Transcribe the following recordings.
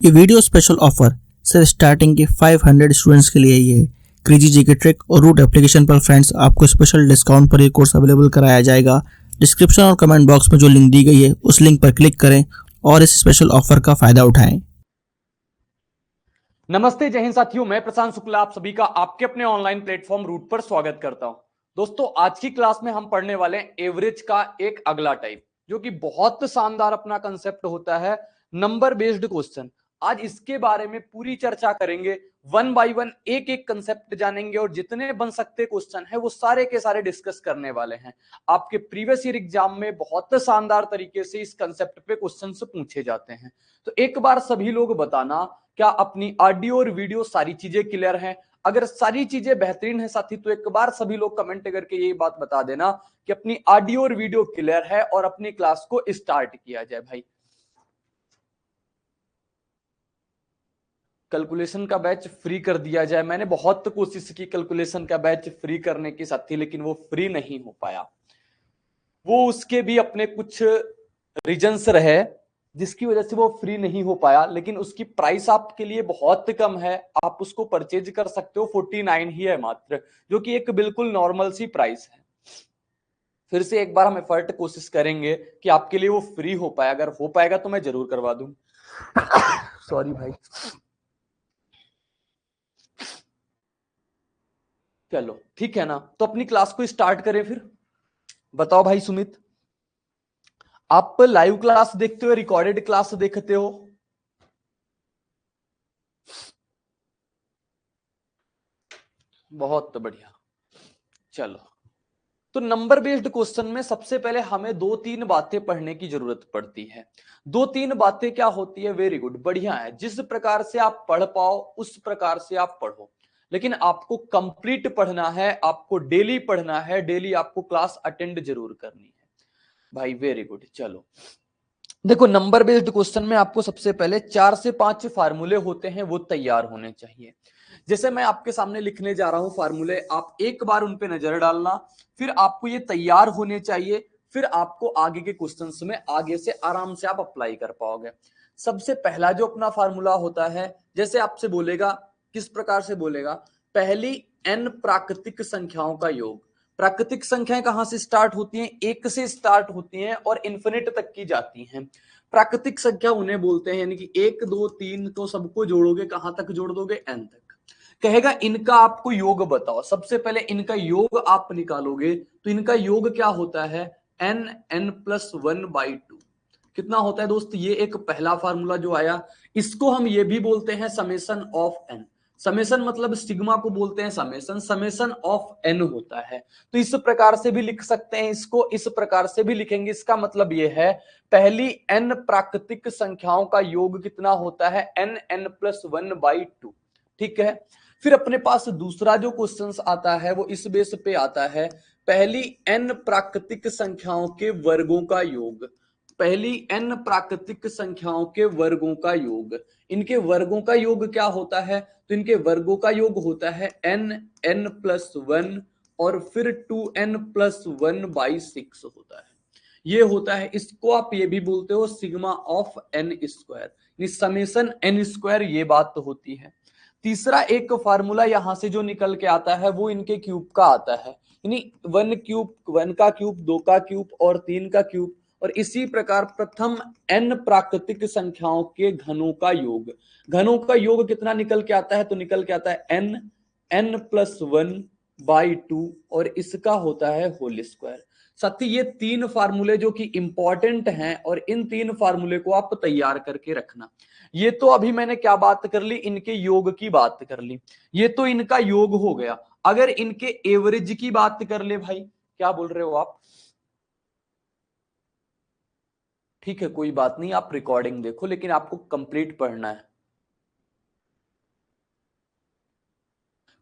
ये video special offer सिर्फ starting के 500 स्टूडेंट्स के लिए ही है। क्रेजी जीके ट्रिक और रूट एप्लीकेशन पर फ्रेंड्स आपको स्पेशल डिस्काउंट पर ये कोर्स अवेलेबल कराया जाएगा। डिस्क्रिप्शन और कमेंट बॉक्स में जो लिंक दी गई है उस लिंक पर क्लिक करें और इस स्पेशल ऑफर का फायदा उठाएं। नमस्ते, जय हिंद साथियों, मैं प्रशांत शुक्ला आप सभी का आपके अपने ऑनलाइन प्लेटफॉर्म रूट पर स्वागत करता हूं। दोस्तों, आज की क्लास में हम पढ़ने वाले हैं एवरेज का एक अगला टाइप, जो कि बहुत शानदार अपना कंसेप्ट होता है, नंबर बेस्ड क्वेश्चन। आज इसके बारे में पूरी चर्चा करेंगे, वन बाय वन एक एक कंसेप्ट जानेंगे और जितने बन सकते क्वेश्चन है वो सारे के सारे डिस्कस करने वाले हैं। आपके प्रीवियस ईयर एग्जाम में बहुत शानदार तरीके से इस कंसेप्ट पे क्वेश्चन पूछे जाते हैं। तो एक बार सभी लोग बताना, क्या अपनी ऑडियो और वीडियो सारी चीजें क्लियर हैं? अगर सारी चीजें बेहतरीन है साथी, तो एक बार सभी लोग कमेंट करके यही बात बता देना कि अपनी ऑडियो और वीडियो क्लियर है और अपनी क्लास को स्टार्ट किया जाए। भाई, कैलकुलेशन का बैच फ्री कर दिया जाए। मैंने बहुत कोशिश की कैलकुलेशन का बैच फ्री करने की साथी, लेकिन वो फ्री नहीं हो पाया। वो उसके भी अपने कुछ रीजंस रहे जिसकी वजह से वो फ्री नहीं हो पाया, लेकिन उसकी प्राइस आपके लिए बहुत कम है। आप उसको परचेज कर सकते हो, 49 ही है मात्र, जो कि एक बिल्कुल नॉर्मल सी प्राइस है। फिर से एक बार हम एफर्ट कोशिश करेंगे कि आपके लिए वो फ्री हो पाए। अगर हो पाएगा तो मैं जरूर करवा दूं। सॉरी भाई। चलो ठीक है ना, तो अपनी क्लास को स्टार्ट करें फिर। बताओ भाई सुमित, आप लाइव क्लास देखते हो, रिकॉर्डेड क्लास देखते हो? बहुत बढ़िया। चलो, तो नंबर बेस्ड क्वेश्चन में सबसे पहले हमें दो तीन बातें पढ़ने की जरूरत पड़ती है। दो तीन बातें क्या होती है? वेरी गुड, बढ़िया है। जिस प्रकार से आप पढ़ पाओ उस प्रकार से आप पढ़ो, लेकिन आपको कंप्लीट पढ़ना है, आपको डेली पढ़ना है, डेली आपको क्लास अटेंड जरूर करनी है भाई। Very good. चलो देखो, नंबर बेस्ड क्वेश्चन में आपको सबसे पहले 4 से 5 फार्मूले होते हैं, वो तैयार होने चाहिए। जैसे मैं आपके सामने लिखने जा रहा हूं फार्मूले, आप एक बार उन पे नजर डालना, फिर आपको ये तैयार होने चाहिए, फिर आपको आगे के क्वेश्चंस में आगे से आराम से आप अप्लाई कर पाओगे। सबसे पहला जो अपना फार्मूला होता है, जैसे आपसे बोलेगा, किस प्रकार से बोलेगा, पहली n प्राकृतिक संख्याओं का योग। प्राकृतिक संख्याएं कहां से स्टार्ट होती हैं? एक से स्टार्ट होती हैं और इन्फिनिट तक की जाती हैं। प्राकृतिक संख्या उन्हें बोलते हैं, यानी कि 1 2 3 तो सबको जोड़ोगे, कहां तक जोड़ दोगे? n तक। कहेगा इनका आपको योग बताओ। सबसे पहले इनका योग आप निकालोगे तो इनका योग क्या होता है? n n+1/2। कितना होता है दोस्त? ये एक पहला फार्मूला जो आया, इसको हम ये भी बोलते हैं समेशन ऑफ n। समेशन मतलब सिग्मा को बोलते हैं समेशन, समेशन ऑफ n होता है। तो इस प्रकार से भी लिख सकते हैं इसको, इस प्रकार से भी लिखेंगे। इसका मतलब ये है, पहली n प्राकृतिक संख्याओं का योग कितना होता है? n n+1/2। ठीक है। फिर अपने पास दूसरा जो क्वेश्चंस आता है वो इस बेस पे आता है, पहली n प्राकृतिक संख्याओं के वर्गों का योग। पहली n प्राकृतिक संख्याओं के वर्गों का योग। इनके वर्गों का योग क्या होता है? तो इनके वर्गों का योग होता है n n+1 और फिर 2n+1/6 होता है। ये होता है, इसको आप ये भी बोलते हो sigma of n square, summation n square, ये बात तो होती है। तीसरा एक फार्मूला यहां से जो निकल के आता है वो इनके क्यूब का आता है, यानी 1 क्यूब, 1 का क्यूब, 2 का क्यूब और 3 का क्यूब। और इसी प्रकार प्रथम n प्राकृतिक संख्याओं के घनों का योग। घनों का योग कितना निकल के आता है? तो निकल के आता है n n+1/2 और इसका होता है होल स्क्वायर। साथी, ये तीन फार्मूले जो कि इंपॉर्टेंट हैं और इन तीन फार्मूले को आप तैयार करके रखना। ये तो अभी मैंने क्या बात कर ली? इनके योग की बात कर ली। ये तो इनका योग हो गया। अगर इनके एवरेज की बात कर ले भाई, क्या बोल रहे हो आप? ठीक है, कोई बात नहीं, आप रिकॉर्डिंग देखो, लेकिन आपको कंप्लीट पढ़ना है।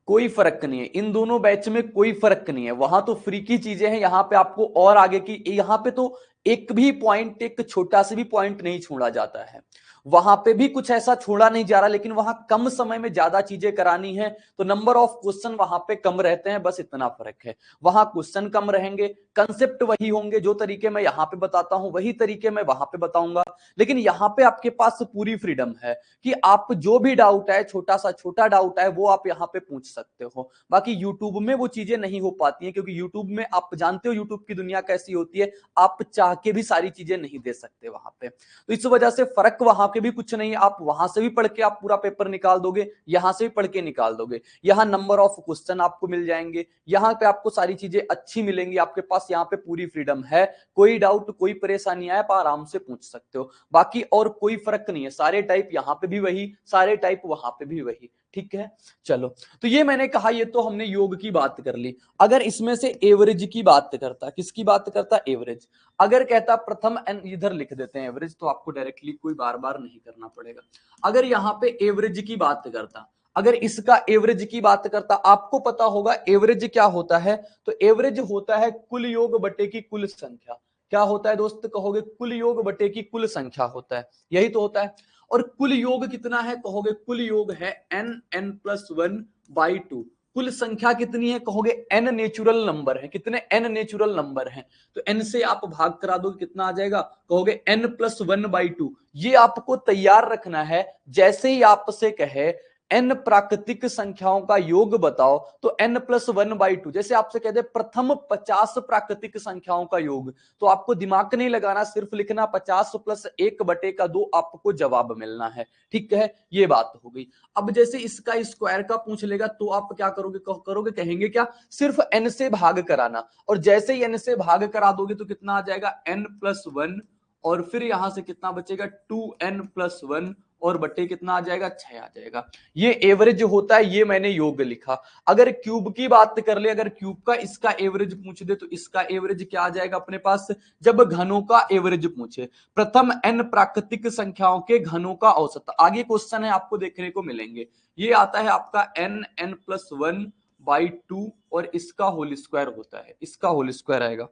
कोई फर्क नहीं है, इन दोनों बैच में कोई फर्क नहीं है। वहां तो फ्री की चीजें हैं, यहाँ पे आपको और आगे की, यहाँ पे तो एक भी पॉइंट, एक छोटा से भी पॉइंट नहीं छोड़ा जाता है। वहां पे भी कुछ ऐसा छोड़ा नहीं जा रहा, लेकिन वहां कम समय में ज्यादा चीजें करानी है तो नंबर ऑफ क्वेश्चन वहां पे कम रहते हैं, बस इतना फर्क है। वहां क्वेश्चन कम रहेंगे, कंसेप्ट वही होंगे, जो तरीके मैं यहां पे बताता हूं वही तरीके मैं वहां पे बताऊंगा, लेकिन यहां पे आपके पास पूरी फ्रीडम है कि आप जो भी डाउट है, छोटा डाउट है, वो आप यहां पे पूछ सकते हो। बाकी यूट्यूब में वो चीजें नहीं हो पाती हैं, क्योंकि यूट्यूब में आप जानते हो यूट्यूब की दुनिया कैसी होती है, आप चाह के भी सारी चीजें नहीं दे सकते वहां पे। तो इस वजह से फर्क वहां के भी कुछ नहीं है, आप वहां से भी पढ़ के आप पूरा पेपर निकाल दोगे, यहां से भी पढ़ के निकाल दोगे। यहाँ नंबर ऑफ क्वेश्चन आपको मिल जाएंगे, यहाँ पे आपको सारी चीजें अच्छी मिलेंगी, आपके पास यहाँ पे पूरी फ्रीडम है, कोई डाउट कोई परेशानी आए आप आराम से पूछ सकते हो। बाकी और कोई फर्क नहीं है, सारे टाइप यहाँ पे भी वही, सारे टाइप वहां पे भी वही, ठीक है। चलो, तो ये मैंने कहा, ये तो हमने योग की बात कर ली। अगर इसमें से एवरेज की बात करता, किसकी बात करता, एवरेज। अगर कहता प्रथम एन, इधर लिख देते हैं एवरेज, तो आपको डायरेक्टली कोई बार बार नहीं करना पड़ेगा। अगर यहाँ पे एवरेज की बात करता, अगर इसका एवरेज की बात करता, आपको पता होगा एवरेज क्या होता है, तो एवरेज होता है कुल योग बटे की कुल संख्या। क्या होता है दोस्त, कहोगे कुल योग बटे की कुल संख्या होता है, यही तो होता है। और कुल योग कितना है, कहोगे कुल योग है n+1/2। कुल संख्या कितनी है, कहोगे n नेचुरल नंबर है, कितने n नेचुरल नंबर हैं, तो n से आप भाग करा दोगे, कितना आ जाएगा, कहोगे n+1/2। ये आपको तैयार रखना है, जैसे ही आपसे कहे n प्राकृतिक संख्याओं का योग बताओ, तो n+1/2। जैसे आपसे कह दे प्रथम 50 प्राकृतिक संख्याओं का योग, तो आपको दिमाग नहीं लगाना, सिर्फ लिखना 50 + 1/2 आपको जवाब मिलना है, ठीक है, ये बात हो गई। अब जैसे इसका स्क्वायर का पूछ लेगा, तो आप क्या करोगे, कहेंगे क्या, सिर्फ n से भाग कराना, और जैसे ही n से भाग करा दोगे तो कितना आ जाएगा, n+1, और फिर यहां से कितना बचेगा, 2n+1, और बटे कितना आ जाएगा, 6 आ जाएगा। ये एवरेज होता है, ये मैंने योग लिखा। अगर क्यूब की बात कर ले, अगर क्यूब का इसका एवरेज पूछ दे, तो इसका एवरेज क्या आ जाएगा अपने पास, जब घनों का एवरेज पूछे, प्रथम n प्राकृतिक संख्याओं के घनों का औसत, आगे क्वेश्चन है आपको देखने को मिलेंगे। ये आता है आपका n+1/2, और इसका होल स्क्वायर होता है, इसका होल स्क्वायर आएगा,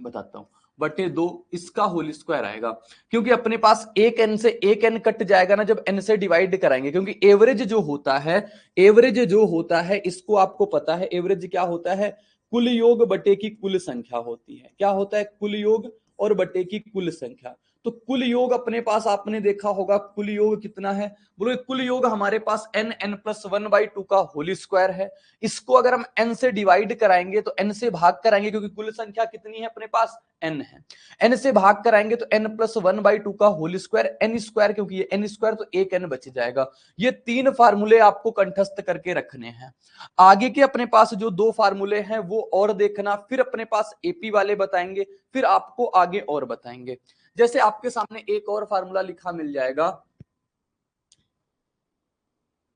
बताता हूं, बटे 2, इसका होल स्क्वायर आएगा। क्योंकि अपने पास एक n से एक n कट जाएगा ना जब n से डिवाइड कराएंगे, क्योंकि एवरेज जो होता है, एवरेज जो होता है, इसको आपको पता है एवरेज क्या होता है, कुल योग बटे की कुल संख्या होती है। क्या होता है, कुल योग और बटे की कुल संख्या। तो कुल योग अपने पास आपने देखा होगा, कुल योग कितना है, बोलो कुल योग हमारे पास n+1/2 का होल स्क्वायर है। इसको अगर हम n से डिवाइड कराएंगे तो n से भाग कराएंगे, क्योंकि कुल संख्या कितनी है अपने पास, n है, n से भाग कराएंगे तो n+1/2 का होल स्क्वायर, n स्क्वायर, क्योंकि ये n स्क्वायर तो एक n बच जाएगा। ये 3 फार्मूले आपको कंठस्थ करके रखने हैं। आगे के अपने पास जो 2 फार्मूले हैं वो और देखना, फिर अपने पास एपी वाले बताएंगे, फिर आपको आगे और बताएंगे। जैसे आपके सामने एक और फार्मूला लिखा मिल जाएगा,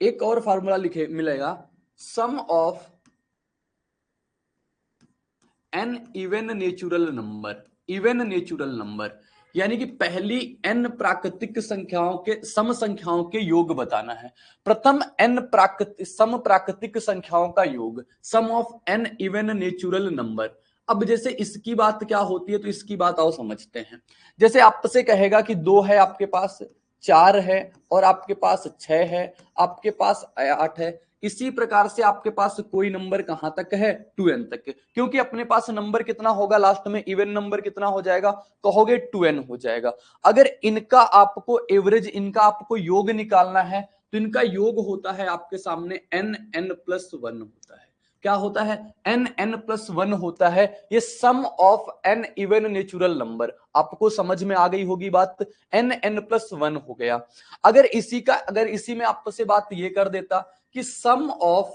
एक और फार्मूला लिखे मिलेगा, sum of n even natural number, even natural number, यानी कि पहली n प्राकृतिक संख्याओं के सम संख्याओं के योग बताना है। प्रथम n प्राकृतिक सम प्राकृतिक संख्याओं का योग, sum of n even natural number. अब जैसे इसकी बात क्या होती है, तो इसकी बात आओ समझते हैं। जैसे आपसे कहेगा कि 2 है आपके पास, 4 है, और आपके पास 6 है, आपके पास 8 है, इसी प्रकार से आपके पास कोई नंबर कहां तक है, 2n तक है। क्योंकि अपने पास नंबर कितना होगा लास्ट में, इवन नंबर कितना हो जाएगा, कहोगे 2n हो जाएगा। अगर इनका आपको एवरेज, इनका आपको योग निकालना है, तो इनका योग होता है आपके सामने n+1 होता है। क्या होता है, n+1 होता है। ये sum of n even natural number, आपको समझ में आ गई होगी बात, n+1 हो गया। अगर इसी में आपसे बात ये कर देता कि सम ऑफ,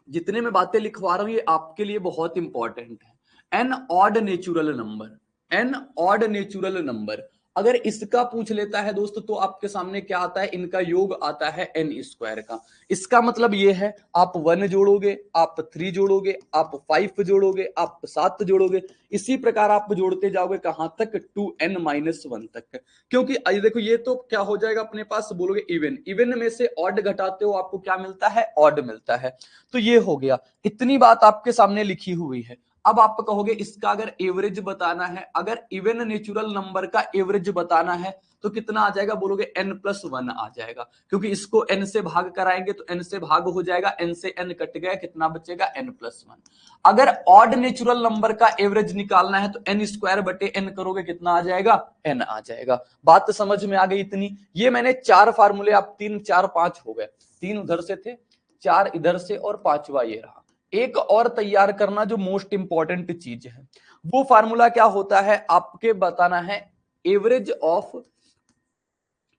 जितने में बातें लिखवा रहा हूं ये आपके लिए बहुत इंपॉर्टेंट है, an odd natural number, an odd natural number अगर इसका पूछ लेता है दोस्त, तो आपके सामने क्या आता है, इनका योग आता है एन स्क्वायर का। इसका मतलब ये है, आप 1 जोड़ोगे, आप 3 जोड़ोगे, आप 5 जोड़ोगे, आप 7 जोड़ोगे, इसी प्रकार आप जोड़ते जाओगे कहां तक, 2n-1 तक। क्योंकि देखो ये तो क्या हो जाएगा अपने पास, बोलोगे इवन, इवन में से ऑड घटाते हो आपको क्या मिलता है, ऑड मिलता है। तो ये हो गया, इतनी बात आपके सामने लिखी हुई है। अब आप कहोगे इसका अगर एवरेज बताना है, अगर इवन नेचुरल नंबर का एवरेज बताना है तो कितना आ जाएगा, बोलोगे n+1 आ जाएगा, क्योंकि इसको n से भाग कराएंगे तो n से भाग हो जाएगा, n से n कट गया, कितना बचेगा n+1। अगर ऑड नेचुरल नंबर का एवरेज निकालना है तो n² करोगे, कितना आ जाएगा, n आ जाएगा। बात समझ में आ गई इतनी। ये मैंने 4 फार्मूले, आप 3 4 5 हो गए, 3 उधर से थे, 4 इधर से और 5वां ये रहा। एक और तैयार करना जो मोस्ट इंपॉर्टेंट चीज है, वो फार्मूला क्या होता है, आपके बताना है एवरेज ऑफ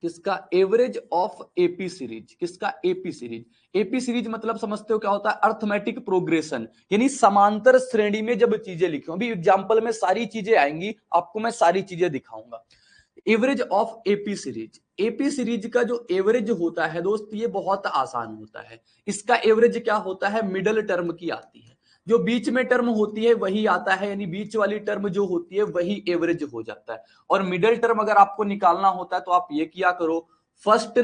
किसका, एवरेज ऑफ एपी सीरीज। किसका, एपी सीरीज। एपी सीरीज मतलब समझते हो क्या होता है, अर्थमेटिक प्रोग्रेशन, यानी समांतर श्रेणी में जब चीजें लिखी। अभी एग्जांपल में सारी चीजें आएंगी, आपको मैं सारी चीजें दिखाऊंगा। Average of AP series, AP series का जो एवरेज होता है दोस्त, ये बहुत आसान होता है। इसका एवरेज क्या होता है, मिडल टर्म की आती है, जो बीच में टर्म होती है वही आता है, यानी बीच वाली टर्म जो होती है वही एवरेज हो जाता है। और मिडल टर्म अगर आपको निकालना होता है तो आप ये किया करो, फर्स्ट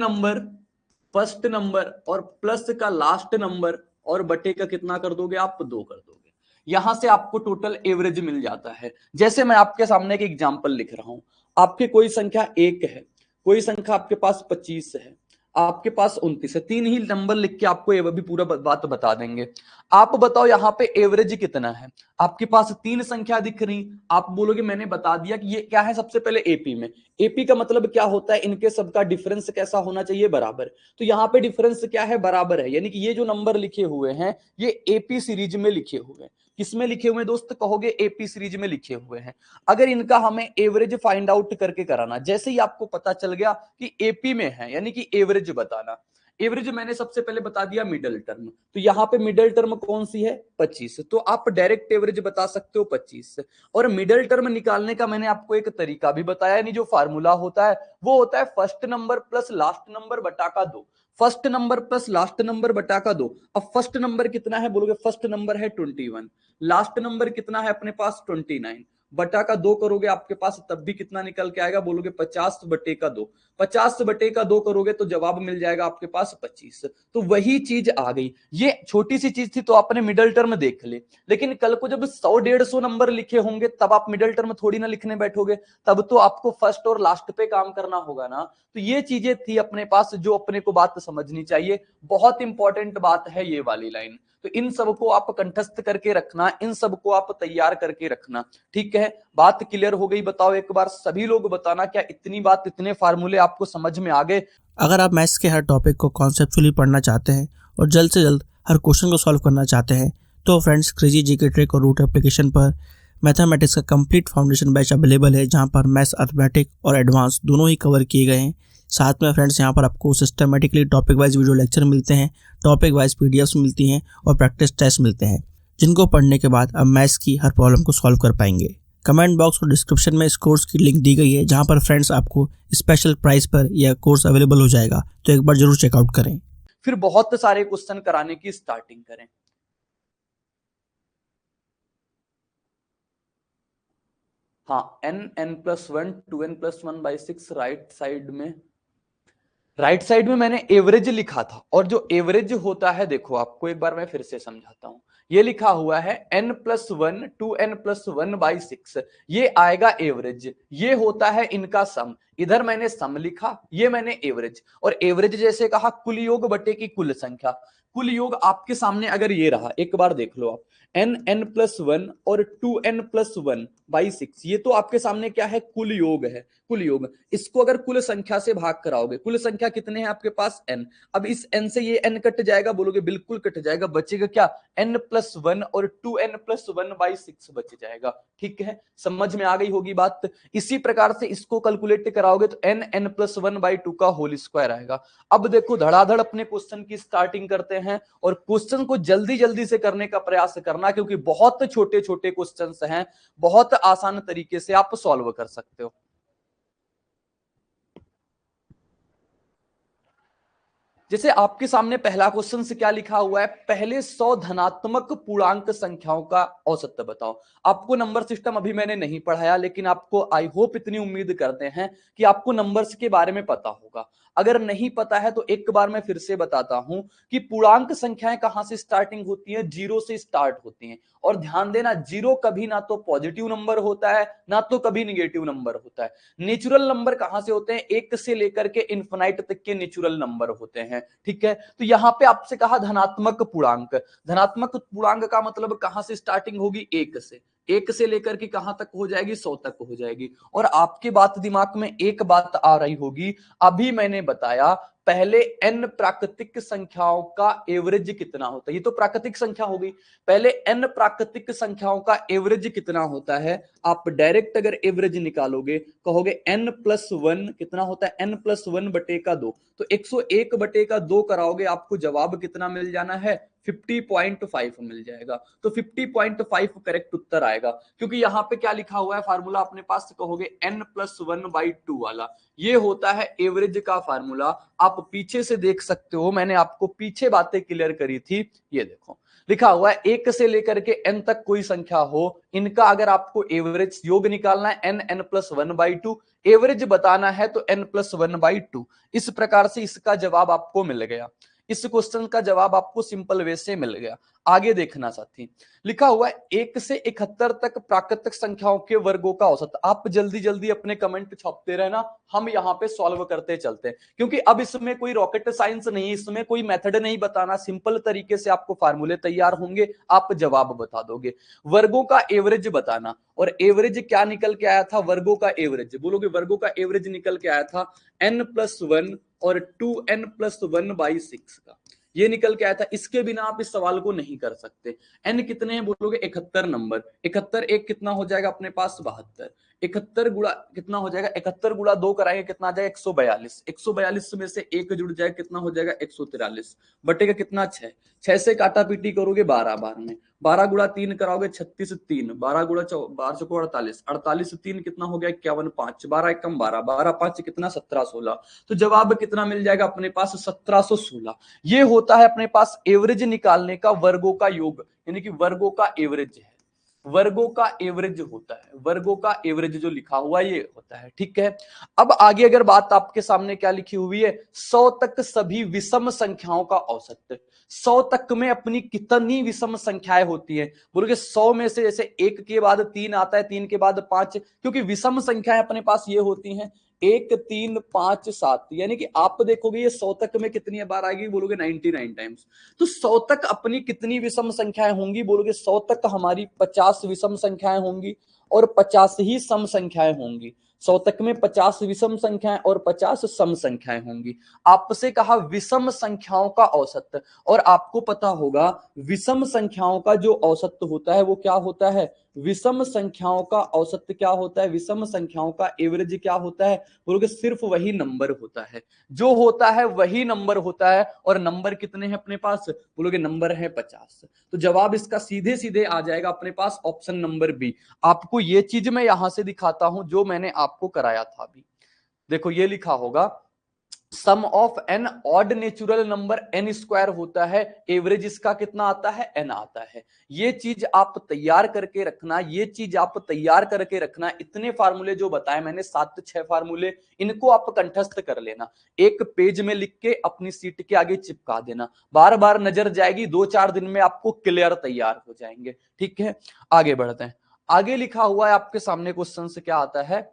नंबर और प्लस का लास्ट नंबर और बटे का कितना कर दोगे आप, 2 कर दोगे। यहां से आपको टोटल एवरेज मिल जाता है। जैसे मैं आपके सामने एक एग्जांपल लिख रहा हूं, आपकी कोई संख्या 1 है, कोई संख्या आपके पास 25 है, आपके पास 29 है, 3 ही नंबर लिख के आपको ये भी पूरा बात बता देंगे। आप बताओ यहाँ पे एवरेज कितना है, आपके पास 3 संख्या दिख रही, आप बोलोगे मैंने बता दिया कि ये क्या है, सबसे पहले एपी में, एपी का मतलब क्या होता है, इनके सबका डिफरेंस कैसा होना चाहिए, बराबर। तो यहाँ पे डिफरेंस क्या है, बराबर है, यानी कि ये जो नंबर लिखे हुए हैं ये एपी सीरीज में लिखे हुए हैं। किसमें लिखे हुए हैं दोस्त, कहोगे एपी सीरीज में लिखे हुए हैं। अगर इनका हमें एवरेज फाइंड आउट करके कराना, जैसे ही आपको पता चल गया कि एपी में है, यानी कि एवरेज बताना, एवरेज मैंने सबसे पहले बता दिया मिडल टर्म, तो यहां पे मिडल टर्म कौन सी है, 25, तो आप डायरेक्ट एवरेज बता सकते हो 25। और मिडल टर्म निकालने का मैंने आपको एक तरीका भी बताया, यानी जो फार्मूला होता है वो होता है first number plus last number बटा का 2। First number plus last number बटा का 2। अब फर्स्ट नंबर कितना है, बोलोगे फर्स्ट नंबर है 21, लास्ट नंबर कितना है अपने पास 29, बटा का 2 करोगे आपके पास तब भी कितना निकल के आएगा, बोलोगे 50 बटे का 2। 50 बटे का 2 करोगे तो जवाब मिल जाएगा आपके पास 25। तो वही चीज आ गई, ये छोटी सी चीज थी तो आपने मिडल टर्म देख ली, लेकिन कल को जब 100-150 नंबर लिखे होंगे तब आप मिडल टर्म थोड़ी ना लिखने बैठोगे, तब तो आपको फर्स्ट और लास्ट पे काम करना होगा ना। तो ये चीजें थी अपने पास जो अपने को बात समझनी चाहिए, बहुत इंपॉर्टेंट बात है ये वाली लाइन। तो इन सबको आप कंठस्थ करके रखना, इन सबको आप तैयार करके रखना, ठीक है। बात क्लियर हो गई, बताओ एक बार सभी लोग बताना, क्या इतनी बात, इतने फार्मूले आपको समझ में आ गए। अगर आप मैथ्स के हर टॉपिक को कॉन्सेप्चुअली पढ़ना चाहते हैं और जल्द से जल्द हर क्वेश्चन को सॉल्व करना चाहते हैं तो फ्रेंड्स क्रेजी जीके ट्रिक और रूट एप्लीकेशन पर मैथमेटिक्स का कंप्लीट फाउंडेशन बैच अवेलेबल है, जहां पर मैथ्स, अर्थमेटिक और एडवांस दोनों ही कवर किए गए हैं। साथ में फ्रेंड्स यहाँ पर आपको systematically topic wise video lecture मिलते हैं, टॉपिक वाइज पीडीएफ्स मिलती हैं और प्रैक्टिस टेस्ट मिलते हैं, जिनको पढ़ने के बाद आप मैथ्स की हर प्रॉब्लम को सॉल्व कर पाएंगे। कमेंट बॉक्स और डिस्क्रिप्शन में इस कोर्स की लिंक दी गई है, जहां पर फ्रेंड्स आपको स्पेशल प्राइस पर यह कोर्स अवेलेबल हो जाएगा, तो एक बार जरूर चेकआउट करें। फिर बहुत सारे क्वेश्चन कराने की स्टार्टिंग करें। हाँ, n+1 2n+1/6 राइट साइड में मैंने एवरेज लिखा था, और जो एवरेज होता है देखो आपको एक बार मैं फिर से समझाता हूं, ये लिखा हुआ है n+1 2n+1/6, ये आएगा एवरेज, ये होता है इनका सम, इधर मैंने सम लिखा, ये मैंने एवरेज। और एवरेज जैसे कहा कुल योग बटे की कुल संख्या, कुल योग आपके सामने अगर ये रहा, एक बार देख लो आप, n+1 और 2n+1/6, ये तो आपके सामने क्या है, कुल योग है, कुल योग। इसको अगर कुल संख्या से भाग कराओगे, कुल संख्या कितने हैं आपके पास, n। अब इस n से ये n कट जाएगा, बोलोगे बिल्कुल कट जाएगा, बचेगा क्या, n+1 और 2n+1/6 बच जाएगा, ठीक है। समझ में आ गई होगी बात। इसी प्रकार से इसको कैलकुलेट कराओगे तो n+1/2 का होल स्क्वायर आएगा। अब देखो धड़ाधड़ अपने क्वेश्चन की स्टार्टिंग करते हैं, और क्वेश्चन को जल्दी जल्दी से करने का प्रयास करना, क्योंकि बहुत छोटे छोटे क्वेश्चंस हैं, बहुत आसान तरीके से आप सॉल्व कर सकते हो। जैसे आपके सामने पहला क्वेश्चन से क्या लिखा हुआ है, पहले 100 धनात्मक पूर्णांक संख्याओं का औसत बताओ। आपको नंबर सिस्टम अभी मैंने नहीं पढ़ाया, लेकिन आपको आई होप इतनी उम्मीद करते हैं कि आपको नंबर्स के बारे में पता होगा। अगर नहीं पता है तो एक बार मैं फिर से बताता हूं कि पूर्णांक संख्याएं कहां से स्टार्टिंग होती है, जीरो से स्टार्ट होती हैं। और ध्यान देना, जीरो कभी ना तो पॉजिटिव नंबर होता है ना तो कभी निगेटिव नंबर होता है। नेचुरल नंबर कहां से होते हैं, एक से लेकर के इन्फिनाइट तक के नेचुरल नंबर होते हैं। ठीक है, तो यहां पे आपसे कहा धनात्मक पूर्णांक। धनात्मक पूर्णांक का मतलब कहां से स्टार्टिंग होगी, एक से लेकर के कहां तक हो जाएगी, 100 तक हो जाएगी। और आपके बात दिमाग में एक बात आ रही होगी, अभी मैंने बताया पहले n प्राकृतिक संख्याओं का एवरेज कितना होता है। ये तो प्राकृतिक संख्या हो गई, पहले n प्राकृतिक संख्याओं का एवरेज कितना होता है। आप डायरेक्ट अगर एवरेज निकालोगे, कहोगे n+1 कितना होता है, n+1 बटे का 2, तो 101 बटे का 2 कराओगे, आपको जवाब कितना मिल जाना है, 50.5 मिल जाएगा। तो 50.5 करेक्ट उत्तर आएगा, क्योंकि यहां पे क्या लिखा हुआ है फार्मूला अपने पास, कहोगे n+1/2 वाला, ये होता है एवरेज का फार्मूला। आप पीछे से देख सकते हो, मैंने आपको पीछे बातें क्लियर करी थी। ये देखो लिखा हुआ है, एक से लेकर के n तक कोई संख्या हो, इनका अगर आपको एवरेज योग निकालना है n+1/2, एवरेज बताना है तो n+1/2। इस प्रकार से इसका जवाब आपको मिल गया। इस क्वेश्चन का जवाब आपको सिंपल वे से मिल गया। आगे देखना साथी, लिखा हुआ है 1 से 71 तक प्राकृतिक संख्याओं के वर्गों का औसत। आप जल्दी जल्दी अपने कमेंट छापते रहना, हम यहाँ पे सॉल्व करते चलते हैं, क्योंकि अब इसमें कोई रॉकेट साइंस नहीं, इसमें कोई मेथड नहीं बताना, सिंपल तरीके से आपको फार्मूले तैयार होंगे, आप जवाब बता दोगे। वर्गों का एवरेज बताना, और एवरेज क्या निकल के आया था, वर्गों का एवरेज बोलोगे, वर्गों का एवरेज निकल के आया था n+1 और 2n+1/6 का, ये निकल के आया था। इसके बिना आप इस सवाल को नहीं कर सकते। n कितने हैं बोलोगे, 71 नंबर, 71 एक कितना हो जाएगा अपने पास, 72। 71 गुणा कितना हो जाएगा, 71 गुणा 2 कराएंगे कितना आ जाएगा, 142। 142 में से एक जुड़ जाएगा कितना हो जाएगा, 143 बटेगा कितना, 6। 6 से काटा पीटी करोगे 12 बार में, 12 गुणा 3 कराओगे 36 3, 12 गुणा 12 को 48, 48 3 कितना हो गया, 51 5, 12 एकम 12, 12 5 कितना, 17 16। तो जवाब कितना मिल जाएगा अपने पास, 1716। ये होता है अपने पास एवरेज निकालने का वर्गों का योग, यानी कि वर्गों का एवरेज है, वर्गों का एवरेज होता है, वर्गों का एवरेज जो लिखा हुआ ये होता है। ठीक है, अब आगे अगर बात आपके सामने क्या लिखी हुई है, 100 तक सभी विषम संख्याओं का औसत। 100 तक में अपनी कितनी विषम संख्याएं होती है, बोलोगे 100 में से जैसे 1 के बाद 3 आता है, 3 के बाद 5, क्योंकि विषम संख्याएं अपने पास ये होती हैं 1 3 5 7, यानी कि आप देखोगे ये 100 तक में कितनी बार आएगी, बोलोगे 99 टाइम्स। तो 100 तक अपनी कितनी विषम संख्याएं होंगी, बोलोगे 100 तक हमारी 50 विषम संख्याएं होंगी और 50 ही सम संख्याएं होंगी। 100 तक में 50 विषम संख्याएं और 50 सम संख्याएं होंगी। आपसे कहा विषम संख्याओं का औसत, और आपको पता होगा विषम संख्याओं का जो औसत होता है वो क्या होता है, विषम संख्याओं का औसत क्या होता है, विषम संख्याओं का एवरेज क्या होता है, बोलोगे सिर्फ वही नंबर होता है, जो होता है वही नंबर होता है। और नंबर कितने हैं अपने पास, बोलोगे नंबर है 50। तो जवाब इसका सीधे सीधे आ जाएगा अपने पास ऑप्शन नंबर बी। आपको ये चीज मैं यहां से दिखाता हूं जो मैंने आपको कराया था अभी। देखो ये लिखा होगा, sum of N odd natural number N square होता है, एवरेज इसका कितना आता है, एन आता है। ये चीज आप तैयार करके रखना, ये चीज आप तैयार करके रखना। इतने फार्मूले जो बताए मैंने, 7 6 फार्मूले, इनको आप कंठस्थ कर लेना, एक पेज में लिख के अपनी सीट के आगे चिपका देना, बार बार नजर जाएगी, 2 4 दिन में आपको क्लियर तैयार हो जाएंगे। ठीक है, आगे बढ़ते हैं। आगे लिखा हुआ है आपके सामने क्वेश्चन से क्या आता है,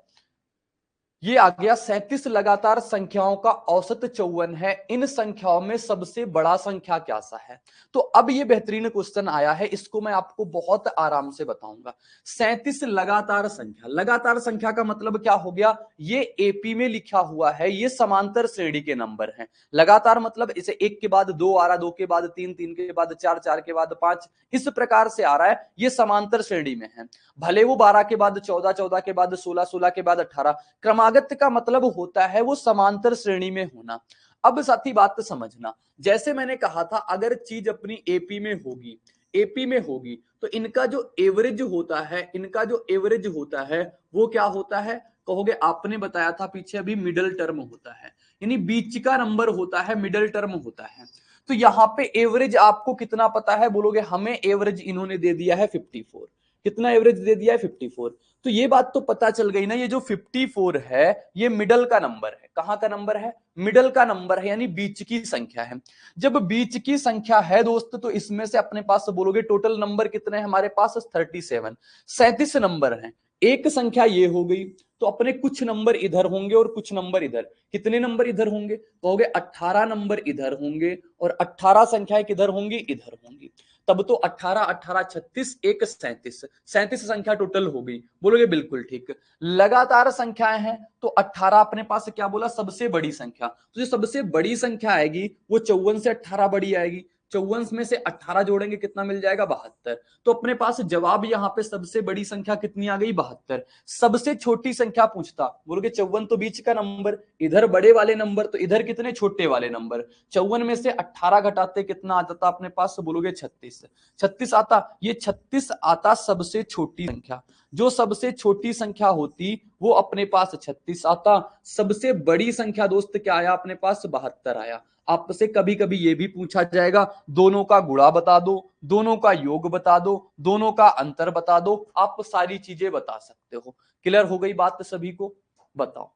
ये आ गया 37 लगातार संख्याओं का औसत 54 है, इन संख्याओं में सबसे बड़ा संख्या क्या सा है। तो अब ये बेहतरीन क्वेश्चन आया है, इसको मैं आपको बहुत आराम से बताऊंगा। 37 लगातार संख्या, लगातार संख्या का मतलब क्या हो गया, ये एपी में लिखा हुआ है, ये समांतर श्रेणी के नंबर हैं। लगातार मतलब इसे 1 के बाद 2 आ रहा, 2 के बाद 3, 3 के बाद 4, 4 के बाद 5, इस प्रकार से आ रहा है, ये समांतर श्रेणी में है। भले वो 12 के बाद 14, 14 के बाद 16, 16 के बाद 18, क्रमागत का मतलब होता है वो समांतर श्रेणी में होना। अब साथी बात समझना, जैसे मैंने कहा था अगर चीज अपनी एपी में होगी, एपी में होगी, तो इनका जो एवरेज होता है, इनका जो एवरेज होता है वो क्या होता है, कहोगे आपने बताया था पीछे अभी मिडिल टर्म होता है। यानी बीच का नंबर होता है, मिडल टर्म होता है। तो यहाँ पे एवरेज आपको कितना पता है, बोलोगे हमें एवरेज इन्होंने दे दिया है 54। कितना एवरेज दे दिया है 54। तो ये बात तो पता चल गई ना, ये जो 54 है ये मिडल का नंबर है। कहां का नंबर है, मिडल का नंबर है, यानी बीच की संख्या है। जब बीच की संख्या है दोस्त, तो इसमें से अपने पास बोलोगे टोटल नंबर कितने हैं हमारे पास, 37, 37 नंबर हैं। एक संख्या ये हो गई, तो अपने कुछ नंबर इधर होंगे और कुछ नंबर इधर। कितने नंबर इधर होंगे, कहोगे 18 नंबर इधर होंगे और 18 संख्याएं किधर होंगी, इधर होंगी। तब तो 18 18 36 एक 37, 37 संख्या टोटल हो गई। बोलोगे बिल्कुल ठीक। लगातार संख्याएं हैं तो 18 अपने पास क्या बोला, सबसे बड़ी संख्या। तो जो सबसे बड़ी संख्या आएगी वो 54 से 18 बड़ी आएगी। 54 में से 18 जोड़ेंगे कितना मिल जाएगा, 72। तो अपने पास जवाब यहाँ पे सबसे बड़ी संख्या कितनी आ गई, 72। सबसे छोटी संख्या पूछता, बोलोगे 54 तो बीच का नंबर, इधर बड़े वाले नंबर, तो इधर कितने छोटे वाले नंबर। 54 में से 18 घटाते कितना आ जाता अपने पास, बोलोगे 36। 36 आता, ये 36 आता सबसे छोटी संख्या। जो सबसे छोटी संख्या होती वो अपने पास 36 आता। सबसे बड़ी संख्या दोस्त क्या आया अपने पास, 72 आया। आपसे कभी कभी ये भी पूछा जाएगा, दोनों का गुणा बता दो, दोनों का योग बता दो, दोनों का अंतर बता दो, आप सारी चीजें बता सकते हो। क्लियर हो गई बात सभी को, बताओ।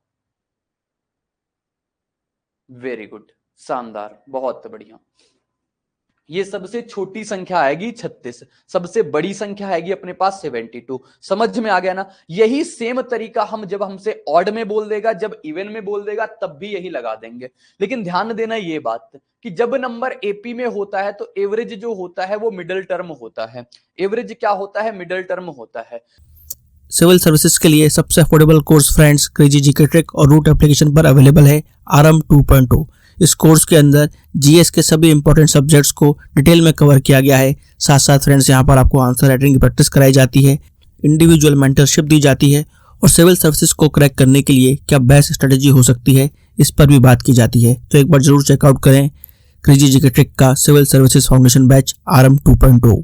वेरी गुड, शानदार, बहुत बढ़िया। ये सबसे छोटी संख्या आएगी 36, सबसे बड़ी संख्या आएगी अपने पास 72। समझ में आ गया ना। यही सेम तरीका हम जब हमसे ऑड में बोल देगा, जब इवन में बोल देगा, तब भी यही लगा देंगे। लेकिन ध्यान देना ये बात कि जब नंबर एपी में होता है तो एवरेज जो होता है वो मिडल टर्म होता है। एवरेज क्या होता है, मिडल टर्म होता है। सिविल सर्विसेज के लिए सबसे affordable course friends crazy GK trick और रूट एप्लीकेशन पर अवेलेबल है आरएम 2.0। इस कोर्स के अंदर जीएस के सभी इंपॉर्टेंट सब्जेक्ट्स को डिटेल में कवर किया गया है। साथ साथ फ्रेंड्स यहाँ पर आपको आंसर राइटिंग की प्रैक्टिस कराई जाती है, इंडिविजुअल मेंटरशिप दी जाती है और सिविल सर्विसेज को क्रैक करने के लिए क्या बेस्ट स्ट्रेटेजी हो सकती है इस पर भी बात की जाती है। तो एक बार जरूर चेकआउट करें क्रेजी जीके ट्रिक का civil services foundation batch RM 2.0।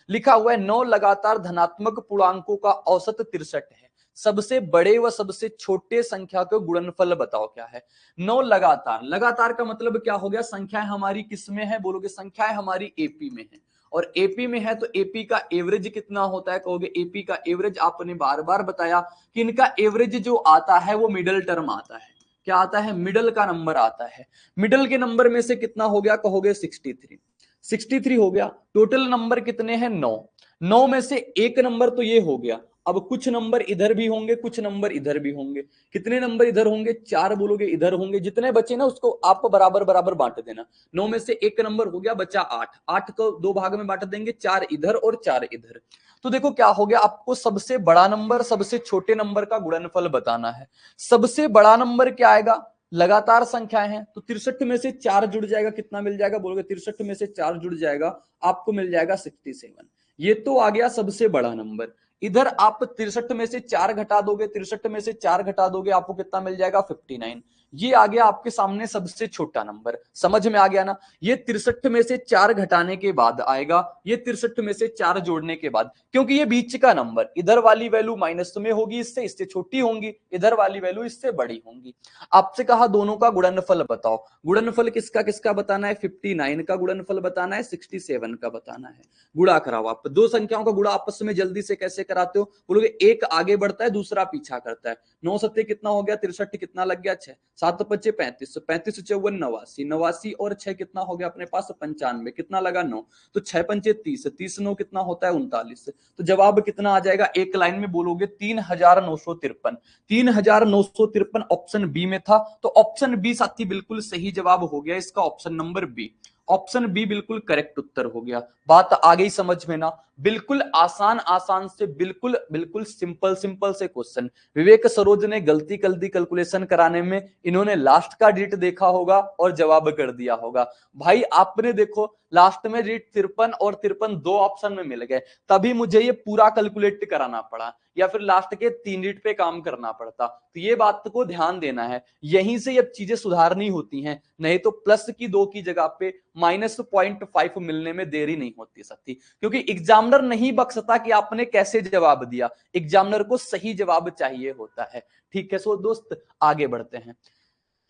लिखा हुआ है 9 लगातार धनात्मक पूर्णांकों का औसत 63 है। सबसे बड़े व सबसे छोटे संख्या का गुणनफल बताओ क्या है। 9 लगातार, लगातार का मतलब क्या हो गया, संख्याएं हमारी किस में है, बोलोगे संख्याएं हमारी एपी में है। और एपी में है तो एपी का एवरेज कितना होता है, कहोगे एपी का एवरेज, आपने बार बार बताया कि इनका एवरेज जो आता है वो मिडल टर्म आता है। क्या आता है, मिडल का नंबर आता है। मिडल के नंबर में से कितना हो गया, कहोगे 63। 63 हो गया। टोटल नंबर कितने हैं, 9। 9 में से एक नंबर तो ये हो गया, अब कुछ नंबर इधर भी होंगे, कुछ नंबर इधर भी होंगे। कितने नंबर इधर होंगे, 4 बोलोगे इधर होंगे। जितने बचे ना उसको आप बराबर बराबर बांट देना। 9 में से एक नंबर हो गया, बचा 8। 8 को 2 भाग में बांट देंगे, 4 इधर और 4 इधर। तो देखो क्या हो गया, आपको सबसे बड़ा नंबर सबसे छोटे नंबर का गुणनफल बताना है। सबसे बड़ा नंबर क्या आएगा, लगातार संख्याएं हैं तो 63 में से 4 जुड़ जाएगा, कितना मिल जाएगा, बोलोगे 63 में से 4 जुड़ जाएगा, आपको मिल जाएगा 67। ये तो आ गया सबसे बड़ा नंबर। इधर आप 63 में से 4 घटा दोगे, 63 में से 4 घटा दोगे, आपको कितना मिल जाएगा, 59। ये आ गया आपके सामने सबसे छोटा नंबर। समझ में आ गया ना। ये 63 में से 4 घटाने के बाद आएगा, ये 63 में से 4 जोड़ने के बाद, क्योंकि ये बीच का नंबर, इधर वाली वैल्यू माइनस में होगी, इससे छोटी होंगी, इधर वाली वैल्यू इससे बड़ी होंगी। आपसे कहा दोनों का गुणनफल बताओ। गुणनफल किसका किसका बताना है, 59 का गुणनफल बताना है, 67 का बताना है। गुणा कराओ आप, दो संख्याओं का गुणा आपस में जल्दी से कैसे कराते हो, बोलोगे एक आगे बढ़ता है दूसरा पीछा करता है। 9 सत्ते कितना हो गया, 63 कितना लग गया, 6। 7 पच्चे 35, 35 54 89, 89 और 6 कितना हो गया अपने पास 95, कितना लगा 9। तो 6 पंचे 30, 30 9 कितना होता है 39। तो जवाब कितना आ जाएगा, एक लाइन में बोलोगे 3953। 3953 ऑप्शन बी में था। तो ऑप्शन बी साथी बिल्कुल सही जवाब हो गया इसका, option number B. Option B बिल्कुल करेक्ट उत्तर हो गया। बात आ गई समझ में ना। बिल्कुल आसान आसान से बिल्कुल बिल्कुल सिंपल सिंपल से क्वेश्चन। विवेक सरोज ने गलती कर दी कैलकुलेशन कराने में, इन्होंने लास्ट का डिजिट देखा होगा और जवाब कर दिया होगा। भाई आपने देखो लास्ट में डिजिट 53 और 53 दो ऑप्शन में मिल गए, तभी मुझे ये पूरा कैलकुलेट कराना पड़ा, या फिर लास्ट के 3 डिजिट पे काम करना पड़ता। तो ये बात को ध्यान देना है, यहीं से अब चीजें सुधारनी होती हैं, नहीं तो प्लस की 2 की जगह पे -0.5 मिलने में देरी नहीं होती सकती। क्योंकि एग्जामिनर नहीं बख्शता कि आपने कैसे जवाब दिया, एग्जामिनर को सही जवाब चाहिए होता है। ठीक है, सो दोस्त आगे बढ़ते हैं।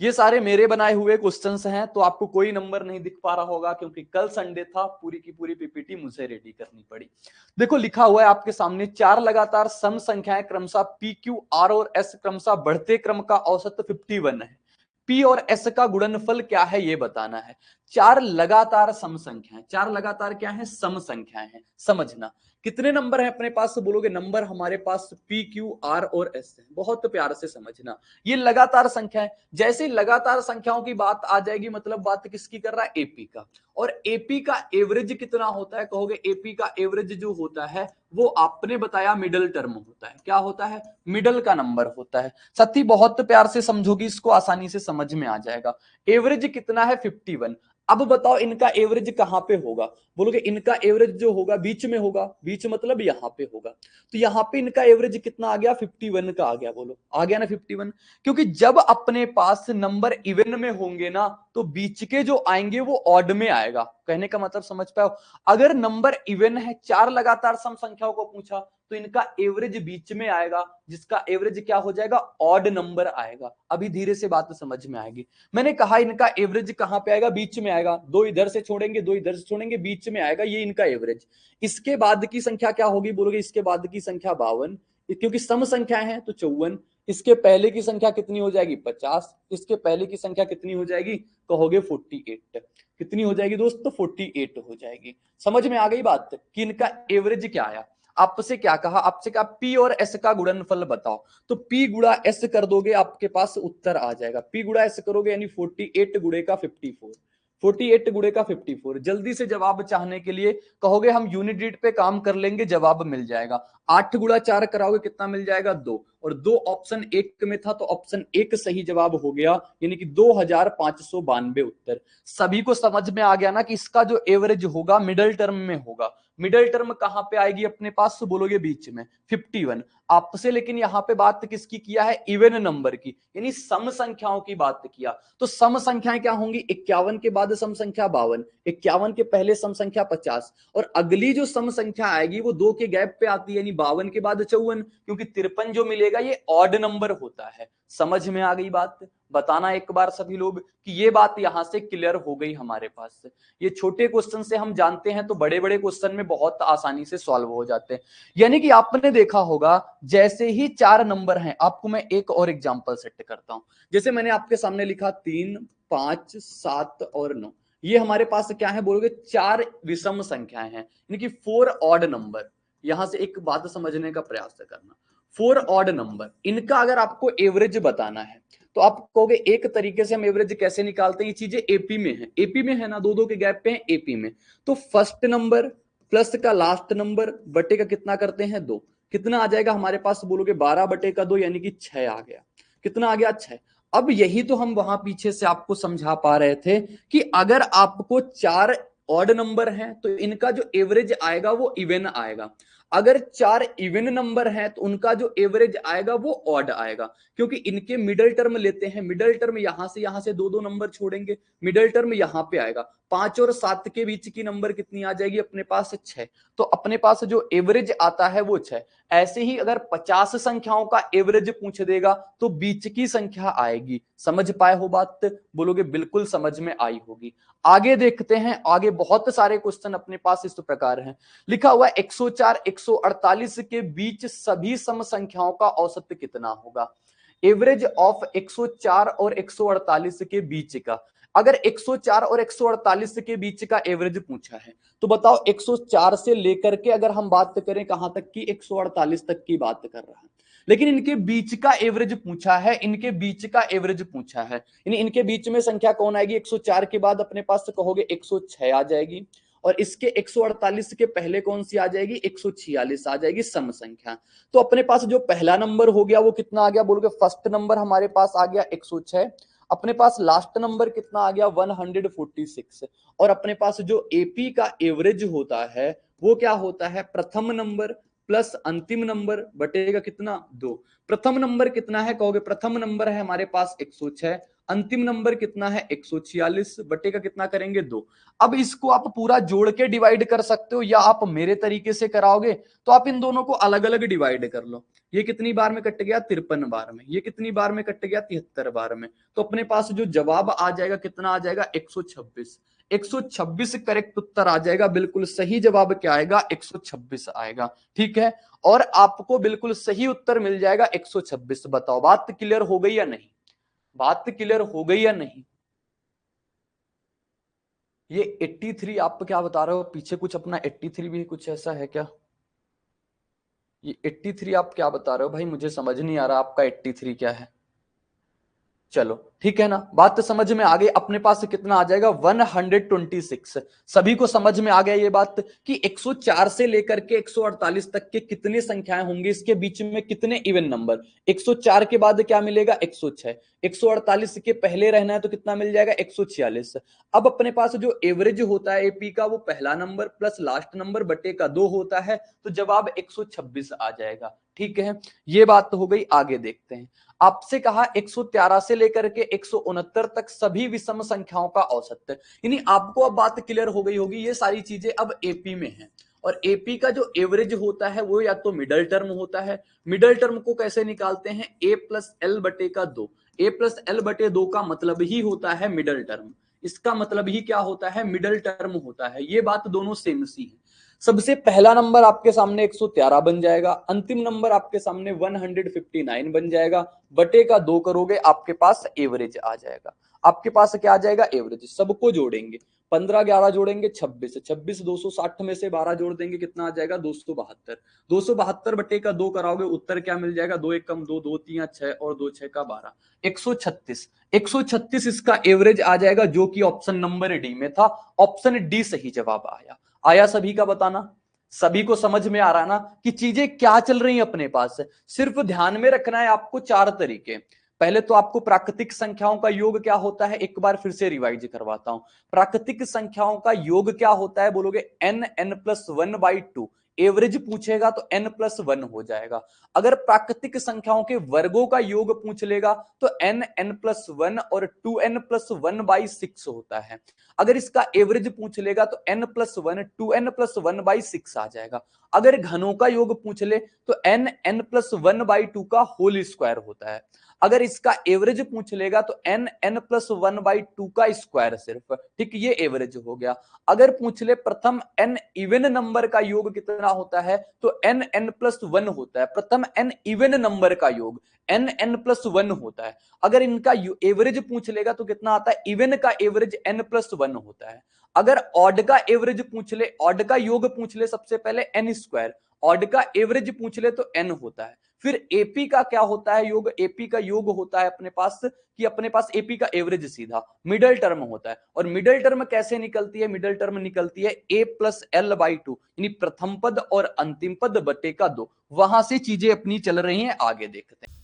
ये सारे मेरे बनाए हुए क्वेश्चंस हैं, तो आपको कोई नंबर नहीं दिख पा रहा होगा क्योंकि कल संडे था, पूरी की पूरी पीपीटी मुझे रेडी करनी पड़ी। देखो लिखा हुआ है आपके सामने, चार लगातार सम संख्याएं क्रमशः पी क्यू आर और एस क्रमशः बढ़ते क्रम का औसत 51 है। पी और एस का गुणनफल क्या है ये बताना है। चार लगातार सम संख्याएं, चार लगातार क्या है, सम संख्याएं हैं। समझना कितने नंबर है अपने पास, बोलोगे नंबर हमारे पास पी क्यू आर और एस है। बहुत प्यार से समझना, ये लगातार संख्या है। जैसे लगातार संख्याओं की बात आ जाएगी, मतलब बात किसकी कर रहा है, एपी का। और एपी का एवरेज कितना होता है, कहोगे एपी का एवरेज जो होता है वो आपने बताया मिडल टर्म होता है। क्या होता है, मिडल का नंबर होता है। साथी बहुत प्यार से समझोगी, इसको आसानी से समझ में आ जाएगा। एवरेज कितना है, 51। अब बताओ इनका एवरेज कहां पे होगा, बोलोगे इनका एवरेज जो होगा बीच में होगा, बीच मतलब यहां पे होगा। तो यहां पे इनका एवरेज कितना आ गया, 51 का आ गया। बोलो आ गया ना 51। क्योंकि जब अपने पास नंबर इवन में होंगे ना, तो बीच के जो आएंगे वो ऑड में आएगा। कहने का मतलब समझ पाओ, अगर नंबर इवन है, चार लगातार सम संख्याओं को पूछा, तो इनका एवरेज बीच में आएगा, जिसका एवरेज क्या हो जाएगा, ऑड नंबर आएगा। अभी धीरे से बात समझ में आएगी। मैंने कहा इनका एवरेज कहां पे आएगा, बीच में आएगा। दो इधर से छोड़ेंगे, दो इधर से छोड़ेंगे, बीच में आएगा, ये इनका एवरेज। इसके बाद की संख्या क्या होगी, बोलोगे इसके बाद की संख्या 52, क्योंकि सम संख्या है तो 54। इसके पहले की संख्या कितनी हो जाएगी, 50। इसके पहले की संख्या कितनी हो जाएगी, कहोगे 48। कितनी हो जाएगी दोस्तों, 48 हो जाएगी। समझ में आ गई बात कि इनका एवरेज क्या आया। आपसे क्या कहा, आपसे कहा पी और एस का गुणनफल बताओ, तो पी गुणा एस कर दोगे, आपके पास उत्तर आ जाएगा। पी गुणा एस करोगे यानी 48 गुणे का 54, 48 गुणे का 54। जल्दी से जवाब चाहने के लिए कहोगे हम यूनिट पे काम कर लेंगे, जवाब मिल जाएगा। 8 गुणा 4 कराओगे कितना मिल जाएगा, 2। और 2 ऑप्शन 1 में था, तो ऑप्शन 1 सही जवाब हो गया, यानी कि 2592 उत्तर। सभी को समझ में आ गया ना कि इसका जो एवरेज होगा मिडिल टर्म में होगा। मिडिल टर्म कहां पे आएगी अपने पास, तो बोलोगे बीच में 51 आपसे। लेकिन यहां पे बात किसकी किया है, इवन नंबर की, यानी सम संख्याओं की बात किया। तो सम संख्याएं क्या होंगी, 51 के बाद सम संख्या 52, 51 के पहले सम संख्या 50, और अगली जो सम संख्या आएगी वो 2 के गैप पे आती है, यानी 52 के बाद 54, क्योंकि 53 जो मिलेगा ये ऑड नंबर होता है। समझ में आ गई बात, बताना एक बार सभी लोग कि ये बात यहां से क्लियर हो गई हमारे पास। ये छोटे क्वेश्चन से हम जानते हैं, तो बड़े बड़े क्वेश्चन में बहुत आसानी से सॉल्व हो जाते हैं। यानी कि आपने देखा होगा, जैसे ही चार नंबर हैं, आपको मैं एक और एग्जांपल सेट करता हूं। जैसे मैंने आपके सामने लिखा 3, 5, 7 और 9, ये हमारे पास क्या है, बोलोगे चार विषम संख्याएं हैं, यानी कि 4 ऑड नंबर। यहां से एक बात समझने का प्रयास करना, 4 ऑड नंबर, इनका अगर आपको एवरेज बताना है, तो आप कहोगे एक तरीके से हम एवरेज कैसे निकालते हैं, ये चीजें एपी में है, एपी में है ना, दो दो के गैप पे है एपी में। तो फर्स्ट नंबर प्लस का लास्ट नंबर बटे का कितना करते हैं, 2। कितना आ जाएगा हमारे पास, बोलोगे 12 बटे का 2, यानी कि 6 आ गया। कितना आ गया, 6। अब यही तो हम वहां पीछे से आपको समझा पा रहे थे कि अगर आपको चार ऑड नंबर हैं, तो इनका जो एवरेज आएगा वो इवन आएगा। अगर चार इवन नंबर हैं, तो उनका जो एवरेज आएगा वो ऑड आएगा, क्योंकि इनके मिडल टर्म लेते हैं। मिडल टर्म यहां से दो दो नंबर छोड़ेंगे, मिडल टर्म यहां पे आएगा। 5 और 7 के बीच की नंबर कितनी आ जाएगी अपने पास, 6। तो अपने पास जो एवरेज आता है वो 6। ऐसे ही अगर 50 संख्याओं का एवरेज पूछ देगा, तो बीच की संख्या आएगी। समझ पाए हो बात, बोलोगे बिल्कुल समझ में आई होगी। आगे देखते हैं, आगे बहुत सारे क्वेश्चन अपने पास इस प्रकार हैं। लिखा हुआ 104 148 के बीच सभी सम संख्याओं का औसत कितना होगा। एवरेज ऑफ 104 और 148 के बीच का, अगर 104 और 148 के बीच का एवरेज पूछा है, तो बताओ 104 से लेकर के अगर हम बात करें कहां तक की, 148 तक की बात कर रहा है। लेकिन इनके बीच का एवरेज पूछा है, इनके बीच का एवरेज पूछा है, यानी इनके बीच में संख्या कौन आएगी, 104 के बाद अपने पास कहोगे 106 आ जाएगी, और इसके 148 के पहले कौन सी आ जाएगी, 146 आ जाएगी सम संख्या। तो अपने पास जो पहला नंबर हो गया वो कितना आ गया, बोलोगे फर्स्ट नंबर हमारे पास आ गया 106। अपने पास लास्ट नंबर कितना आ गया, 146। और अपने पास जो एपी का एवरेज होता है वो क्या होता है, प्रथम नंबर प्लस अंतिम नंबर बटेगा कितना 2। प्रथम नंबर कितना है कहोगे, प्रथम नंबर है हमारे पास 106, अंतिम नंबर कितना है 146 बटेगा कितना करेंगे 2। अब इसको आप पूरा जोड़ के डिवाइड कर सकते हो या आप मेरे तरीके से कराओगे तो आप इन दोनों को अलग अलग डिवाइड कर लो। ये कितनी बार में कट गया 53 बार में, ये कितनी बार में कट गया 73 बार में। तो अपने पास जो जवाब आ जाएगा कितना आ जाएगा 126। 126 करेक्ट उत्तर आ जाएगा, बिल्कुल सही जवाब क्या आएगा 126 आएगा। ठीक है, और आपको बिल्कुल सही उत्तर मिल जाएगा 126। बताओ बात क्लियर हो गई या नहीं, बात क्लियर हो गई या नहीं। ये 83 आप क्या बता रहे हो, पीछे कुछ अपना 83 भी कुछ ऐसा है क्या? ये 83 आप क्या बता रहे हो भाई, मुझे समझ नहीं आ रहा आपका 83 क्या है। चलो ठीक है ना, बात तो समझ में आ गई। अपने पास कितना आ जाएगा 126। सभी को समझ में आ गया ये बात कि 104 से लेकर के 148 तक के कितने संख्याएं होंगी, इसके बीच में कितने इवन नंबर। 104 के बाद क्या मिलेगा 106, 148 के पहले रहना है तो कितना मिल जाएगा 146। अब अपने पास जो एवरेज होता है एपी का वो पहला नंबर प्लस लास्ट नंबर बटे का 2 होता है, तो जवाब 126 आ जाएगा। ठीक है, ये बात तो हो गई। आगे देखते हैं, आपसे कहा 113 से लेकर के 169 तक सभी विषम संख्याओं का औसत, यानी आपको अब बात क्लियर हो गई होगी। ये सारी चीजें अब एपी में है और एपी का जो एवरेज होता है वो या तो मिडल टर्म होता है। मिडल टर्म को कैसे निकालते हैं, ए प्लस एल बटे का 2। ए प्लस एल बटे 2 का मतलब ही होता है मिडल टर्म, इसका मतलब ही क्या होता है मिडल टर्म होता है। ये बात दोनों सेम सी है। सबसे पहला नंबर आपके सामने 113 बन जाएगा, अंतिम नंबर आपके सामने 159 बन जाएगा, बटे का 2 करोगे आपके पास एवरेज आ जाएगा। आपके पास क्या आ जाएगा एवरेज, सबको जोड़ेंगे 15 11 जोड़ेंगे 26, 26 260 में से 12 जोड़ देंगे कितना आ जाएगा 272। 272 बटे का 2 कराओगे उत्तर क्या मिल जाएगा, 2 1 कम 2, 2 3 6 और 2 6 का 12, 136। 136 इसका एवरेज आ जाएगा जो कि ऑप्शन नंबर डी में था। ऑप्शन डी सही जवाब आया। आया सभी का बताना, सभी को समझ में आ रहा ना कि चीजें क्या चल रही हैं अपने पास। सिर्फ ध्यान में रखना है आपको 4 तरीके। पहले तो आपको प्राकृतिक संख्याओं का योग क्या होता है एक बार फिर से रिवाइज करवाता हूं। प्राकृतिक संख्याओं का योग क्या होता है बोलोगे, एन एन प्लस 1/2। एवरेज पूछेगा तो n प्लस 1 हो जाएगा। अगर प्राकृतिक संख्याओं के वर्गों का योग पूछ लेगा तो n n प्लस 1 और 2n प्लस 1/6 होता है। अगर इसका एवरेज पूछ लेगा तो n प्लस 1 2n प्लस 1/6 आ जाएगा। अगर घनों का योग पूछ ले तो n n प्लस 1/2 का होल स्क्वायर होता है। अगर इसका एवरेज पूछ लेगा तो n n प्लस 1/2 का स्क्वायर सिर्फ, ठीक, ये एवरेज हो गया। अगर पूछ ले प्रथम n इवन नंबर का योग कितना होता है तो n n प्लस 1 होता है। प्रथम n इवन नंबर का योग n n प्लस 1 होता है। अगर इनका एवरेज पूछ लेगा तो कितना आता है, इवन का एवरेज n प्लस 1 होता है। अगर ऑड का एवरेज पूछ ले, ऑड का योग पूछ ले सबसे पहले n स्क्वायर, ऑड का एवरेज पूछ ले तो n होता है। फिर एपी का क्या होता है योग, एपी का योग होता है अपने पास कि अपने पास एपी का एवरेज सीधा मिडल टर्म होता है। और मिडल टर्म कैसे निकलती है, मिडल टर्म निकलती है a प्लस l/2, यानी प्रथम पद और अंतिम पद बटे का 2। वहां से चीजें अपनी चल रही हैं, आगे देखते हैं।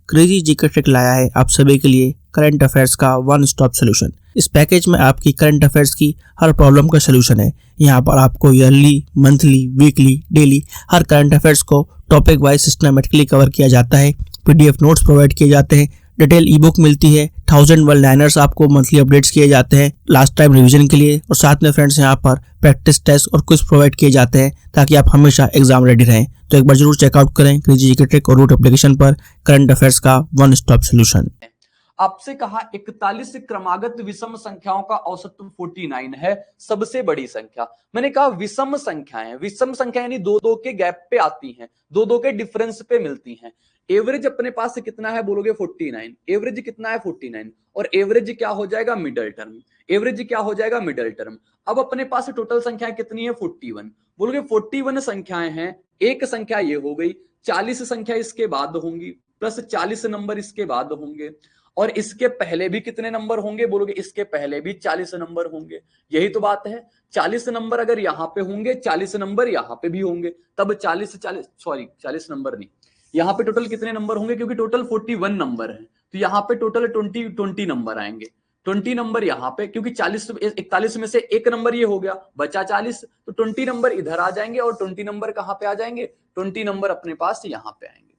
क्रेजी जीके ट्रिक लाया है आप सभी के लिए करंट अफेयर्स का वन स्टॉप सोल्यूशन। इस पैकेज में आपकी करंट अफेयर्स की हर प्रॉब्लम का सोल्यूशन है। यहाँ पर आपको ईयरली, मंथली, वीकली, डेली हर करंट अफेयर्स को टॉपिक वाइज सिस्टमेटिकली कवर किया जाता है। पीडीएफ नोट्स प्रोवाइड किए जाते हैं, डिटेल ई बुक मिलती है, 1000 वर्ड लाइनर्स आपको मंथली अपडेट्स किए जाते हैं लास्ट टाइम रिवीजन के लिए, और साथ में फ्रेंड्स यहाँ पर प्रैक्टिस टेस्ट और क्विज प्रोवाइड किए जाते हैं ताकि आप हमेशा एग्जाम रेडी रहें। तो एक बार जरूर चेकआउट करें क्रेजी जीके ट्रिक और रूट एप्लीकेशन पर करंट अफेयर्स का वन स्टॉप सोल्यूशन। आपसे कहा 41 क्रमागत विषम संख्याओं का औसत 49 है, सबसे बड़ी संख्या। मैंने कहा विषम संख्याएं, विषम संख्या यानी 2-2 के गैप पे आती हैं, 2-2 के डिफरेंस पे मिलती हैं। एवरेज अपने पास कितना है बोलोगे 49, एवरेज कितना है 49, और एवरेज क्या हो जाएगा मिडल टर्म, एवरेज क्या हो जाएगा मिडल टर्म। अब अपने पास टोटल संख्या कितनी है 41, बोलोगे 41 संख्याएं हैं, एक संख्या ये हो गई, 40 संख्या इसके बाद होंगी, प्लस 40 नंबर इसके बाद होंगे, और इसके पहले भी कितने नंबर होंगे बोलोगे, इसके पहले भी 40 नंबर होंगे। यही तो बात है, 40 नंबर अगर यहाँ पे होंगे 40 नंबर यहाँ पे भी होंगे, तब 40 नंबर नहीं, यहाँ पे टोटल कितने नंबर होंगे, क्योंकि टोटल 41 नंबर है तो यहाँ पे टोटल 20 नंबर आएंगे। 20 नंबर यहाँ पे, क्योंकि 41 में से एक नंबर ये हो गया, बचा 40, तो 20 नंबर इधर आ जाएंगे और 20 नंबर कहाँ पे आ जाएंगे, 20 नंबर अपने पास यहाँ पे आएंगे।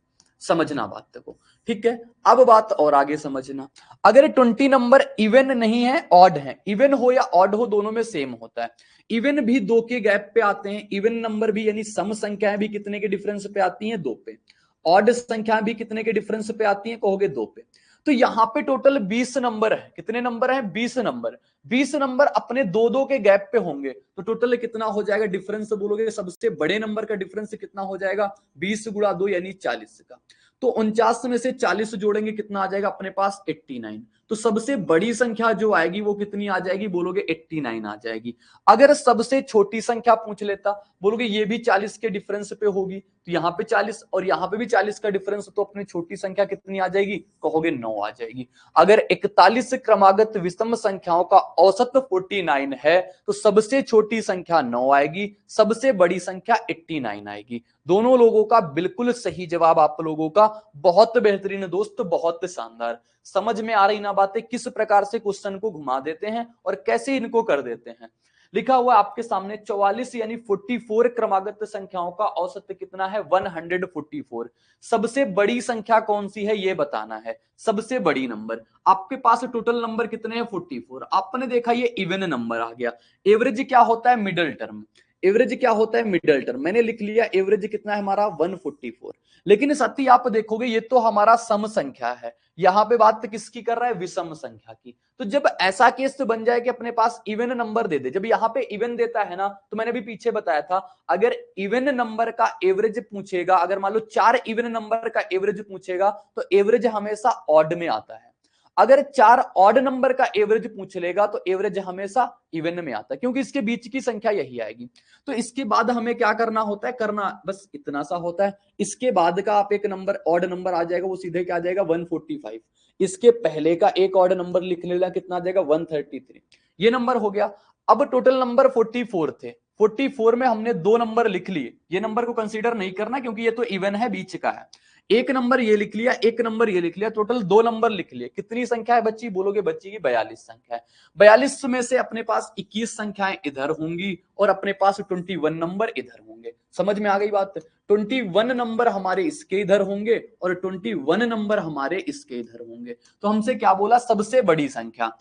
समझना बात को, ठीक है। अब बात और आगे समझना, अगर 20 नंबर इवन नहीं है, ऑड है, इवन हो या ऑड हो दोनों में सेम होता है। इवन भी 2 के गैप पे आते हैं, इवन नंबर भी यानी सम संख्याएं भी कितने के डिफरेंस पे आती हैं, 2 पे। ऑड संख्याएं भी कितने के डिफरेंस पे आती हैं, कहोगे 2 पे। तो यहां पे टोटल 20 नंबर है, कितने नंबर है, 20 नंबर। 20 नंबर अपने 2-2 के गैप पे होंगे, तो टोटल कितना हो जाएगा डिफरेंस, बोलोगे सबसे बड़े नंबर का डिफरेंस कितना हो जाएगा, 20 गुणा 2 यानी 40 का। तो 49 में से 40 जोड़ेंगे, कितना आ जाएगा अपने पास, 89। तो सबसे बड़ी संख्या जो आएगी वो कितनी आ जाएगी, बोलोगे 89 आ जाएगी। अगर सबसे छोटी संख्या पूछ लेता, बोलोगे ये भी 40 के डिफरेंस पे होगी, तो यहाँ पे 40 और यहाँ पे भी 40 का डिफरेंस, तो अपनी छोटी संख्या कितनी आ जाएगी, कहोगे 9 आ जाएगी। अगर 41 क्रमागत विषम संख्याओं का औसत 49 है, तो सबसे छोटी संख्या 9 आएगी, सबसे बड़ी संख्या 89 आएगी। दोनों लोगों का बिल्कुल सही जवाब आप लोगों का, बहुत बेहतरीन दोस्त, बहुत शानदार। समझ में आ रही ना बातें, किस प्रकार से क्वेश्चन को घुमा देते हैं और कैसे इनको कर देते हैं। लिखा हुआ आपके सामने 44 यानी 44 क्रमागत संख्याओं का औसत कितना है, 144। सबसे बड़ी संख्या कौन सी है ये बताना है, सबसे बड़ी नंबर। आपके पास टोटल नंबर कितने हैं, 44। आपने देखा ये इवन नंबर आ गया। एवरेज क्या होता है, मिडल टर्म। एवरेज क्या होता है, मिडल टर्म। मैंने लिख लिया एवरेज कितना है हमारा, 144। लेकिन साथ ही आप देखोगे ये तो हमारा सम संख्या है, यहां पे बात किसकी कर रहा है, विषम संख्या की। तो जब ऐसा केस तो बन जाए कि अपने पास इवन नंबर दे दे, जब यहाँ पे इवन देता है ना, तो मैंने भी पीछे बताया था, अगर इवन नंबर का एवरेज पूछेगा, अगर मान लो 4 इवन नंबर का एवरेज पूछेगा, तो एवरेज हमेशा ऑड में आता है। अगर 4 ऑड नंबर का एवरेज पूछ लेगा, तो एवरेज हमेशा इवन में आता है, क्योंकि इसके बीच की संख्या यही आएगी। तो इसके बाद हमें क्या करना होता है, करना बस इतना सा होता है। इसके बाद का आप एक नंबर ऑड नंबर आ जाएगा, वो सीधे क्या आ जाएगा, 145। इसके पहले का एक ऑड नंबर लिख लेना, कितना आ जाएगा, 133। ये नंबर हो गया। अब टोटल नंबर 44 थे, 44 में हमने 2 नंबर लिख लिए, ये नंबर को कंसीडर नहीं करना क्योंकि ये तो इवन है, बीच का है। एक नंबर ये लिख लिया, एक नंबर ये लिख लिया, टोटल 2 नंबर लिख लिए। कितनी संख्या है बच्ची, बोलोगे बच्ची की 42 संख्या है। 42 में से अपने पास 21 संख्याएं इधर होंगी और अपने पास 21 नंबर इधर होंगे। समझ में आ गई बात, 21 नंबर हमारे इसके इधर होंगे और 21 नंबर हमारे इसके इधर होंगे। तो हमसे क्या बोला, सबसे बड़ी संख्या।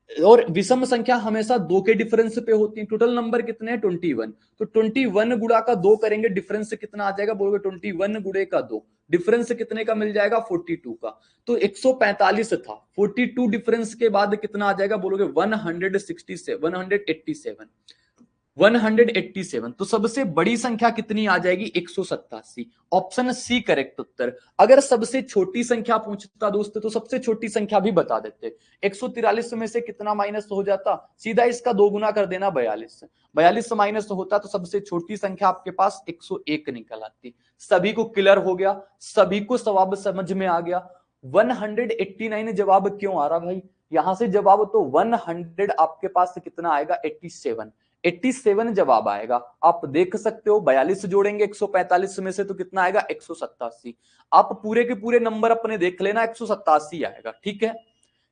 और विषम संख्या हमेशा 2 के डिफरेंस पे होती है। टोटल नंबर कितने हैं, 21। तो 21 गुणा का 2 करेंगे, डिफरेंस कितना आ जाएगा, बोलोगे 21 गुणे का 2, डिफरेंस कितने का मिल जाएगा, 42 का। तो 145 था, 42 डिफरेंस के बाद कितना आ जाएगा, बोलोगे 167, 187। तो सबसे बड़ी संख्या कितनी आ जाएगी, 187। ऑप्शन सी करेक्ट उत्तर। अगर सबसे छोटी संख्या पूछता दोस्त, तो सबसे छोटी संख्या भी बता देते। 143 में से कितना माइनस हो जाता, सीधा इसका 2 गुना कर देना, 42। 42 माइनस होता तो सबसे छोटी संख्या आपके पास 101 निकल आती। सभी को क्लियर हो गया, सभी को जवाब समझ में आ गया। 189 जवाब क्यों आ रहा भाई, यहां से जवाब तो 100 आपके पास कितना आएगा, 87 जवाब आएगा। आप देख सकते हो 42 जोड़ेंगे 145 में से तो कितना आएगा, 187। आप पूरे के पूरे नंबर अपने देख लेना, 187 आएगा, ठीक है।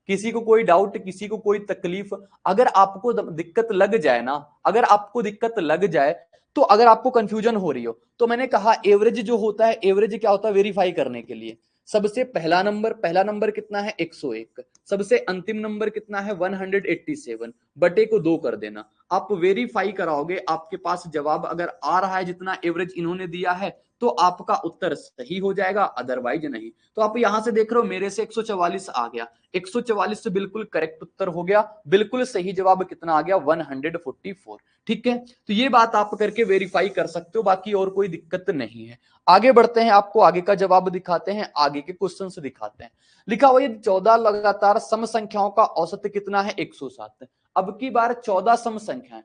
किसी को कोई डाउट, किसी को कोई तकलीफ, अगर आपको दिक्कत लग जाए ना, अगर आपको दिक्कत लग जाए, तो अगर आपको कंफ्यूजन हो रही हो, तो मैंने कहा एवरेज जो होता है, एवरेज क्या होता है, वेरीफाई करने के लिए सबसे पहला नंबर कितना है, 101। सबसे अंतिम नंबर कितना है, 187 बटे को 2 कर देना। आप वेरीफाई कराओगे, आपके पास जवाब अगर आ रहा है जितना एवरेज इन्होंने दिया है, तो आपका उत्तर सही हो जाएगा, अदरवाइज नहीं। तो आप यहां से देख रहे हो मेरे से 144 आ गया, 144 से बिल्कुल करेक्ट उत्तर हो गया, बिल्कुल सही जवाब कितना आ गया, 144। ठीक है, तो ये बात आप करके वेरीफाई कर सकते हो, बाकी और कोई दिक्कत नहीं है। आगे बढ़ते हैं, आपको आगे का जवाब दिखाते हैं, आगे के क्वेश्चन से दिखाते हैं। लिखा हुआ ये 14 लगातार सम संख्याओं का औसत कितना है, 107। अब की बार 14 सम संख्याएं,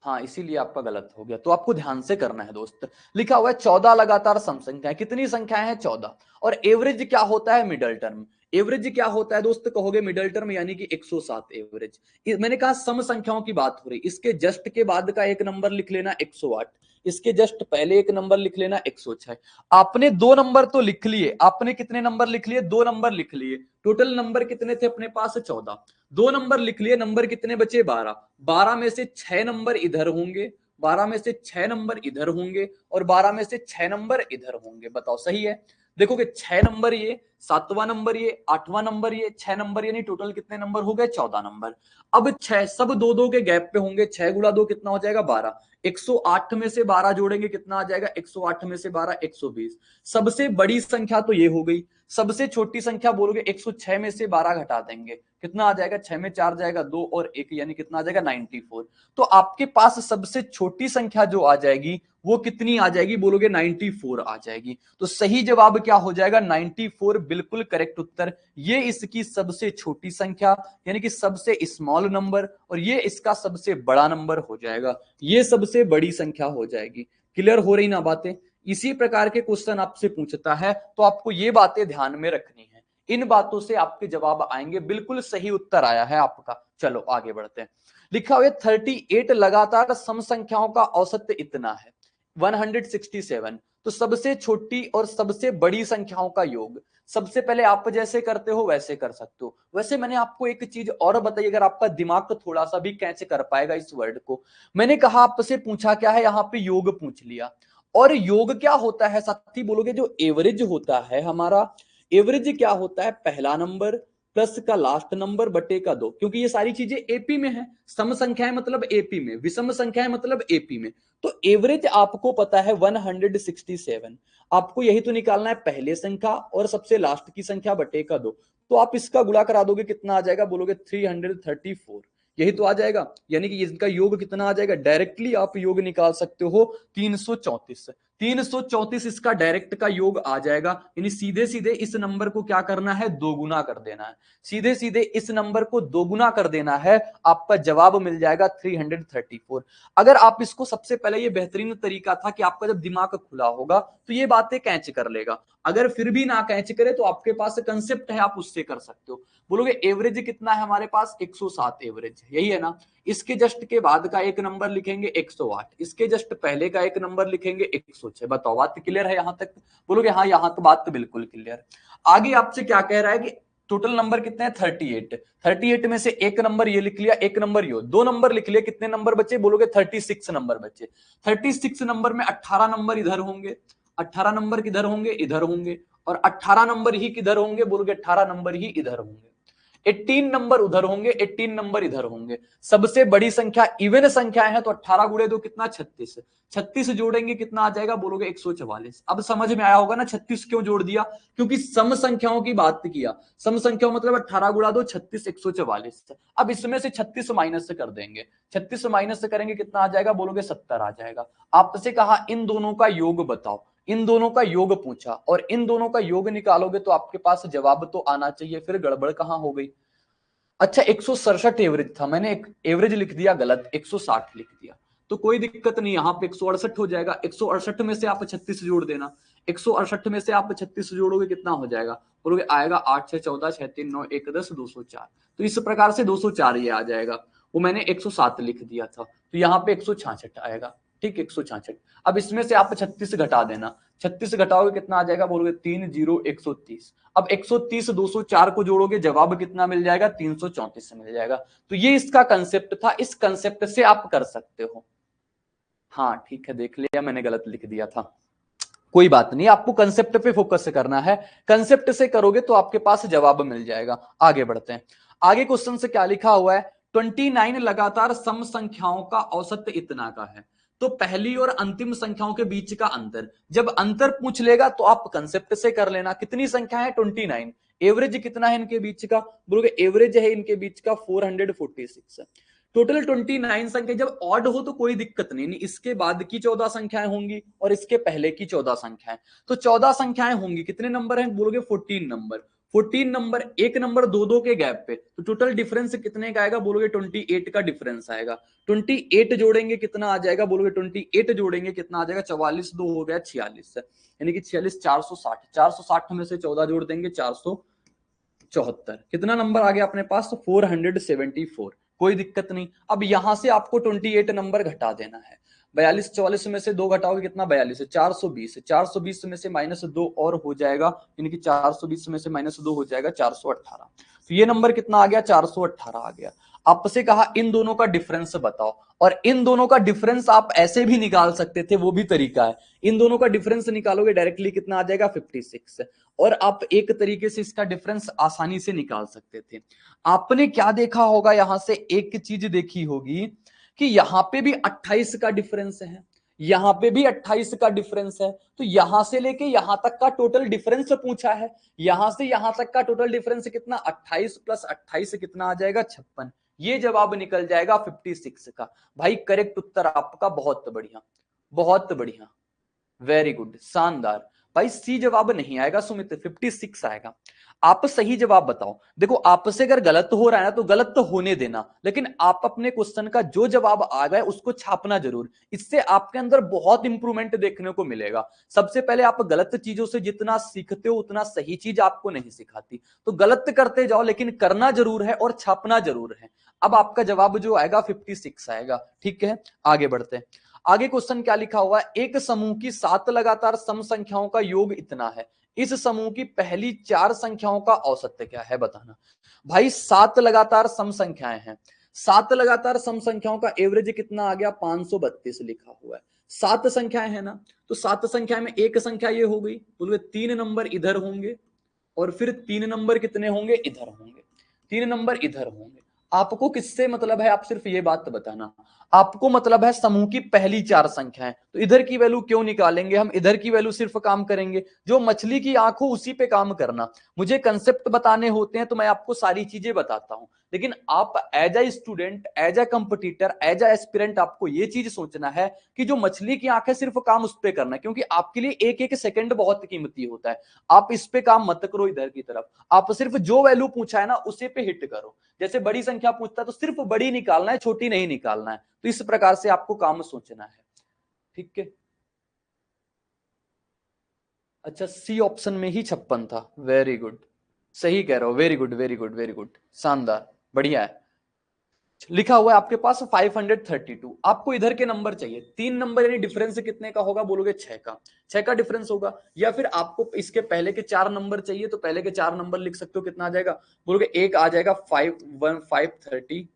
हाँ इसीलिए आपका गलत हो गया, तो आपको ध्यान से करना है दोस्त। लिखा हुआ है 14 लगातार सम संख्याएं, कितनी संख्याएं हैं, 14। और एवरेज क्या होता है, मिडल टर्म। एवरेज क्या होता है दोस्त, कहोगे मिडल टर्म यानी कि 107 एवरेज। मैंने कहा सम संख्याओं की बात हो रही, इसके जस्ट के बाद का एक नंबर लिख लेना 108, इसके जस्ट पहले एक नंबर लिख लेना 106। आपने 2 नंबर तो लिख लिए, आपने कितने नंबर लिख लिए, 2 नंबर लिख लिए। टोटल नंबर कितने थे अपने पास, 14। 2 नंबर लिख लिए, नंबर कितने बचे, 12। 12 में से 6 नंबर इधर होंगे 12 में से 6 नंबर इधर होंगे और 12 में से 6 नंबर इधर होंगे। बताओ सही है? देखोगे 6 नंबर ये, 7वां नंबर ये, 8वां नंबर ये, 6 नंबर यानी टोटल कितने नंबर हो गए? 14 नंबर। अब 6 सब दो दो के गैप पे होंगे, 6 गुणा 2 कितना हो जाएगा? 12। 108 में से 12 जोड़ेंगे कितना आ जाएगा? 108 में से 12 120। सबसे बड़ी संख्या तो ये हो गई, सबसे छोटी संख्या बोलोगे 106 में से 12 घटा देंगे कितना आ जाएगा? 6 में 4 जाएगा 2 और 1 यानी कितना आ जाएगा? 94। तो आपके पास सबसे छोटी संख्या जो आ जाएगी वो कितनी आ जाएगी? बोलोगे 94 आ जाएगी। तो सही जवाब क्या हो जाएगा? 94 बिल्कुल करेक्ट उत्तर। ये इसकी सबसे छोटी संख्या यानी कि सबसे स्मॉल नंबर और ये इसका सबसे बड़ा नंबर हो जाएगा, ये सबसे बड़ी संख्या हो जाएगी। क्लियर हो रही ना बातें? इसी प्रकार के क्वेश्चन आपसे पूछता है तो आपको ये बातें ध्यान में रखनी है, इन बातों से आपके जवाब आएंगे। बिल्कुल सही उत्तर आया है आपका। चलो आगे बढ़ते हैं। लिखा हुआ 38 लगातार सम संख्याओं का औसत इतना है 167। तो सबसे छोटी और सबसे बड़ी संख्याओं का योग। सबसे पहले आप जैसे करते हो वैसे कर सकते हो। वैसे मैंने आपको एक चीज और बताई, अगर आपका दिमाग थोड़ा सा भी कैच कर पाएगा इस वर्ड को। मैंने कहा आपसे पूछा क्या है? यहाँ पे योग पूछ लिया। और योग क्या होता है साथी? बोलोगे जो एवरेज होता है हमारा, एवरेज क्या होता है? पहला नंबर प्लस का लास्ट नंबर बटे का 2, क्योंकि ये सारी चीजें एपी में है। सम संख्याएं मतलब एपी में, विषम संख्याएं मतलब एपी में। तो एवरेज आपको पता है 167। आपको यही तो निकालना है, पहले संख्या और सबसे लास्ट की संख्या बटे का 2। तो आप इसका गुणा करा दोगे कितना आ जाएगा? बोलोगे 334। यही तो आ जाएगा, यानी कि इसका योग कितना आ जाएगा? डायरेक्टली आप योग निकाल सकते हो 334। 334 इसका डायरेक्ट का योग आ जाएगा, यानी सीधे सीधे इस नंबर को क्या करना है? दोगुना कर देना है। सीधे सीधे इस नंबर को दोगुना कर देना है, आपका जवाब मिल जाएगा 334। अगर आप इसको, सबसे पहले ये बेहतरीन तरीका था कि आपका जब दिमाग खुला होगा तो ये बातें कैच कर लेगा। अगर फिर भी ना कैच करे तो आपके पास कंसेप्ट है, आप उससे कर सकते हो। बोलोगे एवरेज कितना है हमारे पास? 107 एवरेज, यही है ना? इसके जस्ट के बाद का एक नंबर लिखेंगे 108, इसके जस्ट पहले का एक नंबर लिखेंगे 106। बताओ बात क्लियर है यहाँ तक? बोलोगे हाँ, यहाँ तो बात बिल्कुल क्लियर। आगे आपसे क्या कह रहा है कि टोटल नंबर कितने हैं? 38। 38 में से एक नंबर ये लिख लिया, एक नंबर यो, दो नंबर लिख लिया, कितने नंबर बचे? बोलोगे 36 नंबर बचे। 36 नंबर में 18 नंबर इधर होंगे, 18 नंबर किधर होंगे? इधर होंगे। और 18 नंबर ही किधर होंगे? बोलोगे 18 नंबर ही इधर होंगे। 18 नंबर उधर होंगे, 18 नंबर इधर होंगे। सबसे बड़ी संख्या इवन संख्या है तो 18 गुणे 2 कितना? 36। 36 जोड़ेंगे कितना आ जाएगा? बोलोगे 144। अब समझ में आया होगा ना 36 क्यों जोड़ दिया? क्योंकि सम संख्याओं की बात किया। सम संख्याओं मतलब 18 गुणा 2 36, 144। अब इसमें से 36 माइनस कर देंगे, 36 माइनस करेंगे कितना आ जाएगा? बोलोगे 70 आ जाएगा। आपसे कहा इन दोनों का योग बताओ, इन दोनों का योग पूछा और इन दोनों का योग निकालोगे तो आपके पास जवाब तो आना चाहिए, फिर गड़बड़ कहां हो गई? अच्छा 167 एवरेज था, मैंने एक एवरेज लिख दिया गलत, 160 लिख दिया। तो कोई दिक्कत नहीं, यहाँ पे 168 हो जाएगा। 168 में से आप 36 जोड़ देना। 168 में से आप 36 जोड़ोगे कितना हो जाएगा? बोलोगे आएगा 8 6 14 6 3 9 1 10 204। तो इस प्रकार से 204 ये आ जाएगा। वो मैंने 107 लिख दिया था, तो यहाँ पे 166 आएगा। ठीक, 166। अब इसमें से आप 36 घटा देना। 36 घटाओगे कितना आ जाएगा? बोलोगे 3 0 130। अब 130 204 को जोड़ोगे जवाब कितना मिल जाएगा? 334 मिल जाएगा। तो ये इसका कंसेप्ट था, इस कंसेप्ट से आप कर सकते हो। हाँ ठीक है, देख लिया मैंने गलत लिख दिया था, कोई बात नहीं, आपको कंसेप्ट पे फोकस करना है। कंसेप्ट से करोगे तो आपके पास जवाब मिल जाएगा। आगे बढ़ते हैं। आगे क्वेश्चन से क्या लिखा हुआ है? 29 लगातार सम संख्याओं का औसत इतना का है। तो पहली और अंतिम संख्याओं के बीच का अंतर, जब अंतर पूछ लेगा तो आप कंसेप्ट से कर लेना। कितनी संख्या है? 29। एवरेज कितना है इनके बीच का? बोलोगे एवरेज है इनके बीच का 446। टोटल 29 संख्या जब ऑड हो तो कोई दिक्कत नहीं, इसके बाद की 14 संख्याएं होंगी और इसके पहले की 14 संख्याएं। तो 14 संख्याएं होंगी, कितने नंबर हैं? बोलोगे 14 नंबर। 14 नंबर, एक नंबर दो दो के गैप पे, तो टोटल डिफरेंस कितने का आएगा? बोलोगे 28 का डिफरेंस आएगा। 28 जोड़ेंगे कितना आ जाएगा? बोलोगे 28 जोड़ेंगे कितना आ जाएगा? 44 दो हो गया 46, यानी कि 46 460। 460 में से 14 जोड़ देंगे 474। कितना नंबर आ गया अपने पास? 474। कोई दिक्कत नहीं। अब यहां से आपको 28 नंबर घटा देना है। 42 44 में से 2 घटाओगे कितना? 42 है। 420, 420 में से -2 और हो जाएगा, यानी कि 420 में से -2 हो जाएगा 418। तो ये नंबर कितना आ गया? 418 आ गया। आपसे कहा इन दोनों का डिफरेंस बताओ, और इन दोनों का डिफरेंस आप ऐसे भी निकाल सकते थे, वो भी तरीका है। इन दोनों का डिफरेंस निकालोगे डायरेक्टली कितना आ जाएगा 56, और आप एक तरीके से इसका डिफरेंस आसानी से निकाल सकते थे। आपने क्या देखा होगा, यहां से एक चीज देखी होगी कि यहां पे भी 28 का डिफरेंस है, यहां पे भी 28 का डिफरेंस है, तो यहां से लेके यहां तक का टोटल डिफरेंस पूछा है। यहां से यहां तक का टोटल डिफरेंस कितना, 28 प्लस 28 कितना आ जाएगा 56। ये जवाब निकल जाएगा 56 का। भाई करेक्ट उत्तर आपका, बहुत बढ़िया, बहुत बढ़िया, वेरी गुड, शानदार। भाई सी जवाब नहीं आएगा सुमित, 56 आएगा। आप सही जवाब बताओ। देखो आपसे अगर गलत हो रहा है ना तो गलत तो होने देना, लेकिन आप अपने क्वेश्चन का जो जवाब आ गया उसको छापना जरूर। इससे आपके अंदर बहुत इंप्रूवमेंट देखने को मिलेगा। सबसे पहले आप गलत चीजों से जितना सीखते हो उतना सही चीज आपको नहीं सिखाती, तो गलत करते जाओ लेकिन करना जरूर है और छापना जरूर है। अब आपका जवाब जो आएगा 56 आएगा। ठीक है, आगे बढ़ते हैं। आगे क्वेश्चन क्या लिखा हुआ है, एक समूह की 7 लगातार सम संख्याओं का योग इतना है, इस समूह की पहली 4 संख्याओं का औसत क्या है, बताना। भाई 7 लगातार सम संख्याएं हैं, 7 लगातार सम संख्याओं का एवरेज कितना आ गया, 532 लिखा हुआ है। 7 संख्याएं हैं ना, तो 7 संख्या में एक संख्या ये हो गई, बोलोगे 3 नंबर इधर होंगे, और फिर 3 नंबर कितने होंगे, इधर होंगे, 3 नंबर इधर होंगे। आपको किससे मतलब है, आप सिर्फ ये बात बताना। आपको मतलब है समूह की पहली 4 संख्याएं, तो इधर की वैल्यू क्यों निकालेंगे हम, इधर की वैल्यू सिर्फ काम करेंगे। जो मछली की आंख हो उसी पे काम करना। मुझे कंसेप्ट बताने होते हैं तो मैं आपको सारी चीजें बताता हूं, लेकिन आप as a student, as a competitor, as a aspirant आपको ये चीज सोचना है कि जो मछली की आंख है सिर्फ काम उस पर करना है, क्योंकि आपके लिए एक एक सेकंड बहुत कीमती होता है। आप इस पे काम मत करो, इधर की तरफ आप सिर्फ जो वैल्यू पूछा है ना उसी पे हिट करो। जैसे बड़ी संख्या पूछता है तो सिर्फ बड़ी निकालना है, छोटी नहीं निकालना है। तो इस प्रकार से आपको काम सोचना है। ठीक है, अच्छा सी ऑप्शन में ही 56 था, वेरी गुड, सही कह रहे हो, very good very good very good, शानदार, बढ़िया है। लिखा हुआ है आपके पास 532। आपको इधर के नंबर चाहिए, 3 नंबर, यानी डिफरेंस कितने का होगा, बोलोगे 6 का, 6 का डिफरेंस होगा। या फिर आपको इसके पहले के 4 नंबर चाहिए, तो पहले के 4 नंबर लिख सकते हो, कितना आ जाएगा, बोलोगे एक आ जाएगा 530,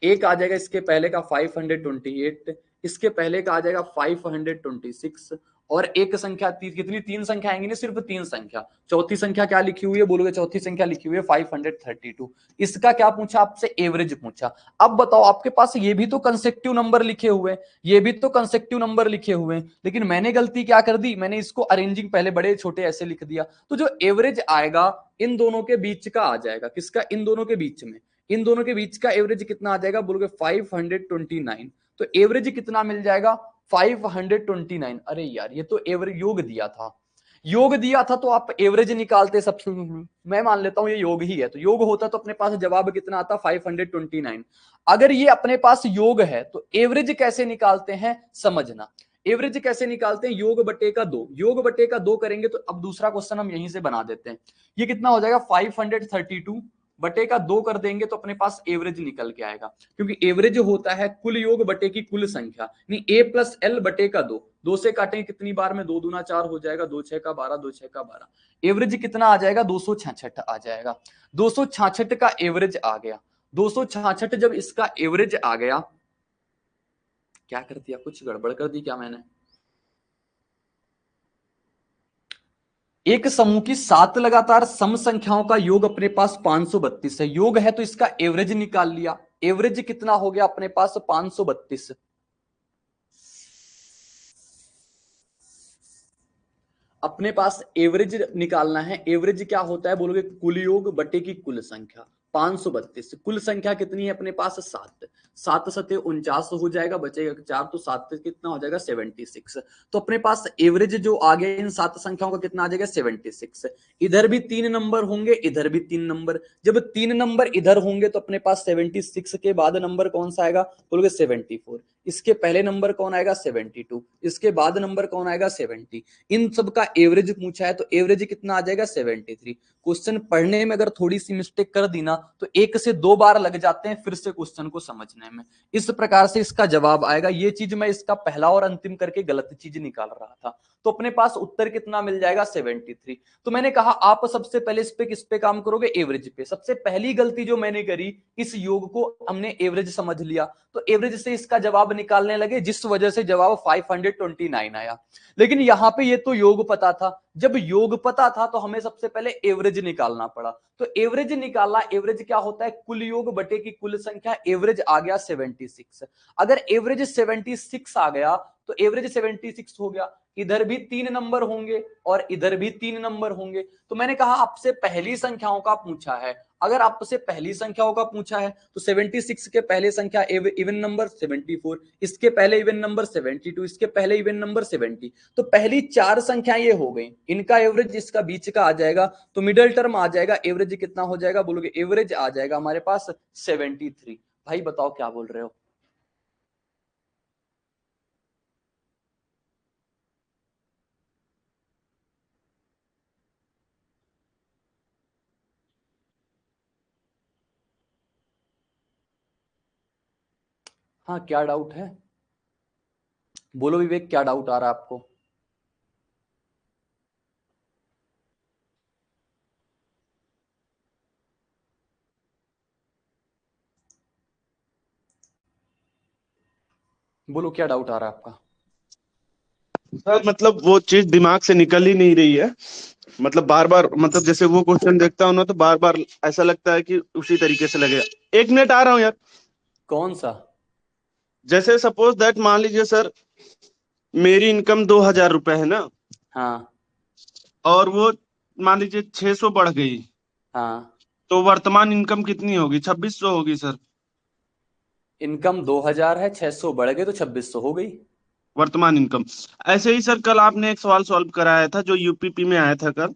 एक आ जाएगा इसके पहले का 528, इसके पहले का आ जाएगा 526, और एक संख्या कितनी, 3 संख्या आएंगी ना, सिर्फ 3 संख्या। चौथी संख्या क्या लिखी हुई है, बोलोगे चौथी संख्या लिखी हुई है 532। इसका क्या पूछा आपसे, एवरेज पूछा। अब बताओ आपके पास ये भी तो कंसेक्टिव नंबर लिखे हुए हैं, ये भी तो कंसेक्टिव नंबर लिखे हुए हैं, लेकिन मैंने गलती क्या कर दी, मैंने इसको अरेंजिंग पहले बड़े छोटे ऐसे लिख दिया। तो जो एवरेज आएगा इन दोनों के बीच का आ जाएगा, किसका, इन दोनों के बीच में, इन दोनों के बीच का एवरेज कितना आ जाएगा, बोलोगे 529। तो एवरेज कितना मिल जाएगा, 529। अरे यार ये तो एवरेज योग दिया था, योग दिया था तो आप एवरेज निकालते सबसे। मैं मान लेता हूं ये योग ही है, तो योग होता तो अपने पास जवाब कितना आता, 529। अगर ये अपने पास योग है तो एवरेज कैसे निकालते हैं, समझना। एवरेज कैसे निकालते हैं, योग बटे का 2, योग बटे का 2 करेंगे। तो अब दूसरा क्वेश्चन हम यहीं से बना देते हैं। ये कितना हो जाएगा, 532 बटे का 2 कर देंगे तो अपने पास एवरेज निकल के आएगा, क्योंकि एवरेज होता है कुल योग बटे की कुल संख्या, यानी ए प्लस एल बटे का 2। 2 से काटेंगे कितनी बार में, 2 दूना 4 हो जाएगा, 2 6 का 12, 2 6 का 12। एवरेज कितना आ जाएगा, 266 आ जाएगा। 266 का एवरेज आ गया। 266 जब इसका एवरेज आ गया, क्या कर दिया, कुछ गड़बड़ कर दी क्या मैंने। एक समूह की 7 लगातार सम संख्याओं का योग अपने पास 532 है, योग है तो इसका एवरेज निकाल लिया। एवरेज कितना हो गया अपने पास, 532। अपने पास एवरेज निकालना है। एवरेज क्या होता है, बोलोगे कुल योग बटे की कुल संख्या, 532। कुल संख्या कितनी है अपने पास, 7, 7 सते 49 हो जाएगा, बचेगा 4, तो 7 कितना हो जाएगा, 76। तो अपने पास एवरेज जो आ गया इन 7 संख्याओं का कितना आ जाएगा, 76। इधर भी 3 नंबर होंगे, इधर भी 3 नंबर। जब 3 नंबर इधर होंगे तो अपने पास 76 के बाद नंबर कौन सा आएगा, बोलोगे 74। इसके पहले नंबर कौन आएगा, 72। इसके बाद नंबर कौन आएगा, 70। इन सब का एवरेज पूछा है तो एवरेज कितना आ जाएगा, 73। क्वेश्चन पढ़ने में अगर थोड़ी सी मिस्टेक कर दी ना तो 1 से 2 बार लग जाते हैं फिर से क्वेश्चन को समझने में। इस प्रकार से इसका जवाब आएगा। ये चीज मैं इसका पहला और अंतिम करके गलत चीज निकाल रहा था। तो अपने पास उत्तर कितना मिल जाएगा 73। तो मैंने कहा आप सबसे पहले इस पे किस पे काम करोगे, एवरेज पे। सबसे पहली गलती जो मैंने करी, इस योग को हमने एवरेज समझ लिया, तो एवरेज से इसका जवाब निकालने लगे, जिस वजह से जवाब 529 आया। लेकिन यहां पे ये तो योग पता था, जब योग पता था तो हमें सबसे पहले एवरेज निकालना पड़ा। तो एवरेज निकाला, एवरेज क्या होता है, कुल योग बटे की कुल संख्या। एवरेज आ गया 76। अगर एवरेज 76 आ गया तो एवरेज 76 हो गया, इधर भी 3 नंबर होंगे और इधर भी 3 नंबर होंगे। तो मैंने कहा आपसे पहली संख्याओं का पूछा है, अगर आपसे पहली संख्याओं का पूछा है तो 76 के पहले संख्या इवन नंबर 74, इसके पहले इवन नंबर 72, इसके पहले इवन नंबर 70। तो पहली 4 संख्या ये हो गई, इनका एवरेज इसका बीच का आ जाएगा, तो मिडिल टर्म आ जाएगा। एवरेज कितना हो जाएगा बोलोगे, एवरेज आ जाएगा हमारे पास 73। भाई बताओ क्या बोल रहे हो। हाँ क्या डाउट है, बोलो विवेक, क्या डाउट आ रहा है आपको। बोलो क्या डाउट आ रहा है आपका। सर मतलब वो चीज दिमाग से निकल ही नहीं रही है। मतलब बार बार, मतलब जैसे वो क्वेश्चन देखता हूँ ना तो बार बार ऐसा लगता है कि उसी तरीके से लगेगा। 1 मिनट आ रहा हूँ यार। कौन सा। जैसे सपोज दैट, मान लीजिए सर, मेरी इनकम 2,000 रुपए है ना, हाँ और वो मान लीजिए 600 बढ़ गई, हाँ, तो वर्तमान इनकम कितनी होगी? 2,600 होगी सर। इनकम 2000 है, 600 बढ़ गए तो 2600 हो गई। वर्तमान इनकम। ऐसे ही सर कल आपने एक सवाल सॉल्व कराया था जो यूपीपी में आया था कल,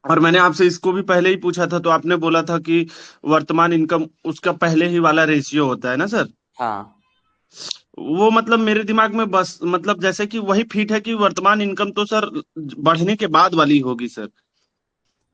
और मैंने आपसे इसको भी पहले ही पूछा था, तो आपने बोला था कि वर्तमान इनकम उसका पहले ही वाला रेशियो होता है ना सर। हाँ वो मतलब मेरे दिमाग में बस मतलब जैसे कि वही फिट है कि वर्तमान इनकम तो सर बढ़ने के बाद वाली होगी सर।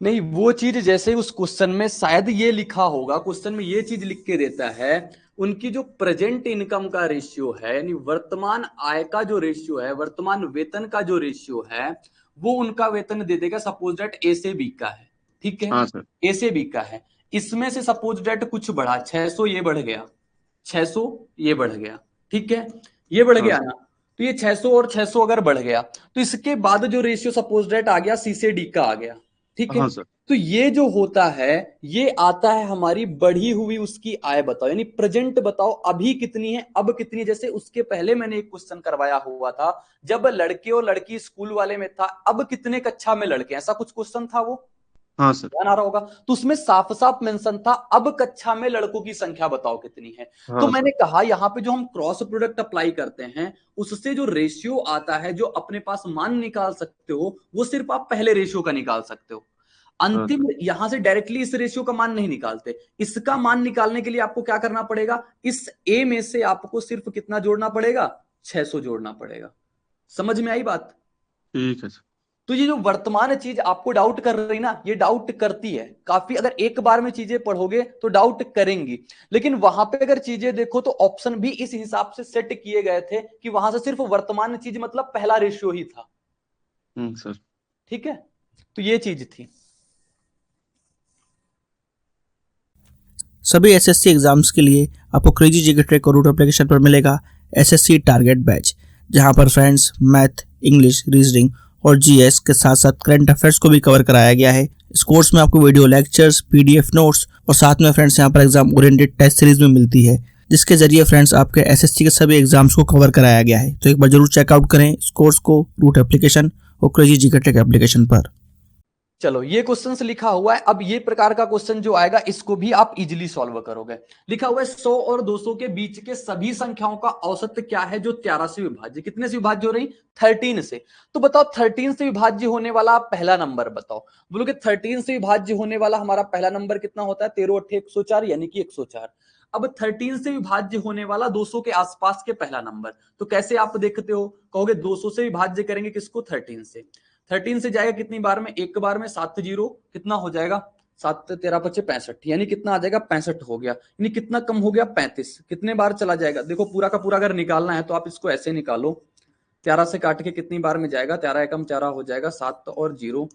नहीं, वो चीज जैसे उस क्वेश्चन में शायद ये लिखा होगा, क्वेश्चन में ये चीज लिख के देता है, उनकी जो प्रेजेंट इनकम का रेशियो है, यानी वर्तमान आय का जो रेशियो है, वर्तमान वेतन का जो रेशियो है, वो उनका वेतन दे देगा सपोज डेट ए से बी का है, ठीक है, हाँ सर। ए से बी का है। इसमें से सपोज डेट कुछ बढ़ा, 600 ये बढ़ गया, 600 ये बढ़ गया, ठीक है, ये बढ़ हाँ गया सर। ना। तो ये 600 और 600 अगर बढ़ गया तो इसके बाद जो रेशियो सपोज डेट आ गया सी से डी का आ गया, ठीक है। हाँ सर। तो ये जो होता है, ये आता है हमारी बढ़ी हुई उसकी आय बताओ, यानी प्रेजेंट बताओ अभी कितनी है, अब कितनी है। जैसे उसके पहले मैंने एक क्वेश्चन करवाया हुआ था, जब लड़के और लड़की स्कूल वाले में था, अब कितने कक्षा में लड़के, ऐसा कुछ क्वेश्चन था वो, हाँ सर। ध्यान आ रहा होगा। तो उसमें साफ साफ मेंशन था अब कक्षा में लड़कों की संख्या बताओ कितनी है। तो हाँ सर। मैंने कहा यहां पे जो हम क्रॉस प्रोडक्ट अप्लाई करते हैं, उससे जो रेशियो आता है, जो अपने पास मान निकाल सकते हो, वो सिर्फ आप पहले रेशियो का निकाल सकते हो। हाँ अंतिम सर। यहां से डायरेक्टली इस रेशियो का मान नहीं निकालते। इसका मान निकालने के लिए आपको क्या करना पड़ेगा, इस ए में से आपको सिर्फ कितना जोड़ना पड़ेगा, 600 जोड़ना पड़ेगा। समझ में आई बात। ठीक है सर। तो ये जो वर्तमान चीज आपको डाउट कर रही ना, ये डाउट करती है काफी, अगर एक बार में चीजें पढ़ोगे तो डाउट करेंगी। लेकिन वहां पे अगर चीजें देखो तो ऑप्शन भी इस हिसाब से सेट किए गए थे कि वहां से सिर्फ वर्तमान चीज मतलब पहला रेशियो ही था, सर। ठीक है। तो ये चीज थी। सभी एसएससी एग्जाम्स के लिए आपको क्रेजी जीके ट्रैक और रूट एप्लीकेशन पर मिलेगा एसएससी टारगेट बैच, जहां पर फ्रेंड्स मैथ, इंग्लिश, रीजनिंग और जीएस के साथ साथ करंट अफेयर्स को भी कवर कराया गया है। इस कोर्स में आपको वीडियो लेक्चर्स, पीडीएफ नोट्स और साथ में फ्रेंड्स यहाँ पर एग्जाम ओरिएंटेड टेस्ट सीरीज में मिलती है, जिसके जरिए फ्रेंड्स आपके एसएससी के सभी एग्जाम्स को कवर कराया गया है। तो एक बार जरूर चेकआउट करें इस कोर्स को रूट एप्लीकेशन और क्रेजी जीके ट्रैक एप्लीकेशन पर। चलो ये क्वेश्चन लिखा हुआ है, अब ये प्रकार का क्वेश्चन जो आएगा इसको भी आप इजीली सॉल्व करोगे। लिखा हुआ है 100 और 200 के बीच के सभी संख्याओं का औसत क्या है जो 13 से विभाज्य, कितने से विभाज्य हो रही, 13 से। तो बताओ 13 से विभाज्य होने वाला पहला नंबर बताओ। बोलोगे 13 से विभाज्य होने वाला हमारा पहला नंबर कितना होता है, 13 8 104, यानी कि 104। अब 13 से विभाज्य होने वाला 200 के आसपास के पहला नंबर, तो कैसे आप देखते हो, कहोगे 200 से विभाज्य करेंगे किसको, 13 से। 13 से जाएगा कितनी बार में, एक बार में 7 जीरो कितना हो जाएगा 7 13 25 65, यानी कितना आ जाएगा 65 हो गया, यानी कितना कम हो गया 35। कितने बार चला जाएगा, देखो पूरा का पूरा अगर निकालना है तो आप इसको ऐसे निकालो, 13 से काट के कितनी बार में जाएगा, 13 एकम 13 हो जाएगा, 7 और 0,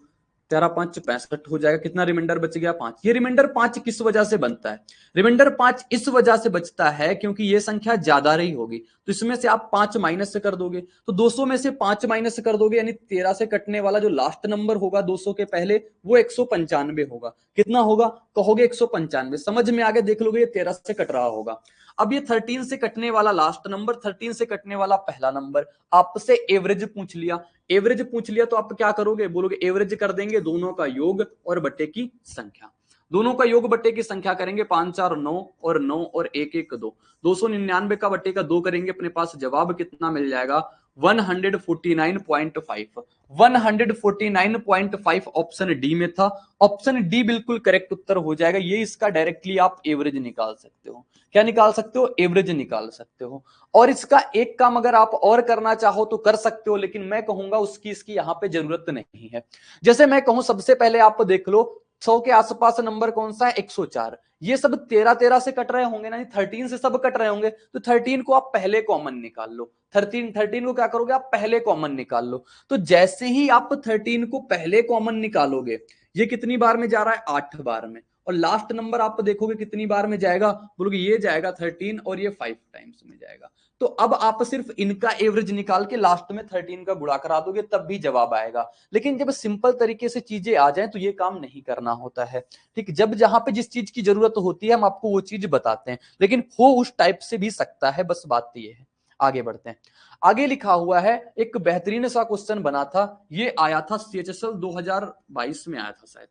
13 5 65 हो जाएगा। कितना रिमाइंडर बच गया 5। ये रिमाइंडर 5 किस वजह से बनता है, रिमाइंडर 5 इस वजह से बचता है क्योंकि ये संख्या ज्यादा रही होगी, तो इसमें से आप 5 माइनस कर दोगे, तो 200 में से 5 माइनस कर दोगे, यानी 13 से कटने वाला जो लास्ट नंबर होगा 200 के पहले, वो 195 होगा। कितना होगा, कहोगे 195, समझ में आगे देख लोगे ये 13 से कट रहा होगा। अब ये 13 से कटने वाला लास्ट नंबर, 13 से कटने वाला पहला नंबर, आपसे एवरेज पूछ लिया, एवरेज पूछ लिया तो आप क्या करोगे, बोलोगे एवरेज कर देंगे दोनों का योग और बटे की संख्या, दोनों का योग बटे की संख्या करेंगे, 5 4 9 और 9 और 1 1 2, 299 का बटे का 2 करेंगे, अपने पास जवाब कितना मिल जाएगा 149.5, 149.5 ऑप्शन डी में था। ऑप्शन डी बिल्कुल करेक्ट उत्तर हो जाएगा। ये इसका डायरेक्टली आप एवरेज निकाल सकते हो। क्या निकाल सकते हो, एवरेज निकाल सकते हो। और इसका एक काम अगर आप और करना चाहो तो कर सकते हो, लेकिन मैं कहूंगा उसकी इसकी यहां पे जरूरत नहीं है। जैसे मैं कहूं सबसे पहले आप देख लो 100 के आसपास नंबर कौन सा है, 104, ये सब 13 13 से कट रहे होंगे ना, 13 से सब कट रहे होंगे, तो 13 को आप पहले कॉमन निकाल लो। 13 को क्या करोगे आप पहले कॉमन निकाल लो। तो जैसे ही आप 13 को पहले कॉमन निकालोगे, ये कितनी बार में जा रहा है 8 बार में, और लास्ट नंबर आप देखोगे कितनी बार में जाएगा, बोलोगे ये जाएगा 13 और ये 5 टाइम्स में जाएगा। तो अब आप सिर्फ इनका एवरेज निकाल के लास्ट में 13 का गुणा करा दोगे तब भी जवाब आएगा। लेकिन जब सिंपल तरीके से चीजें आ जाएं तो ये काम नहीं करना होता है। ठीक, जब जहां पे जिस चीज की जरूरत होती है हम आपको वो चीज बताते हैं, लेकिन हो उस टाइप से भी सकता है, बस बात ये है। आगे बढ़ते हैं। आगे लिखा हुआ है एक बेहतरीन सा क्वेश्चन बना था, ये आया था CHSL 2022 में आया था, शायद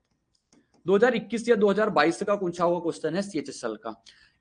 2021 या 2022 का पूछा हुआ क्वेश्चन है CHSL का।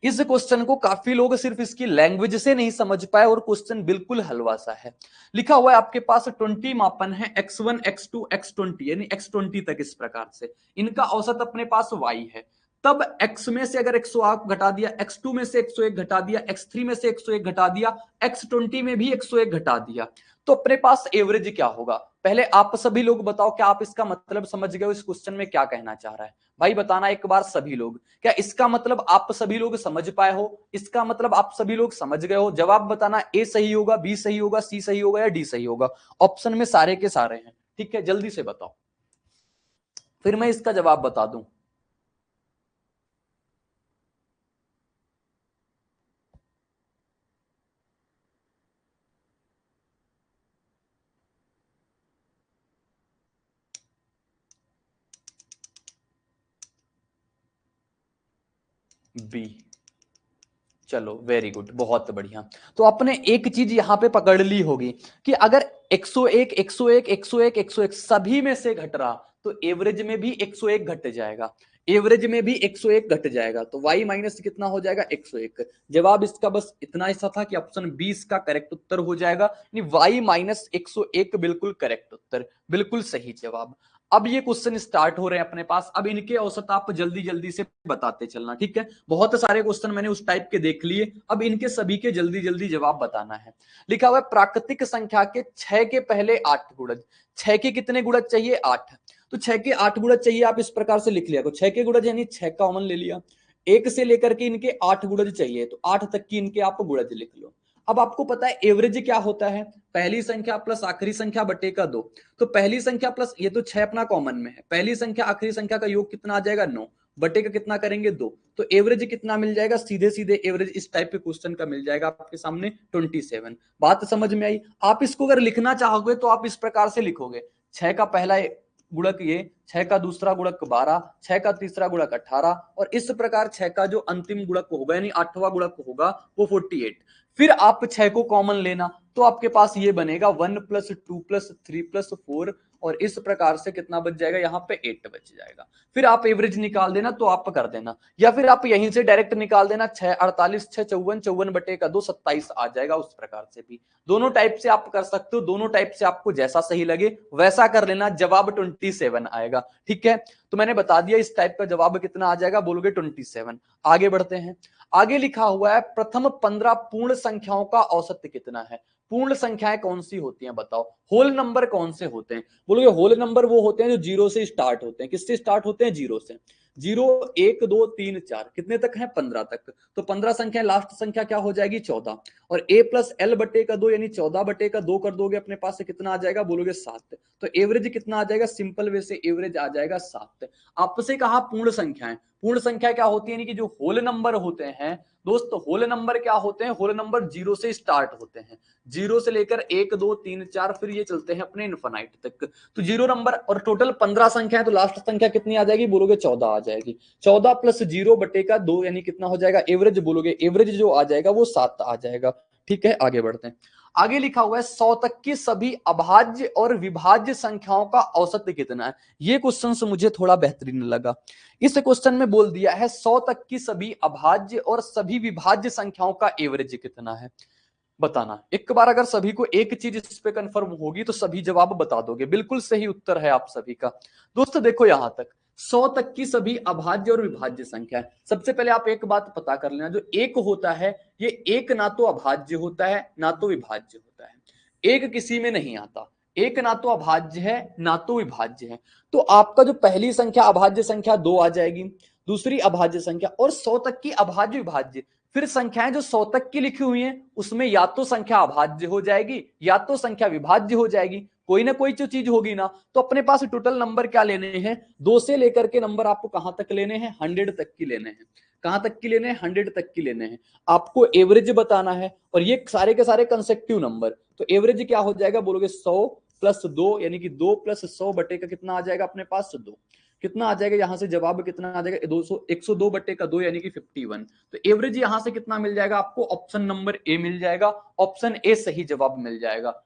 इस क्वेश्चन को काफी लोग सिर्फ इसकी लैंग्वेज से नहीं समझ पाए, और क्वेश्चन बिल्कुल हलवा सा है। लिखा हुआ है आपके पास 20 मापन है, x1 x2 x20 यानी x20 तक, इस प्रकार से इनका औसत अपने पास y है। तब x में से अगर 108 घटा दिया, x2 में से 101 घटा दिया, x3 में से 101 घटा दिया, x20 में भी 101 घटा दिया, तो अपने पास एवरेज क्या होगा। पहले आप सभी लोग बताओ, क्या आप इसका मतलब समझ गए हो, इस क्वेश्चन में क्या कहना चाह रहा है भाई, बताना एक बार सभी लोग, क्या इसका मतलब आप सभी लोग समझ पाए हो, इसका मतलब आप सभी लोग समझ गए हो। जवाब बताना, ए सही होगा, बी सही होगा, सी सही होगा या डी सही होगा। ऑप्शन में सारे के सारे हैं, ठीक है, जल्दी से बताओ फिर मैं इसका जवाब बता दूं। बी, चलो वेरी गुड, बहुत बढ़िया। तो आपने एक चीज यहां पे पकड़ ली होगी कि अगर 101 101 101 101 सभी में से घट रहा, तो एवरेज में भी 101 घट जाएगा, एवरेज में भी 101 घट जाएगा, तो y माइनस कितना हो जाएगा 101। जवाब इसका बस इतना ऐसा था कि ऑप्शन बी इसका करेक्ट उत्तर हो जाएगा, यानी y माइनस 101 बिल्कुल करेक्ट उत्तर, बिल्कुल सही जवाब। अब ये क्वेश्चन स्टार्ट हो रहे हैं अपने पास, अब इनके औसत आप जल्दी जल्दी से बताते चलना, ठीक है। बहुत सारे क्वेश्चन मैंने उस टाइप के देख लिए, अब इनके सभी के जल्दी जल्दी जवाब बताना है। लिखा हुआ है प्राकृतिक संख्या के 6 के पहले 8 गुणज, 6 के कितने गुणज चाहिए 8, तो 6 के 8 गुणज चाहिए, आप इस प्रकार से लिख लिया, 6 के गुणज यानी 6 कॉमन ले लिया, 1 से लेकर के इनके 8 गुणज चाहिए, तो 8 तक की इनके आप गुणज लिख लो। अब आपको पता है एवरेज क्या होता है, पहली संख्या प्लस आखिरी संख्या बटे का 2, तो पहली संख्या प्लस ये तो 6 अपना कॉमन में है, पहली संख्या आखिरी संख्या का योग कितना आ जाएगा 9, बटे का कितना करेंगे 2, तो एवरेज कितना मिल जाएगा, सीधे सीधे एवरेज इस टाइप के क्वेश्चन का मिल जाएगा आपके सामने 27। बात समझ में आई। आप इसको अगर लिखना चाहोगे तो आप इस प्रकार से लिखोगे, 6 का पहला गुणक ये, 6 का दूसरा गुणक 12, 6 का तीसरा गुणक 18, और इस प्रकार 6 का जो अंतिम गुणक होगा यानी 8वां गुणक होगा वो 48। फिर आप 6 को कॉमन लेना, तो आपके पास ये बनेगा 1 + 2 + 3 + 4, और इस प्रकार से कितना बच जाएगा, यहाँ पे 8 बच जाएगा। फिर आप एवरेज निकाल देना, तो आप कर देना, या फिर आप यहीं से डायरेक्ट निकाल देना, 6 48 6 54, 54 बटे का 2 27 आ जाएगा, उस प्रकार से भी दोनों टाइप से आप कर सकते हो, दोनों टाइप से आपको जैसा सही लगे वैसा कर लेना, जवाब 27 आएगा, ठीक है। तो मैंने बता दिया इस टाइप का जवाब कितना आ जाएगा, बोलोगे 27। आगे बढ़ते हैं। आगे लिखा हुआ है प्रथम 15 पूर्ण संख्याओं का औसत कितना है। पूर्ण संख्याएं कौन सी होती हैं बताओ, होल नंबर कौन से होते हैं, बोलोगे होल नंबर वो होते हैं जो जीरो से स्टार्ट होते हैं, किससे स्टार्ट होते हैं, जीरो से। 0 1 2 3 4 कितने तक है 15 तक, तो 15 संख्या लास्ट संख्या क्या हो जाएगी 14, और a प्लस एल बटे का 2 यानी 14 बटे का 2 कर दोगे अपने पास से कितना आ जाएगा बोलोगे 7, तो एवरेज कितना आ जाएगा, सिंपल वे से एवरेज आ जाएगा 7। आपसे कहा पूर्ण संख्याएं, पूर्ण संख्या क्या होती है, यानी कि जो होल नंबर होते हैं दोस्तों, होल नंबर क्या होते हैं, होल नंबर 0 से स्टार्ट होते हैं, 0 से लेकर 1 2 3 4 फिर ये चलते हैं अपने इनफाइनाइट तक, तो 0 नंबर और टोटल 15 संख्या है, तो लास्ट संख्या कितनी आ जाएगी बोलोगे 14 आ जाएगी, 14 प्लस 0 बटे का 2 यानी कितना हो जाएगा एवरेज, बोलोगे एवरेज जो आ जाएगा वो 7 आ जाएगा। ठीक है, आगे बढ़ते हैं। आगे लिखा हुआ है 100 तक की सभी अभाज्य और विभाज्य संख्याओं का औसत कितना है। ये क्वेश्चन से मुझे थोड़ा बेहतरीन लगा। इस क्वेश्चन में बोल दिया है 100 तक की सभी अभाज्य और सभी विभाज्य संख्याओं का एवरेज कितना है, बताना। एक बार अगर सभी को एक चीज इस पे कंफर्म होगी तो सभी जवाब बता दोगे, बिल्कुल सही उत्तर है आप सभी का। दोस्तों देखो यहां तक 100 तक की सभी अभाज्य और विभाज्य संख्या है। सबसे पहले आप एक बात पता कर लेना, जो एक होता है ये एक ना तो अभाज्य होता है ना तो विभाज्य होता है, एक किसी में नहीं आता, एक ना तो अभाज्य है ना तो विभाज्य है। तो आपका जो पहली संख्या अभाज्य संख्या 2 आ जाएगी, दूसरी अभाज्य संख्या, और 100 तक की अभाज्य विभाज्य, फिर संख्याएं जो 100 तक की लिखी हुई हैं उसमें या तो संख्या अभाज्य हो जाएगी या तो संख्या विभाज्य हो जाएगी, कोई ना कोई जो चीज होगी ना। तो अपने पास टोटल नंबर क्या लेने हैं, 2 से लेकर के नंबर आपको कहां तक लेने हैं, 100 तक की लेने हैं। कहां तक की लेने हैं, 100 तक की लेने हैं। आपको एवरेज बताना है, और ये सारे के सारे कंसेक्टिव नंबर, तो एवरेज क्या हो जाएगा बोलोगे 100 प्लस 2 यानी कि 2 प्लस 100 बटे का कितना आ जाएगा अपने पास 2, कितना आ जाएगा यहां से जवाब कितना आ जाएगा 200, 102 बटे का 2 यानी कि 51। तो एवरेज यहां से कितना मिल जाएगा आपको, ऑप्शन नंबर ए मिल जाएगा, ऑप्शन ए सही जवाब मिल जाएगा।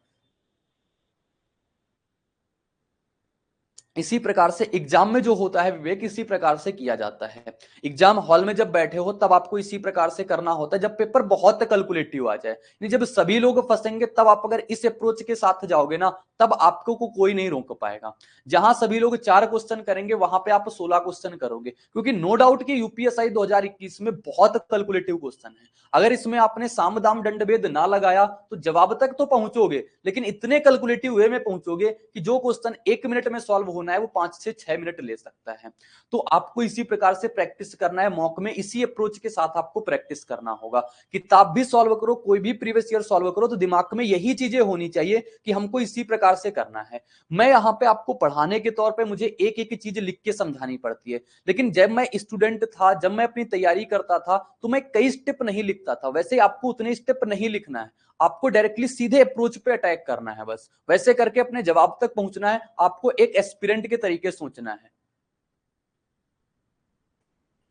इसी प्रकार से एग्जाम में जो होता है विवेक इसी प्रकार से किया जाता है। एग्जाम हॉल में जब बैठे हो तब आपको इसी प्रकार से करना होता है, जब पेपर बहुत कैलकुलेटिव आ जाए, जब सभी लोग फंसेंगे तब आप अगर इस अप्रोच के साथ जाओगे ना तब आपको को कोई नहीं रोक पाएगा। जहां सभी लोग 4 क्वेश्चन करेंगे वहां पे आप 16 क्वेश्चन करोगे, क्योंकि नो डाउट कि यूपीएसआई 2021 में बहुत कैलकुलेटिव क्वेश्चन है। अगर इसमें आपने साम दाम दंड भेद ना लगाया तो जवाब तक तो पहुंचोगे, लेकिन इतने कैलकुलेटिव वे में पहुंचोगे कि जो क्वेश्चन 1 मिनट में सॉल्व होना है वो 5 से 6 मिनट ले सकता है। तो आपको इसी प्रकार से प्रैक्टिस करना है, मॉक में इसी अप्रोच के साथ आपको प्रैक्टिस करना होगा। किताब भी सॉल्व करो, कोई भी प्रीवियस ईयर सॉल्व करो, तो दिमाग में यही चीजें होनी चाहिए कि हमको इसी प्रकार से करना है। मैं यहाँ पे आपको पढ़ाने के तौर पे मुझे एक एक चीज लिख के समझानी पड़ती है, लेकिन जब मैं स्टूडेंट था, जब मैं अपनी तैयारी करता था तो मैं कई स्टेप नहीं लिखता था। वैसे आपको उतने स्टेप नहीं लिखना है, आपको डायरेक्टली सीधे अप्रोच पे अटैक करना है, बस वैसे करके अपने जवाब तक पहुंचना है। आपको एक एस्पिरेंट के तरीके सोचना है।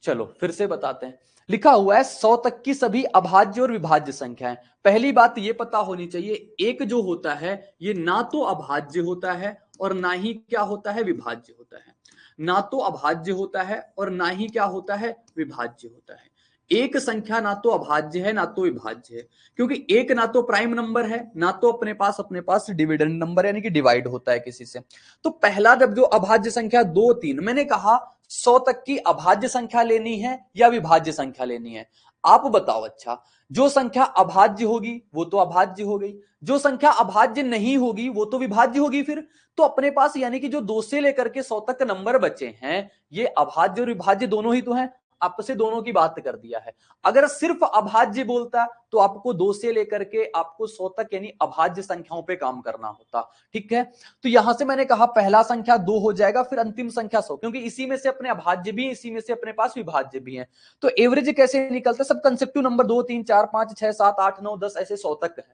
चलो फिर से बताते हैं, लिखा हुआ है 100 तक की सभी अभाज्य और विभाज्य संख्याएं। पहली बात ये पता होनी चाहिए, एक जो होता है ये ना तो अभाज्य होता है और ना ही क्या होता है विभाज्य होता है, ना तो अभाज्य होता है और ना ही क्या होता है विभाज्य होता है। एक संख्या ना तो अभाज्य है ना तो विभाज्य है, क्योंकि एक ना तो प्राइम नंबर है ना तो अपने पास डिविडेंड नंबर यानी कि डिवाइड होता है किसी से। तो पहला जब जो अभाज्य संख्या 2 3, मैंने कहा 100 तक की अभाज्य संख्या लेनी है या विभाज्य संख्या लेनी है, आप बताओ। अच्छा, जो संख्या अभाज्य होगी वो तो अभाज्य हो गई, जो संख्या अभाज्य नहीं होगी वो तो विभाज्य होगी। फिर तो अपने पास यानी कि जो 2 से लेकर के 100 तक नंबर बचे हैं ये अभाज्य और विभाज्य दोनों ही तो हैं, आपसे दोनों की बात कर दिया है। अगर सिर्फ अभाज्य बोलता तो आपको 2 से लेकर के आपको 100 तक यानी अभाज्य संख्याओं पे काम करना होता। ठीक है, तो यहां से मैंने कहा पहला संख्या 2 हो जाएगा, फिर अंतिम संख्या 100, क्योंकि इसी में से अपने अभाज्य भी, इसी में से अपने पास विभाज्य भी है। तो एवरेज कैसे निकलता है, सब कंसेक्टिव नंबर 2 3 4 5 6 7 8 9 10 ऐसे 100 तक है।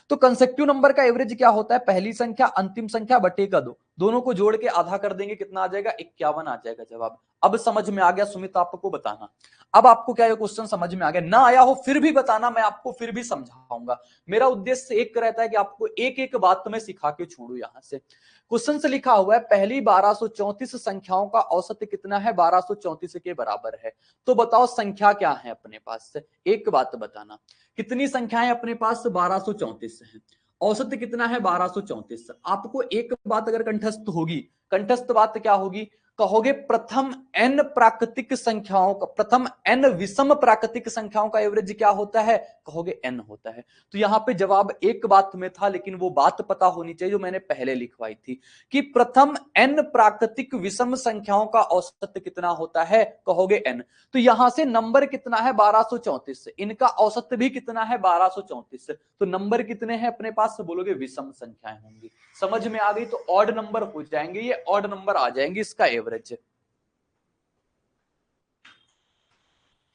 तो कंसेक्टिव नंबर का एवरेज क्या होता है, पहली संख्या अंतिम संख्या बटे का 2, दोनों को जोड़ के आधा कर देंगे, कितना आ जाएगा 51 आ जाएगा जवाब। अब समझ में आ गया सुमित, आपको बताना। अब आपको क्या ये क्वेश्चन समझ में आ गया, ना आया हो फिर भी बताना, मैं आपको फिर भी समझाऊंगा। मेरा उद्देश्य एक रहता है कि आपको एक एक बात में सिखा के छोड़ू। यहां से क्वेश्चन से लिखा हुआ है पहली 1234 संख्याओं का औसत कितना है, 1234 के बराबर है। तो बताओ संख्या क्या है अपने पास, एक बात बताना, कितनी संख्याएं अपने पास 1234 है, औसत कितना है 1234। आपको एक बात अगर कंठस्थ होगी, कंठस्थ बात क्या होगी, कहोगे प्रथम n प्राकृतिक संख्याओं का, प्रथम n विषम प्राकृतिक संख्याओं का एवरेज क्या होता है? कहोगे n होता है। तो यहां पे जवाब एक बात में था, लेकिन वो बात पता होनी चाहिए जो मैंने पहले लिखवाई थी कि प्रथम n प्राकृतिक विषम संख्याओं का औसत कितना होता है? कहोगे n। तो यहां से नंबर कितना है? 1234। इनका औसत भी कितना है? 1234। तो नंबर कितने हैं अपने पास? बोलोगे विषम संख्याएं होंगी। समझ में आ गई? तो ऑड नंबर हो जाएंगे, ये ऑड नंबर आ जाएंगे इसका एवरेज।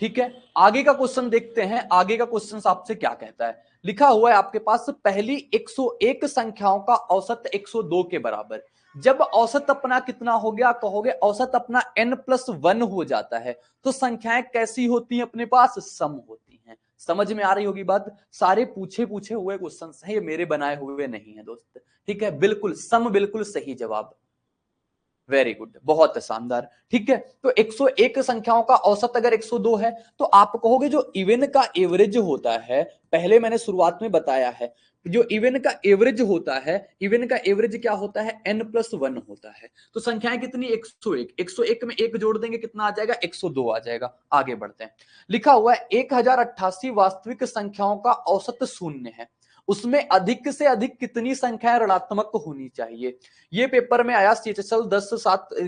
ठीक है, आगे का क्वेश्चन देखते हैं। आगे का क्वेश्चन आपसे क्या कहता है? लिखा हुआ है आपके पास, पहली 101 संख्याओं का औसत 102 के बराबर। जब औसत अपना कितना हो गया? कहोगे औसत अपना n+1 हो जाता है तो संख्याएं कैसी होती हैं अपने पास? सम होती हैं। समझ में आ रही होगी बात? सारे पूछे हुए क्वेश्चन हैं, ये मेरे बनाए हुए नहीं है दोस्त। ठीक है, बिल्कुल सम, बिल्कुल सही जवाब। वेरी गुड, बहुत शानदार। ठीक है, तो 101 संख्याओं का औसत अगर 102 है तो आप कहोगे जो इवन का एवरेज होता है, पहले मैंने शुरुआत में बताया है, जो इवन का एवरेज होता है, इवन का एवरेज क्या होता है? n+1 होता है। तो संख्याएं कितनी? 101। 101 में एक जोड़ देंगे कितना आ जाएगा? 102 आ जाएगा। आगे बढ़ते हैं। लिखा हुआ है 1088 वास्तविक संख्याओं का औसत 0 है, उसमें अधिक से अधिक कितनी संख्याएं ऋणात्मक होनी चाहिए? ये पेपर में आया सीएचएसएल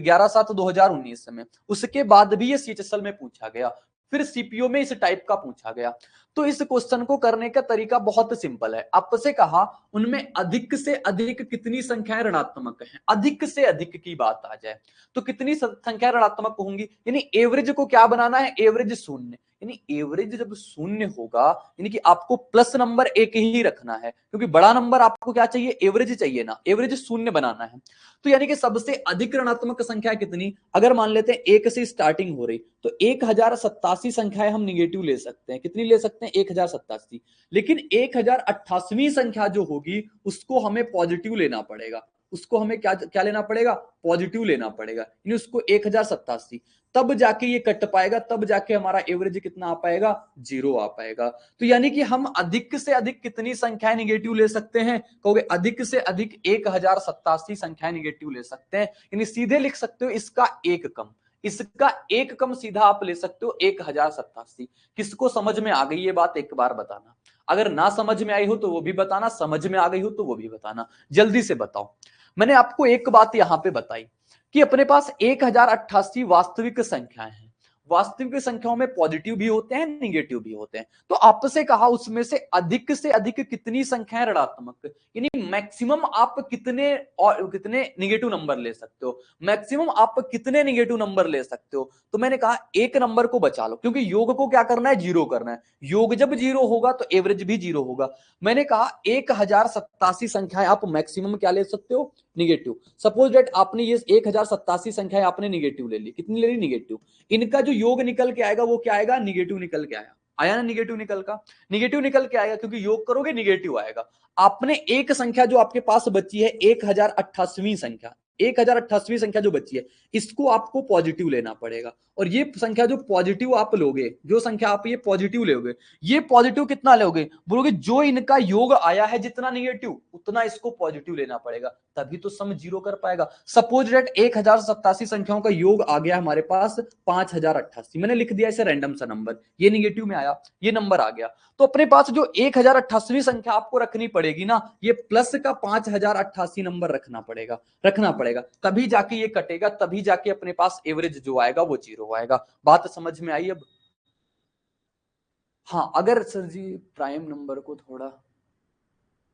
11/7/2019 में। उसके बाद भी ये सीएचएसएल में पूछा गया, फिर सीपीओ में इस टाइप का पूछा गया। तो इस क्वेश्चन को करने का तरीका बहुत सिंपल है। आपसे कहा उनमें अधिक से अधिक कितनी संख्याएं ऋणात्मक हैं, अधिक से अधिक की बात आ जाए तो कितनी संख्या ऋणात्मक होंगी? यानी एवरेज को क्या बनाना है? एवरेज 0। यानी एवरेज जब 0 होगा यानी कि आपको प्लस नंबर एक ही रखना है, क्योंकि बड़ा नंबर आपको क्या चाहिए? एवरेज चाहिए ना, एवरेज 0 बनाना है। तो यानी कि सबसे अधिक ऋणात्मक संख्या कितनी? अगर मान लेते हैं 1 से स्टार्टिंग हो रही तो 1087 संख्याएं हम निगेटिव ले सकते हैं। कितनी ले सकते हैं? 1087। लेकिन 1088वीं संख्या जो होगी उसको हमें पॉजिटिव लेना पड़ेगा। उसको हमें क्या लेना पड़ेगा? पॉजिटिव लेना पड़ेगा, यानी उसको 1087, तब जाके ये कट पाएगा, तब जाके हमारा एवरेज कितना आ पाएगा? 0 आ पाएगा। तो यानी कि हम अधिक से अधिक कितनी संख्याएं निगेटिव ले सकते हैं? कहोगे अधिक से अधिक 1087 संख्याएं निगेटिव ले सकते हैं। यानी सीधे लिख सकते हो इसका एक कम, इसका एक कम सीधा आप ले सकते हो 1087। किसको समझ में आ गई ये बात एक बार बताना। अगर ना समझ में आई हो तो वो भी बताना, समझ में आ गई हो तो वो भी बताना, जल्दी से बताओ। मैंने आपको एक बात यहां पे बताई कि अपने पास 1088 वास्तविक संख्याएं हैं। वास्तविक संख्याओं में पॉजिटिव भी होते हैं, निगेटिव भी होते हैं। तो आपसे कहा उसमें से अधिक कितनी संख्याएं ऋणात्मक, यानी मैक्सिमम आप कितने और कितने निगेटिव नंबर ले सकते हो, मैक्सिमम आप कितने निगेटिव नंबर ले सकते हो। तो मैंने कहा एक नंबर को बचा लो, क्योंकि योग को क्या करना है? 0 करना है। योग जब 0 होगा तो एवरेज भी 0 होगा। मैंने कहा 1087 संख्याएं आप मैक्सिमम क्या ले सकते हो? निगेटिव। सपोज डेट आपने ये 1087 संख्याएं आपने निगेटिव ले ली। कितनी ले ली? निगेटिव। इनका जो योग निकल के आएगा वो क्या आएगा? निगेटिव निकल के आया ना? निगेटिव निकल के आएगा, क्योंकि योग करोगे निगेटिव आएगा। आपने एक संख्या जो आपके पास बची है 1088वीं संख्या, 1088वीं संख्या जो बची है, इसको आपको पॉजिटिव लेना पड़ेगा। और ये संख्या जो पॉजिटिव आप लोगे, जो संख्या आप ये पॉजिटिव लोगे, ये पॉजिटिव कितना लोगे? बोलोगे जो इनका योग आया है जितना निगेटिव उतना इसको पॉजिटिव लेना पड़ेगा, तभी तो सम 0 कर पाएगा। सपोज डेट 1087 संख्याओं का योग आ गया हमारे पास 5088। मैंने लिख दिया इसे रैंडम सा नंबर, ये निगेटिव में आया, ये नंबर आ गया। तो अपने पास जो 1088वीं संख्या आपको रखनी पड़ेगी ना, ये प्लस का 5088 नंबर रखना पड़ेगा, तभी जाके ये कटेगा, तभी जाके अपने पास एवरेज जो आएगा वो 0 आएगा। बात समझ में आई अब? हाँ, अगर सर जी प्राइम नंबर को थोड़ा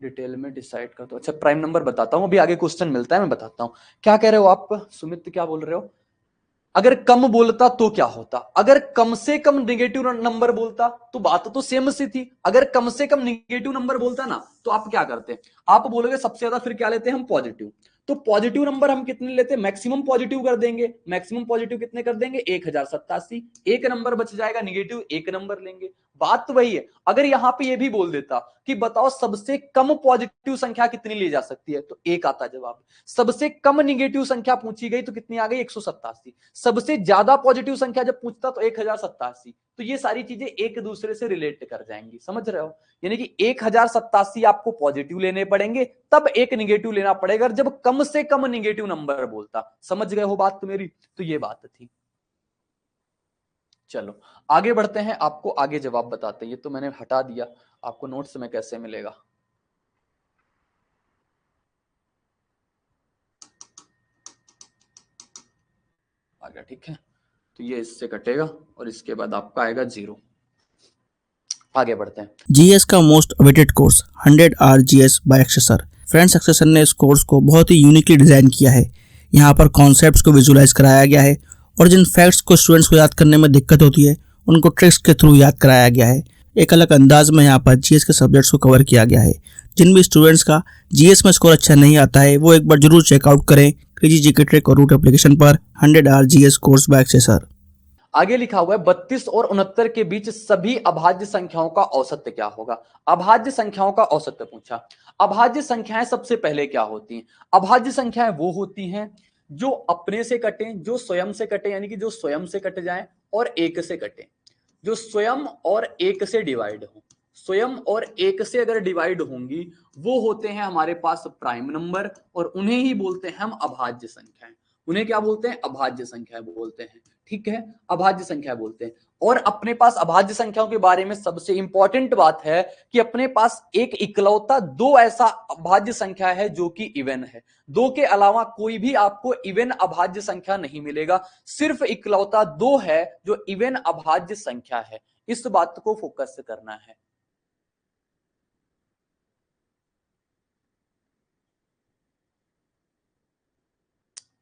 डिटेल में डिसाइड कर दो। अच्छा, प्राइम नंबर बताता हूं, अभी आगे क्वेश्चन मिलता है, मैं बताता हूं। क्या कह रहे हो आप सुमित? क्या बोल रहे हो? अगर कम बोलता तो क्या होता? अगर कम से कम निगेटिव नंबर बोलता तो बात तो सेम सी थी। अगर कम से कम निगेटिव नंबर बोलता ना तो आप क्या करते? आप बोलोगे सबसे ज्यादा फिर क्या लेते हैं हम? पॉजिटिव। तो पॉजिटिव नंबर हम कितने लेते हैं? मैक्सिमम पॉजिटिव कर देंगे। मैक्सिमम पॉजिटिव कितने कर देंगे? 1087। एक नंबर बच जाएगा निगेटिव, एक नंबर लेंगे। बात तो वही है। अगर यहां पे ये भी बोल देता कि बताओ सबसे कम पॉजिटिव संख्या कितनी ली जा सकती है, तो एक आता जवाब। सबसे कम निगेटिव संख्या पूछी गई तो कितनी आ गई, 187। सबसे ज्यादा पॉजिटिव संख्या जब पूछता तो 1087। तो ये सारी चीजें एक दूसरे से रिलेट कर जाएंगी, समझ रहे हो। यानी कि 1087 आपको पॉजिटिव लेने पड़ेंगे, तब एक निगेटिव लेना पड़ेगा जब कम से कम निगेटिव नंबर बोलता। समझ गए हो बात तो मेरी। तो ये बात थी। चलो आगे बढ़ते हैं, आपको आगे जवाब बताते हैं। ये तो मैंने हटा दिया, आपको नोट्स में कैसे मिलेगा। आ गया, ठीक है। तो ये इससे कटेगा और इसके बाद आपका आएगा 0। आगे बढ़ते हैं। जीएस का most awaited course 100 R GS by Akshay sir. Friends, Akshay sir ने इस कोर्स को बहुत ही यूनिकली डिजाइन किया है। यहाँ पर कॉन्सेप्ट्स को विजुलाइज कराया गया है और जिन फैक्ट्स को स्टूडेंट्स को याद करने में दिक्कत होती है उनको ट्रिक्स के थ्रू याद कराया गया है। एक अलग अंदाज में यहाँ पर जीएस के सब्जेक्ट्स को कवर किया गया है। जिन भी स्टूडेंट्स का जीएस में स्कोर अच्छा नहीं आता है वो एक बार जरूर चेकआउट करें क्रेजी जीके ट्रिक और रूट एप्लीकेशन पर 100 R GS course by Akshay sir. आगे लिखा हुआ है 32 और 69 के बीच सभी अभाज्य संख्याओं का औसत क्या होगा। अभाज्य संख्याओं का औसत पूछा। अभाज्य संख्याएं सबसे पहले क्या होती हैं? अभाज्य संख्याएं वो होती हैं जो अपने से कटे, जो स्वयं से कटे, यानी कि जो स्वयं से कट जाए और एक से कटे, जो स्वयं और एक से डिवाइड हो। स्वयं और एक से अगर डिवाइड होंगी वो होते हैं हमारे पास प्राइम नंबर, और उन्हें ही बोलते हैं हम अभाज्य संख्याएं। उन्हें क्या बोलते हैं? अभाज्य संख्याएं बोलते हैं, ठीक है, अभाज्य संख्या बोलते हैं। और अपने पास अभाज्य संख्याओं के बारे में सबसे इंपॉर्टेंट बात है कि अपने पास एक इकलौता दो ऐसा अभाज्य संख्या है जो कि इवन है। दो के अलावा कोई भी आपको इवन अभाज्य संख्या नहीं मिलेगा। सिर्फ इकलौता दो है जो इवन अभाज्य संख्या है। इस बात को फोकस करना है।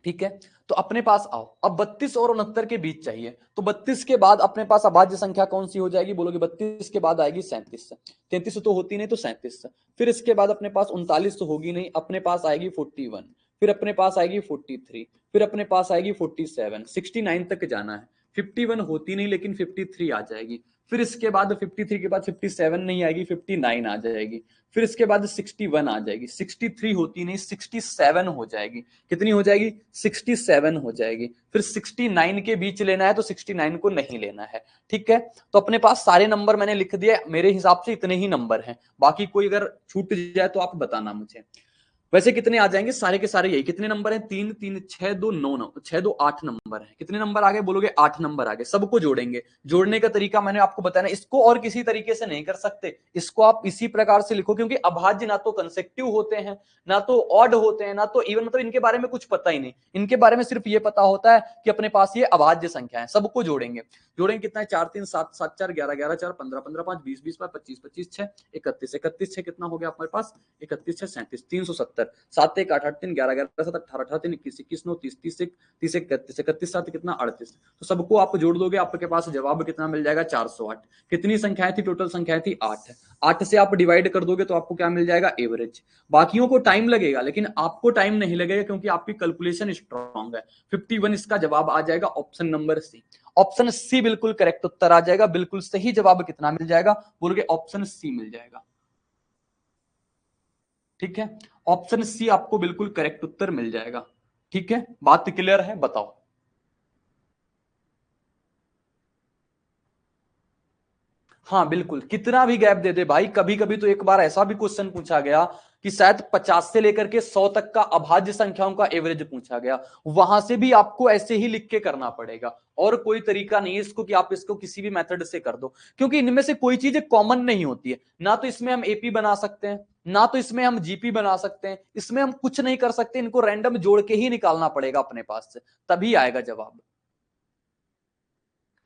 ठीक है, तो अपने पास आओ। अब 32 और 69 के बीच चाहिए, तो 32 के बाद अपने पास अभाज्य संख्या कौन सी हो जाएगी? बोलोगे 32 के बाद आएगी 37। 33 तो होती नहीं तो 37। फिर इसके बाद अपने पास 39 तो होगी नहीं, अपने पास आएगी 41। फिर अपने पास आएगी 43। फिर अपने पास आएगी 47। 69 तक जाना है। 51 होती नहीं लेकिन 53 आ जाएगी। फिर इसके बाद 53 के बाद 57 नहीं आएगी, 59 आ जाएगी। फिर इसके बाद 61 आ जाएगी। 63 होती नहीं, 67 हो जाएगी। कितनी हो जाएगी? 67 हो जाएगी। फिर 69 के बीच लेना है तो 69 को नहीं लेना है, ठीक है। तो अपने पास सारे नंबर मैंने लिख दिए, मेरे हिसाब से इतने ही नंबर हैं। बाकी कोई अगर छूट जाए तो आप बताना मुझे। वैसे कितने आ जाएंगे? सारे के सारे यही। कितने नंबर हैं? 3 3 6 2 9 6 2 8 नंबर है। कितने नंबर आ गए? बोलोगे 8 नंबर आ गए। सबको जोड़ेंगे। जोड़ने का तरीका मैंने आपको बताया ना, इसको और किसी तरीके से नहीं कर सकते। इसको आप इसी प्रकार से लिखो, क्योंकि अभाज्य ना तो कंसेक्टिव होते हैं, ना तो ऑड होते हैं, ना तो इवन, मतलब इनके बारे में कुछ पता ही नहीं। इनके बारे में सिर्फ ये पता होता है कि अपने पास ये अभाज्य संख्या है। सबको जोड़ेंगे। जोड़ेंगे कितना है? 4 3 7 7 4 11 11 4 15 15 5 20 20 5 25 25 6 31 31 6 कितना हो गया हमारे पास? 31 6 37 370। 7 1 8 8 3 11 11 7 18 18 3 21 21 9 30 30 30 31 31 7 कितना? 38। तो सबको आप जोड़ दोगे, आपके पास जवाब कितना मिल जाएगा? 408। कितनी संख्याएं थी? टोटल संख्याएं थी 8। 8 से आप डिवाइड कर दोगे तो आपको क्या मिल जाएगा? एवरेज। बाकियों को टाइम लगेगा लेकिन आपको टाइम नहीं लगेगा, क्योंकि आपकी कैलकुलेशन स्ट्रांग है। 51 इसका जवाब आ जाएगा option number C. Option C बिल्कुल करेक्ट उत्तर आ जाएगा। बिल्कुल सही जवाब कितना मिल जाएगा? बोलोगे ऑप्शन सी मिल जाएगा, ठीक है। ऑप्शन सी आपको बिल्कुल करेक्ट उत्तर मिल जाएगा, ठीक है। बात क्लियर है? बताओ। हाँ बिल्कुल, कितना भी गैप दे दे भाई। कभी कभी तो एक बार ऐसा भी क्वेश्चन पूछा गया कि शायद 50 से लेकर के 100 तक का अभाज्य संख्याओं का एवरेज पूछा गया। वहां से भी आपको ऐसे ही लिख के करना पड़ेगा, और कोई तरीका नहीं है इसको कि आप इसको किसी भी मेथड से कर दो, क्योंकि इनमें से कोई चीज कॉमन नहीं होती है। ना तो इसमें हम एपी बना सकते हैं, ना तो इसमें हम जीपी बना सकते हैं। इसमें हम कुछ नहीं कर सकते, इनको रैंडम जोड़ के ही निकालना पड़ेगा अपने पास से, तभी आएगा जवाब।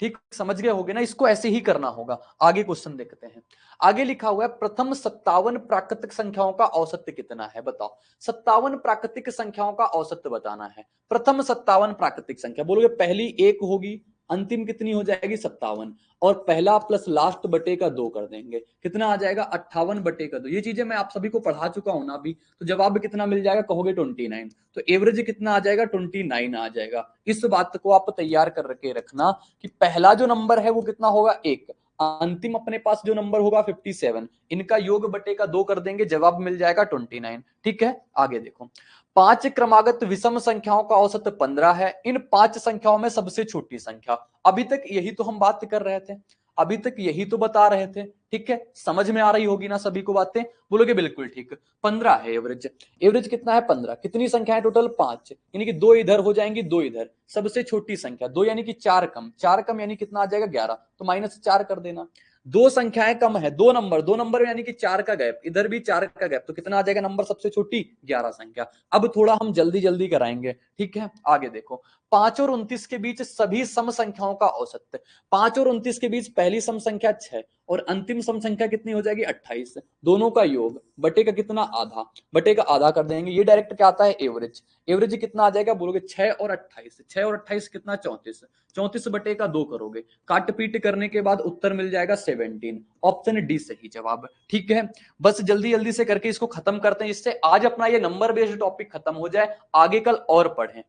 ठीक समझ गए होगे ना? इसको ऐसे ही करना होगा। आगे क्वेश्चन देखते हैं। आगे लिखा हुआ है प्रथम 57 प्राकृतिक संख्याओं का औसत कितना है? बताओ। 57 प्राकृतिक संख्याओं का औसत बताना है। प्रथम 57 प्राकृतिक संख्या, बोलोगे पहली 1 होगी, अंतिम कितनी हो जाएगी? 57, और पहला प्लस लास्ट बटे का 2 कर देंगे, कितना आ जाएगा? 58 बटे का 2। ये चीजें मैं आप सभी को पढ़ा चुका हूं ना अभी। तो जवाब कितना मिल जाएगा? कहोगे 29। तो एवरेज कितना आ जाएगा? 29 आ जाएगा। इस बात को आप तैयार कर के रखना कि पहला जो नंबर है वो कितना होगा? 1, अंतिम अपने पास जो नंबर होगा 57, इनका योग बटे का 2 कर देंगे, जवाब मिल जाएगा 29। ठीक है, आगे देखो, 5 क्रमागत विषम संख्याओं का औसत 15 है। इन 5 संख्याओं में सबसे छोटी संख्या, अभी तक यही तो हम बात कर रहे थे, अभी तक यही तो बता रहे थे। ठीक है, समझ में आ रही होगी ना सभी को बातें? बोलोगे बिल्कुल ठीक। 15 है एवरेज, एवरेज कितना है 15। कितनी संख्या है टोटल 5, यानी कि 2 इधर हो जाएंगी, 2 इधर। सबसे छोटी संख्या 2 यानी कि 4 कम, 4 कम यानी कितना आ जाएगा 11, तो -4 कर देना। 2 संख्याएं कम है, 2 नंबर, 2 नंबर यानी कि 4 का गैप, इधर भी 4 का गैप, तो कितना आ जाएगा नंबर सबसे छोटी 11 संख्या। अब थोड़ा हम जल्दी जल्दी कराएंगे। ठीक है, आगे देखो, 5 और 29 के बीच सभी सम संख्याओं का औसत। 5 और 29 के बीच पहली सम संख्या 6 और अंतिम सम संख्या कितनी हो जाएगी 28, दोनों का योग बटे का कितना आधा, बटे का आधा कर देंगे। ये डायरेक्ट क्या आता है एवरेज, एवरेज कितना आ जाएगा बोलोगे 6 और 28, 6 और 28 कितना 34, 34 बटे का 2 करोगे, काट पीट करने के बाद उत्तर मिल जाएगा 17, ऑप्शन डी सही जवाब। ठीक है, बस जल्दी जल्दी से करके इसको खत्म करते हैं, जिससे आज अपना ये नंबर बेस्ड टॉपिक खत्म हो जाए, आगे कल और पढ़ें।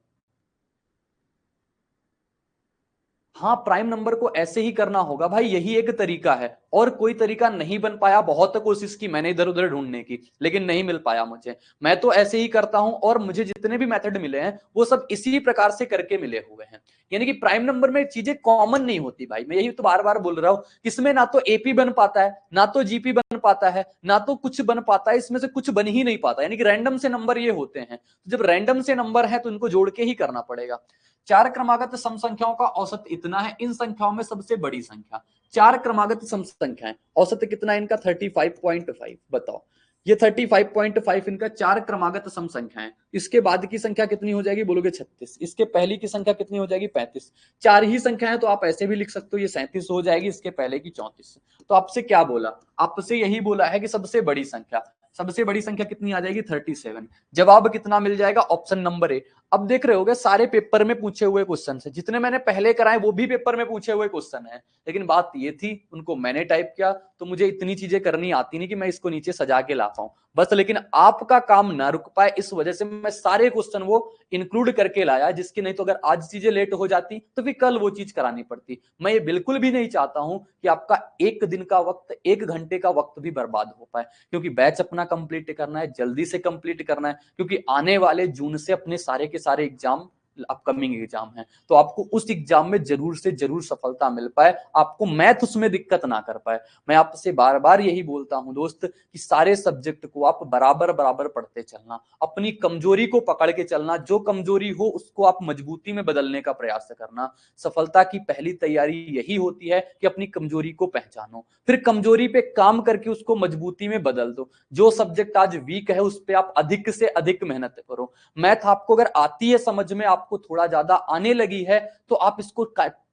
हाँ, प्राइम नंबर को ऐसे ही करना होगा भाई, यही एक तरीका है, और कोई तरीका नहीं बन पाया। बहुत कोशिश की मैंने इधर उधर ढूंढने की, लेकिन नहीं मिल पाया मुझे। मैं तो ऐसे ही करता हूं, और मुझे जितने भी मेथड मिले हैं वो सब इसी प्रकार से करके मिले हुए हैं। यानी कि प्राइम नंबर में चीजें कॉमन नहीं होती भाई, मैं यही तो बार बार बोल रहा हूं। इसमें ना तो एपी बन पाता है, ना तो जीपी बन पाता है, ना तो कुछ बन पाता है, इसमें से कुछ बन ही नहीं पाता। यानी कि रैंडम से नंबर ये होते हैं, जब रैंडम से नंबर है तो इनको जोड़ के ही करना पड़ेगा। 4 क्रमागत सम संख्याओं का औसत इतना है, इन संख्याओं में सबसे बड़ी संख्या। 4 क्रमागत सम संख्याएं, औसत कितना है इनका 35.5, बताओ। ये 35.5 इनका 4 क्रमागत सम संख्या है। इसके बाद की संख्या कितनी हो जाएगी बोलोगे 36, इसके पहली की संख्या कितनी हो जाएगी 35। 4 ही संख्या है तो आप ऐसे भी लिख सकते हो, ये 37 हो जाएगी, इसके पहले की 34। तो आपसे क्या बोला, आपसे यही बोला है कि सबसे बड़ी संख्या, सबसे बड़ी संख्या कितनी आ जाएगी 37। जवाब कितना मिल जाएगा ऑप्शन नंबर ए। अब देख रहे होगे सारे पेपर में पूछे हुए क्वेश्चन है, जितने मैंने पहले कराए वो भी पेपर में पूछे हुए क्वेश्चन है, लेकिन बात ये थी उनको मैंने टाइप किया, तो मुझे इतनी चीजें करनी आती नहीं कि मैं इसको नीचे सजा के ला पाऊं बस। लेकिन आपका काम ना रुक पाए, इस वजह से मैं सारे क्वेश्चन वो इंक्लूड करके लाया, जिसकी नहीं तो अगर आज चीजें लेट हो जाती तो फिर कल वो चीज करानी पड़ती। मैं ये बिल्कुल भी नहीं चाहता हूं कि आपका एक दिन का वक्त, 1 घंटे का वक्त भी बर्बाद हो पाए, क्योंकि बैच अपना कंप्लीट करना है, जल्दी से कंप्लीट करना है, क्योंकि आने वाले जून से अपने सारे के सारे एग्जाम, अपकमिंग एग्जाम है, तो आपको उस एग्जाम में जरूर से जरूर सफलता मिल पाए, आपको मैथ उसमें दिक्कत ना कर पाए। मैं आपसे बार बार यही बोलता हूं दोस्त कि सारे सब्जेक्ट को आप बराबर बराबर पढ़ते चलना, अपनी कमजोरी को पकड़ के चलना, जो कमजोरी हो उसको आप मजबूती में बदलने का प्रयास करना। सफलता की पहली तैयारी यही होती है कि अपनी कमजोरी को पहचानो, फिर कमजोरी पे काम करके उसको मजबूती में बदल दो। जो सब्जेक्ट आज वीक है उस पर आप अधिक से अधिक मेहनत करो। मैथ आपको अगर आती है समझ में, आपको थोड़ा ज्यादा आने लगी है, तो आप इसको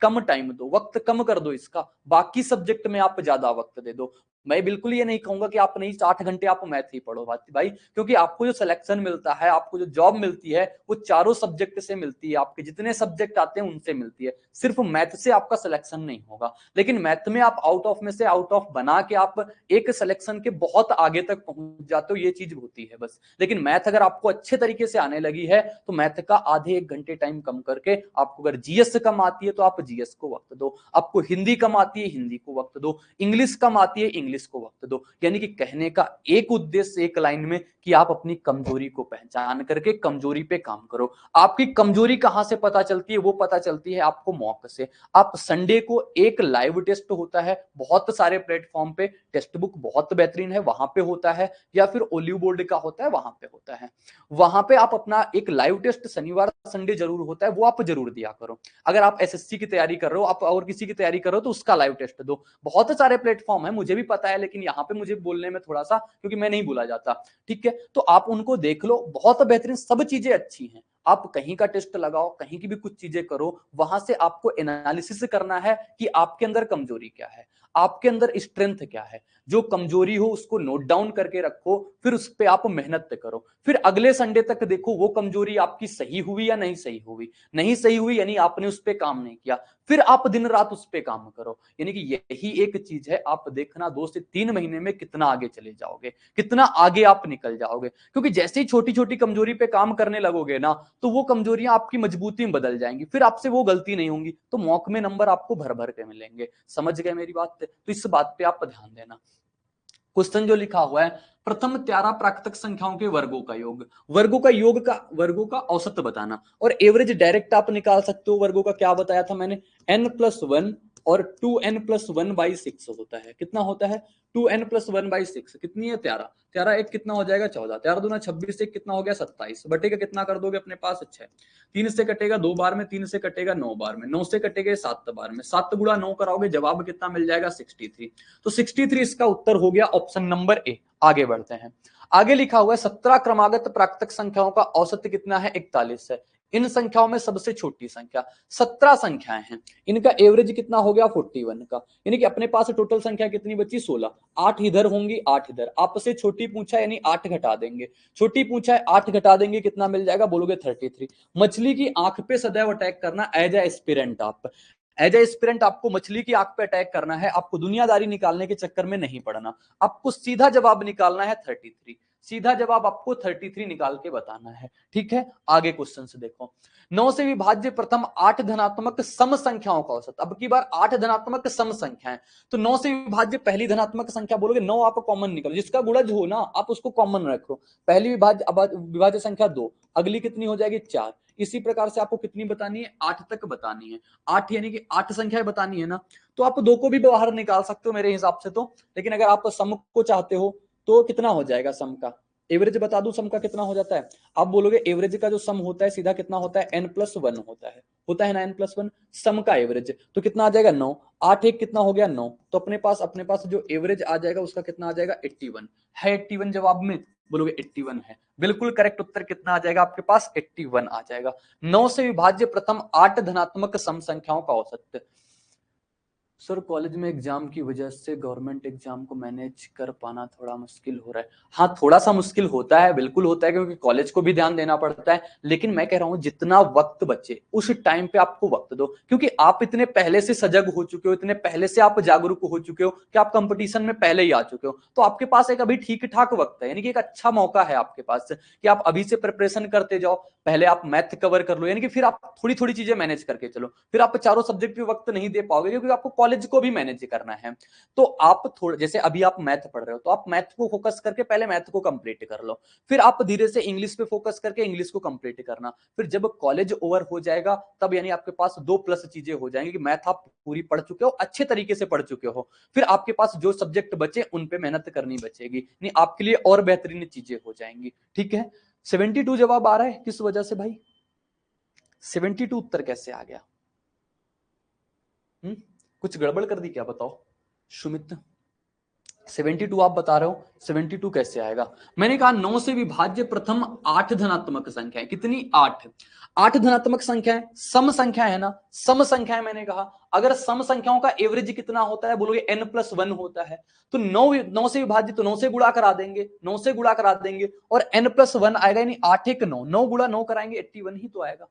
कम टाइम दो, वक्त कम कर दो इसका, बाकी सब्जेक्ट में आप ज्यादा वक्त दे दो। मैं बिल्कुल ये नहीं कहूंगा कि आप नहीं 60 घंटे आप मैथ ही पढ़ो भाई, क्योंकि आपको जो सिलेक्शन मिलता है, आपको जो जॉब मिलती है वो चारों सब्जेक्ट से मिलती है, आपके जितने सब्जेक्ट आते हैं उनसे मिलती है, सिर्फ मैथ से आपका सिलेक्शन नहीं होगा। लेकिन मैथ में आप आउट ऑफ में से आउट ऑफ बना के आप एक सिलेक्शन के बहुत आगे तक पहुंच जाते हो, ये चीज होती है बस। लेकिन मैथ अगर आपको अच्छे तरीके से आने लगी है तो मैथ का आधे 1 घंटे टाइम कम करके, आपको अगर जीएस कम आती है तो आप जीएस को वक्त दो, आपको हिंदी कम आती है हिंदी को वक्त दो, इंग्लिश कम आती है इंग्लिश को वक्त दो। यानी कि कहने का एक उद्देश्य एक लाइन में कि आप अपनी कमजोरी को पहचान करके कमजोरी पे काम करो। आपकी कमजोरी कहां से पता चलती है, वो पता चलती है आपको मॉक से। आप संडे को एक लाइव टेस्ट होता है, बहुत सारे प्लेटफॉर्म पे टेक्स्ट बुक बहुत बेहतरीन है, वहां पे होता है, या फिर ओलिव बोर्ड का होता है वहां पे होता है। वहां पे आप अपना एक लाइव टेस्ट शनिवार संडे जरूर होता है, वो आप जरूर दिया करो। अगर आप एसएससी की तैयारी कर रहे हो, आप और किसी की तैयारी कर रहे हो, तो उसका लाइव टेस्ट दो। बहुत सारे प्लेटफॉर्म है, मुझे भी पता है, लेकिन यहाँ पे मुझे बोलने में थोड़ा सा, क्योंकि मैं नहीं बोला जाता, ठीक है, तो आप उनको देख लो, बहुत बेहतरीन, सब चीजें अच्छी हैं। आप कहीं का टेस्ट लगाओ, कहीं की भी कुछ चीजें करो, वहां से आपको एनालिसिस करना है कि आपके अंदर कमजोरी क्या है, आपके अंदर स्ट्रेंथ क्या है। जो कमजोरी हो उसको नोट डाउन करके रखो, फिर उस पर आप मेहनत करो, फिर अगले संडे तक देखो वो कमजोरी आपकी सही हुई या नहीं सही हुई। नहीं सही हुई यानी आपने उस पर काम नहीं किया, फिर आप दिन रात उस पर काम करो। यानी कि यही एक चीज है, आप देखना 2 से 3 महीने में कितना आगे चले जाओगे, कितना आगे आप निकल जाओगे। क्योंकि जैसे ही छोटी छोटी कमजोरी पे काम करने लगोगे ना, तो वो कमजोरियां आपकी मजबूती में बदल जाएंगी, फिर आपसे वो गलती नहीं होंगी, तो मॉक में नंबर आपको भर भर के मिलेंगे। समझ गए मेरी बात? बात, तो इस बात पे आप ध्यान देना। क्वेश्चन जो लिखा हुआ है, प्रथम 13 प्राकृतिक संख्याओं के वर्गों का योग, वर्गों का औसत बताना, और एवरेज डायरेक्ट आप निकाल सकते हो। वर्गों का क्या बताया था मैंने, n+1 और 2n+1/6 होता है। कितना होता है, 2n+1/6, कितनी है 13, 13 एक कितना हो जाएगा 14, 13 दूना 26, एक कितना हो गया 27, बटेगा कितना कर दोगे अपने पास 6, 3 से कटेगा 2 बार में, 3 से कटेगा 9 बार में, 9 से कटेगा 7 बार में, 7 गुणा 9 कराओगे जवाब कितना मिल जाएगा 63। तो 63 इसका उत्तर हो गया ऑप्शन नंबर ए। आगे बढ़ते हैं, आगे लिखा हुआ है 17 क्रमागत प्राकृतिक संख्याओं का औसत कितना है, 41 है। इन संख्याओं में सबसे छोटी संख्या, 17 संख्याएं हैं, इनका एवरेज कितना हो गया 41 का, यानी कि अपने पास टोटल संख्या कितनी बची 16, 8 इधर होंगी 8 इधर, आपसे छोटी पूछा यानी 8 घटा देंगे, छोटी पूछा है 8 घटा देंगे, कितना मिल जाएगा बोलोगे 33। मछली की आंख पे सदैव अटैक करना, एज ए एस्पिरेंट आप, एज ए एस्पिरेंट आपको मछली की आंख पे अटैक करना है, आपको दुनियादारी निकालने के चक्कर में नहीं पड़ना, आपको सीधा जवाब निकालना है 33, सीधा जवाब आपको 33 निकाल के बताना है। ठीक है, आगे क्वेश्चन से देखो, 9 से विभाज्य प्रथम 8 धनात्मक सम संख्याओं का औसत, अब की बार 8 धनात्मक सम संख्याएं, तो 9 से विभाज्य पहली धनात्मक संख्या बोलोगे 9, आप कॉमन निकालो, जिसका गुणज हो ना आप उसको कॉमन रखो, पहली विभाज्य संख्या 2, अगली कितनी हो जाएगी 4, इसी प्रकार से आपको कितनी बतानी है 8 तक बतानी है, 8 यानी कि 8 संख्याएं बतानी है ना, तो आप 2 को भी बाहर निकाल सकते हो मेरे हिसाब से तो, लेकिन अगर आप सम को चाहते हो तो कितना हो जाएगा सम का, एवरेज बता दूं सम का कितना हो जाता है, आप बोलोगे एवरेज का जो सम होता है सीधा कितना होता है n+1 होता है ना n+1, सम का एवरेज तो कितना आ जाएगा 9, 8 एक कितना हो गया 9, तो अपने पास जो एवरेज आ जाएगा उसका कितना आ जाएगा 81 है, 81 जवाब में बोलोगे 81 है, बिल्कुल करेक्ट उत्तर कितना आ जाएगा आपके पास 81 आ जाएगा। 9 से विभाज्य प्रथम 8 धनात्मक सम संख्याओं का औसत, सर कॉलेज में एग्जाम की वजह से गवर्नमेंट एग्जाम को मैनेज कर पाना थोड़ा मुश्किल हो रहा है। हाँ थोड़ा सा मुश्किल होता है, बिल्कुल होता है, क्योंकि कॉलेज को भी ध्यान देना पड़ता है, लेकिन मैं कह रहा हूं जितना वक्त बचे उस टाइम पे आपको वक्त दो, क्योंकि आप इतने पहले से सजग हो चुके हो, इतने पहले से आप जागरूक हो चुके हो कि आप कंपटीशन में पहले ही आ चुके हो, तो आपके पास एक अभी ठीक ठाक वक्त है, यानी कि एक अच्छा मौका है आपके पास कि आप अभी से प्रिपरेशन करते जाओ, पहले आप मैथ कवर कर लो, यानी कि फिर आप थोड़ी थोड़ी चीजें मैनेज करके चलो, फिर आप चारों सब्जेक्ट पे वक्त नहीं दे पाओगे क्योंकि आपको कॉलेज को भी मैनेज करना है। तो आप थोड़ा, जैसे अभी आप मैथ पढ़ रहे हो तो आप मैथ को फोकस करके पहले मैथ को कंप्लीट कर लो, फिर आप धीरे से इंग्लिश पे फोकस करके इंग्लिश को कंप्लीट करना, फिर जब कॉलेज ओवर हो जाएगा तब यानी आपके पास 2+ चीजें हो जाएंगी कि मैथ आप पूरी पढ़ चुके हो, अच्छे तरीके से पढ़ चुके हो, फिर आपके पास जो सब्जेक्ट बचे उन पे मेहनत करनी बचेगी, नहीं आपके लिए और बेहतरीन चीजें हो जाएंगी। ठीक है, 72 जवाब आ रहा है, किस वजह से भाई 72 उत्तर कैसे आ गया, कुछ गड़बड़ कर दी क्या, बताओ सुमित, 72 आप बता रहे हो, 72 कैसे आएगा, मैंने कहा 9 से विभाज्य प्रथम 8 धनात्मक संख्या है, कितनी 8, 8 धनात्मक संख्या है, सम संख्या है ना, सम संख्या है, मैंने कहा अगर सम संख्याओं का एवरेज कितना होता है बोलोगे n+1 होता है, तो 9 से विभाज्य तो 9 से गुणा करा देंगे, 9 से गुणा करा देंगे और n+1 आएगा, यानी 8 एक 9, 9 गुणा 9 कराएंगे 81 ही तो आएगा,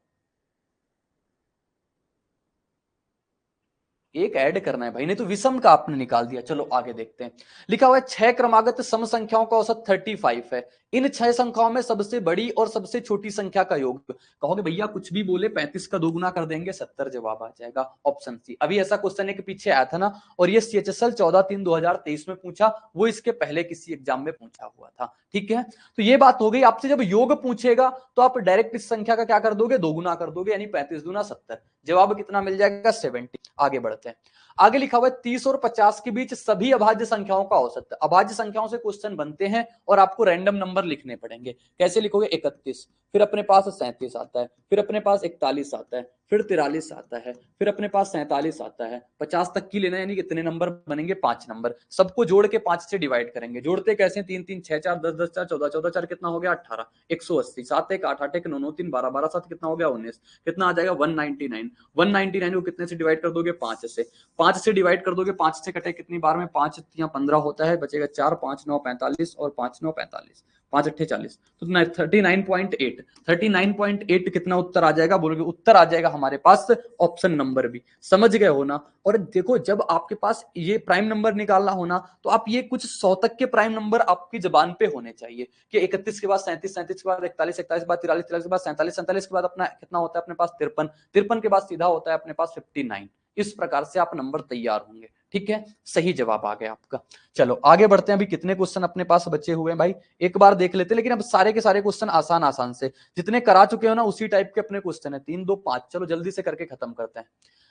एक ऐड करना है भाई, नहीं तो विषम का आपने निकाल दिया। चलो आगे देखते हैं, लिखा हुआ है 6 क्रमागत सम संख्याओं का औसत 35 है, इन 6 संख्याओं में सबसे बड़ी और सबसे छोटी संख्या का योग, कहोगे भैया कुछ भी बोले 35 का 2 गुना कर देंगे 70 जवाब आ जाएगा, ऑप्शन सी। अभी ऐसा क्वेश्चन एक पीछे आया था ना, और ये CHSL 14/3/2023 में पूछा, वो इसके पहले किसी एग्जाम में पूछा हुआ था। ठीक है, तो ये बात हो गई, आपसे जब योग पूछेगा तो आप डायरेक्ट इस संख्या का क्या कर दोगे 2 गुना कर दोगे, यानी 35 दूना 70, जवाब कितना मिल जाएगा 70। आगे बढ़ते हैं, आगे लिखा हुआ है 30 और 50 के बीच सभी अभाज्य संख्याओं का औसत, अभाज्य संख्याओं से क्वेश्चन बनते हैं और आपको रैंडम नंबर लिखने पड़ेंगे, कैसे लिखोगे 31, फिर अपने पास 37 आता है, फिर अपने पास 41 आता है, फिर 43 आता है, फिर अपने पास 47 आता है, 50 तक की लेना, यानी कितने नंबर बनेंगे 5 नंबर, सबको जोड़ के 5 से डिवाइड करेंगे, जोड़ते कैसे 3 3 6 4 10 10 4 14 14 4 कितना हो गया 18, 180, 7 1 8 8 1 9 9 3 12 12 7 कितना हो गया 19, कितना आ जाएगा 199, 199 को कितने से डिवाइड कर दोगे 5 से, 5 से डिवाइड कर दोगे, 5 से कटे कितनी बार में 5 या 15 होता है, बचेगा 4, 5 9 45 और 5 9 45, 5 8 40, तो 39.8, 39.8 कितना उत्तर आ जाएगा बोलोगे, उत्तर आ जाएगा हमारे पास ऑप्शन नंबर बी। समझ गए हो ना, और देखो जब आपके पास ये प्राइम नंबर निकालना होना तो आप ये कुछ 100 तक के प्राइम नंबर आपकी जबान पे होने चाहिए कि 31 के बाद 37, 37 के बाद 41, 41 के बाद 43, 43 के बाद 47, 47 के बाद अपना कितना होता है अपने पास 53, 53 के बाद सीधा होता है अपने पास 59, इस प्रकार से आप नंबर तैयार होंगे। ठीक है, सही जवाब आ गया आपका। चलो आगे बढ़ते हैं, अभी कितने क्वेश्चन अपने पास बचे हुए हैं भाई, एक बार देख लेते हैं, लेकिन अब सारे के सारे क्वेश्चन आसान आसान से, जितने करा चुके हो ना उसी टाइप के अपने क्वेश्चन है, 3 2 5। चलो जल्दी से करके खत्म करते हैं।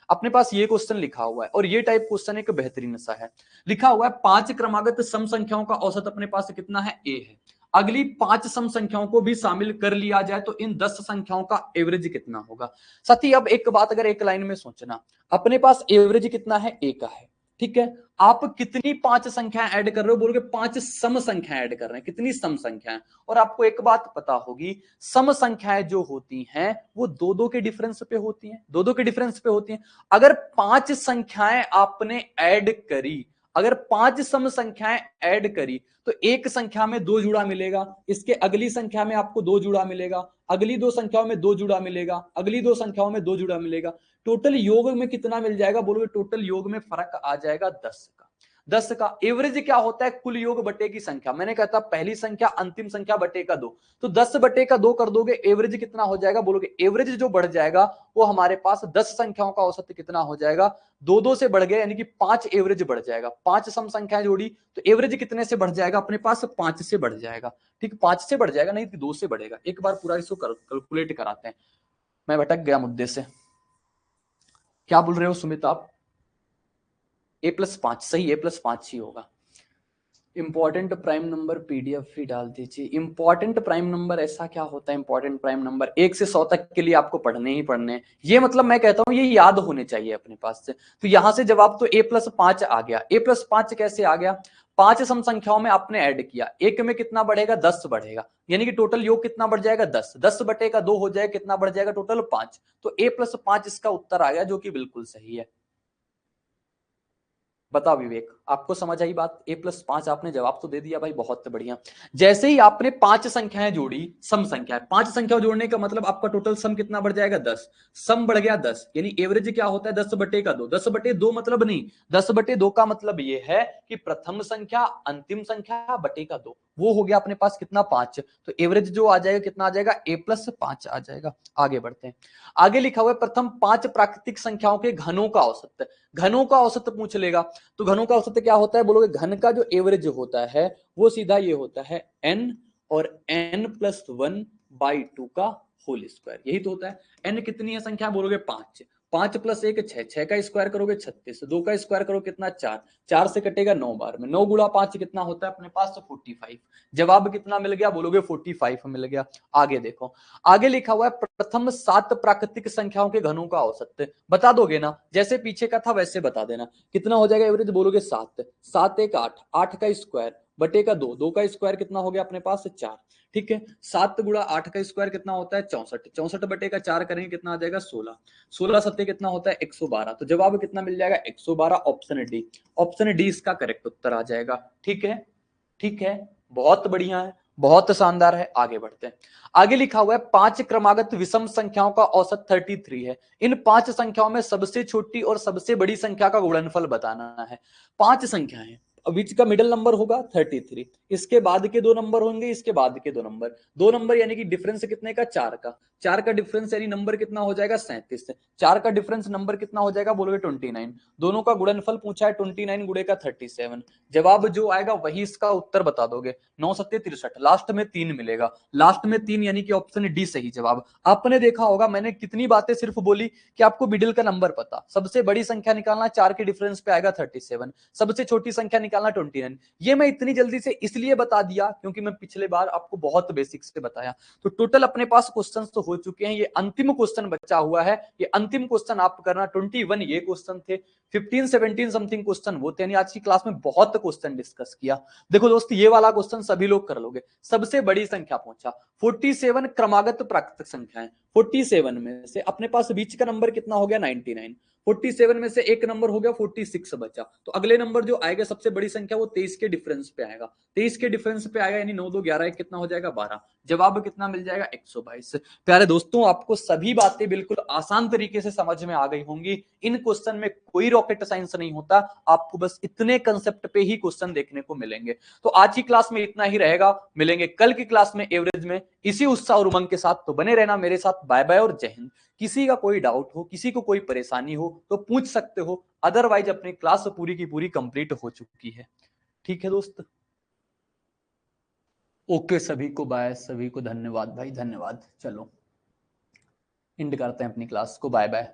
अपने पास ये क्वेश्चन लिखा हुआ है और ये टाइप क्वेश्चन एक बेहतरीन सा है, लिखा हुआ है 5 क्रमागत सम संख्याओं का औसत अपने पास कितना है, ए है। अगली 5 सम संख्याओं को भी शामिल कर लिया जाए तो इन 10 संख्याओं का एवरेज कितना होगा। साथी अब एक बात अगर एक लाइन में सोचना, अपने पास एवरेज कितना है, ए का है, ठीक है। आप कितनी 5 संख्याएं ऐड कर रहे हो, बोलोगे 5 सम संख्याएं ऐड कर रहे हैं, कितनी सम संख्याएं। और आपको एक बात पता होगी, सम संख्याएं जो होती हैं वो दो दो के डिफरेंस पे होती हैं, दो दो के डिफरेंस पे होती हैं। अगर 5 संख्याएं आपने ऐड करी, अगर 5 सम संख्याएं ऐड करी तो एक संख्या में 2 जुड़ा मिलेगा, इसके अगली संख्या में आपको 2 जुड़ा मिलेगा, अगली 2 संख्याओं में 2 जुड़ा मिलेगा, अगली 2 संख्याओं में 2 जुड़ा मिलेगा। टोटल योग में कितना मिल जाएगा, बोलोगे टोटल योग में फर्क आ जाएगा 10 का। 10 का एवरेज क्या होता है, कुल योग बटे की संख्या। मैंने कहता पहली संख्या अंतिम संख्या बटे का 2, तो 10 बटे का 2 कर दोगे, एवरेज कितना हो जाएगा, बोलोगे एवरेज जो बढ़ जाएगा वो हमारे पास 10 संख्याओं का औसत कितना हो जाएगा, 2 से बढ़ गया, यानी कि 5 एवरेज बढ़ जाएगा। 5 सम संख्याएं जोड़ी तो एवरेज कितने से बढ़ जाएगा, अपने पास 5 से बढ़ जाएगा। ठीक, 5 से बढ़ जाएगा, नहीं 2 से बढ़ेगा। एक बार पूरा इसको कैलकुलेट कराते हैं, मैं भटक गया मुद्दे से। क्या बोल रहे हो सुमित आप, a+5 सही, a+5 ही होगा। इंपॉर्टेंट प्राइम नंबर पीडीएफ ही डाल दीजिए। इंपॉर्टेंट प्राइम नंबर ऐसा क्या होता है, इंपॉर्टेंट प्राइम नंबर 1 से 100 तक के लिए आपको पढ़ने ही पढ़ने, ये मतलब मैं कहता हूं ये याद होने चाहिए अपने पास से। तो यहां से जवाब तो a+5 आ गया। a+5 कैसे आ गया, 5 सम संख्याओं में आपने ऐड किया, एक में कितना बढ़ेगा, 10 बढ़ेगा, यानी कि टोटल योग कितना बढ़ जाएगा, 10। 10 बटे का 2 हो जाएगा, कितना बढ़ जाएगा, टोटल 5। तो a+5 इसका उत्तर आ गया, जो कि बिल्कुल सही है। बताओ विवेक, आपको समझ आई बात, a+5 आपने जवाब तो दे दिया भाई, बहुत बढ़िया। जैसे ही आपने 5 संख्याएं जोड़ी, सम संख्या, 5 संख्या जोड़ने का मतलब आपका टोटल सम कितना बढ़ जाएगा, 10। सम बढ़ गया 10, यानी एवरेज क्या होता है, 10 बटे का 2। 10 बटे 2 मतलब नहीं, 10 बटे 2 का मतलब ये है कि प्रथम संख्या अंतिम संख्या बटे का 2, वो हो गया अपने पास कितना, 5। तो एवरेज जो आ जाएगा कितना आ जाएगा, a+5 आ जाएगा। आगे बढ़ते हैं, आगे लिखा हुआ है प्रथम 5 प्राकृतिक संख्याओं के घनों का औसत। घनों का औसत पूछ लेगा, तो घनों का औसत क्या होता है, बोलोगे घन का जो एवरेज होता है वो सीधा ये होता है n और n+1/2 का होल स्क्वायर, यही तो होता है। n कितनी है संख्या, बोलोगे 5, 5 + 1 6, 6 का स्क्वायर करोगे 36, 2 का स्क्वायर करो कितना 4, 4 से कटेगा 9 बार में, 9 गुणा 5 कितना होता है अपने पास, 45। जवाब कितना मिल गया, बोलोगे 45 मिल गया। आगे देखो, आगे लिखा हुआ है प्रथम 7 प्राकृतिक संख्याओं के घनों का औसत। बता दोगे ना, जैसे पीछे का था वैसे बता देना, कितना हो जाएगा एवरेज, बोलोगे 7, 7 1 8, 8 का स्क्वायर बटे का 2, 2 का स्क्वायर कितना हो गया अपने पास 4। ठीक है, 7 गुणा 8 का स्क्वायर कितना होता है 64, 64 बटे का 4 करेंगे कितना आ जाएगा 16, 16 सत्ते कितना होता है 112। तो जवाब कितना मिल जाएगा 112, ऑप्शन डी। ऑप्शन डी इसका करेक्ट उत्तर आ जाएगा। ठीक है, ठीक है, बहुत बढ़िया है, बहुत शानदार है। आगे बढ़ते हैं, आगे लिखा हुआ है 5 क्रमागत विषम संख्याओं का औसत 33 है। इन 5 संख्याओं में सबसे छोटी और सबसे बड़ी संख्या का गुणनफल बताना है। 5 संख्याएं, बीच का मिडिल नंबर होगा 33, इसके बाद के 2 नंबर होंगे, इसके बाद के 2 नंबर, 2 नंबर यानी कि डिफरेंस कितने का, 4 का, 4 का डिफरेंस यानी नंबर कितना हो जाएगा 37, 4 का डिफरेंस नंबर कितना हो जाएगा, बोलोगे 29। दोनों का गुणनफल पूछा है, 29 गुणे का 37। जवाब जो आएगा वही इसका उत्तर बता दोगे, 9 सत्ते 63, लास्ट में 3 मिलेगा, लास्ट में 3 यानी कि ऑप्शन डी सही जवाब। आपने देखा होगा मैंने कितनी बातें सिर्फ बोली कि आपको मिडिल का नंबर पता, सबसे बड़ी संख्या निकालना, 4 के डिफरेंस पे आएगा 37, सबसे छोटी संख्या निकालना 29। ये मैं इतनी जल्दी से इसलिए बता दिया क्योंकि मैं पिछले बार आपको बहुत बेसिक से बताया। तो टोटल अपने पास क्वेश्चंस तो हो चुके हैं, ये अंतिम क्वेश्चन बचा हुआ है, ये अंतिम क्वेश्चन आप करना। 21 ये क्वेश्चन थे, 15 17 समथिंग क्वेश्चन वो थे, यानी आज की क्लास में बहुत क्वेश्चन डिस्कस किया। देखो दोस्त, ये वाला क्वेश्चन सभी लोग कर लोगे। सबसे बड़ी संख्या पूछा, 47 क्रमागत प्राकृतिक संख्या है, 47 में से अपने पास बीच का नंबर कितना हो गया 99, 47 में से एक नंबर हो गया 46 बचा, तो अगले नंबर जो आएगा सबसे बड़ी संख्या वो 23 के डिफरेंस पे आएगा, 23 के डिफरेंस पे आएगा, यानी 9 2 11 1 कितना हो जाएगा 12। जवाब कितना मिल जाएगा 122। प्यारे दोस्तों, आपको सभी बातें बिल्कुल आसान तरीके से समझ में आ गई होंगी। इन क्वेश्चन में कोई रॉकेट साइंस नहीं होता, आपको बस इतने कंसेप्ट पे ही क्वेश्चन देखने को मिलेंगे। तो आज की क्लास में इतना ही रहेगा, मिलेंगे कल की क्लास में एवरेज में इसी उत्साह और उमंग के साथ। तो बने रहना मेरे साथ। बाय बाय और जय हिंद। किसी का कोई डाउट हो, किसी को कोई परेशानी हो तो पूछ सकते हो, अदरवाइज अपनी क्लास पूरी की पूरी कंप्लीट हो चुकी है। ठीक है दोस्त, ओके, सभी को बाय, सभी को धन्यवाद भाई, धन्यवाद। चलो एंड करते हैं अपनी क्लास को, बाय बाय।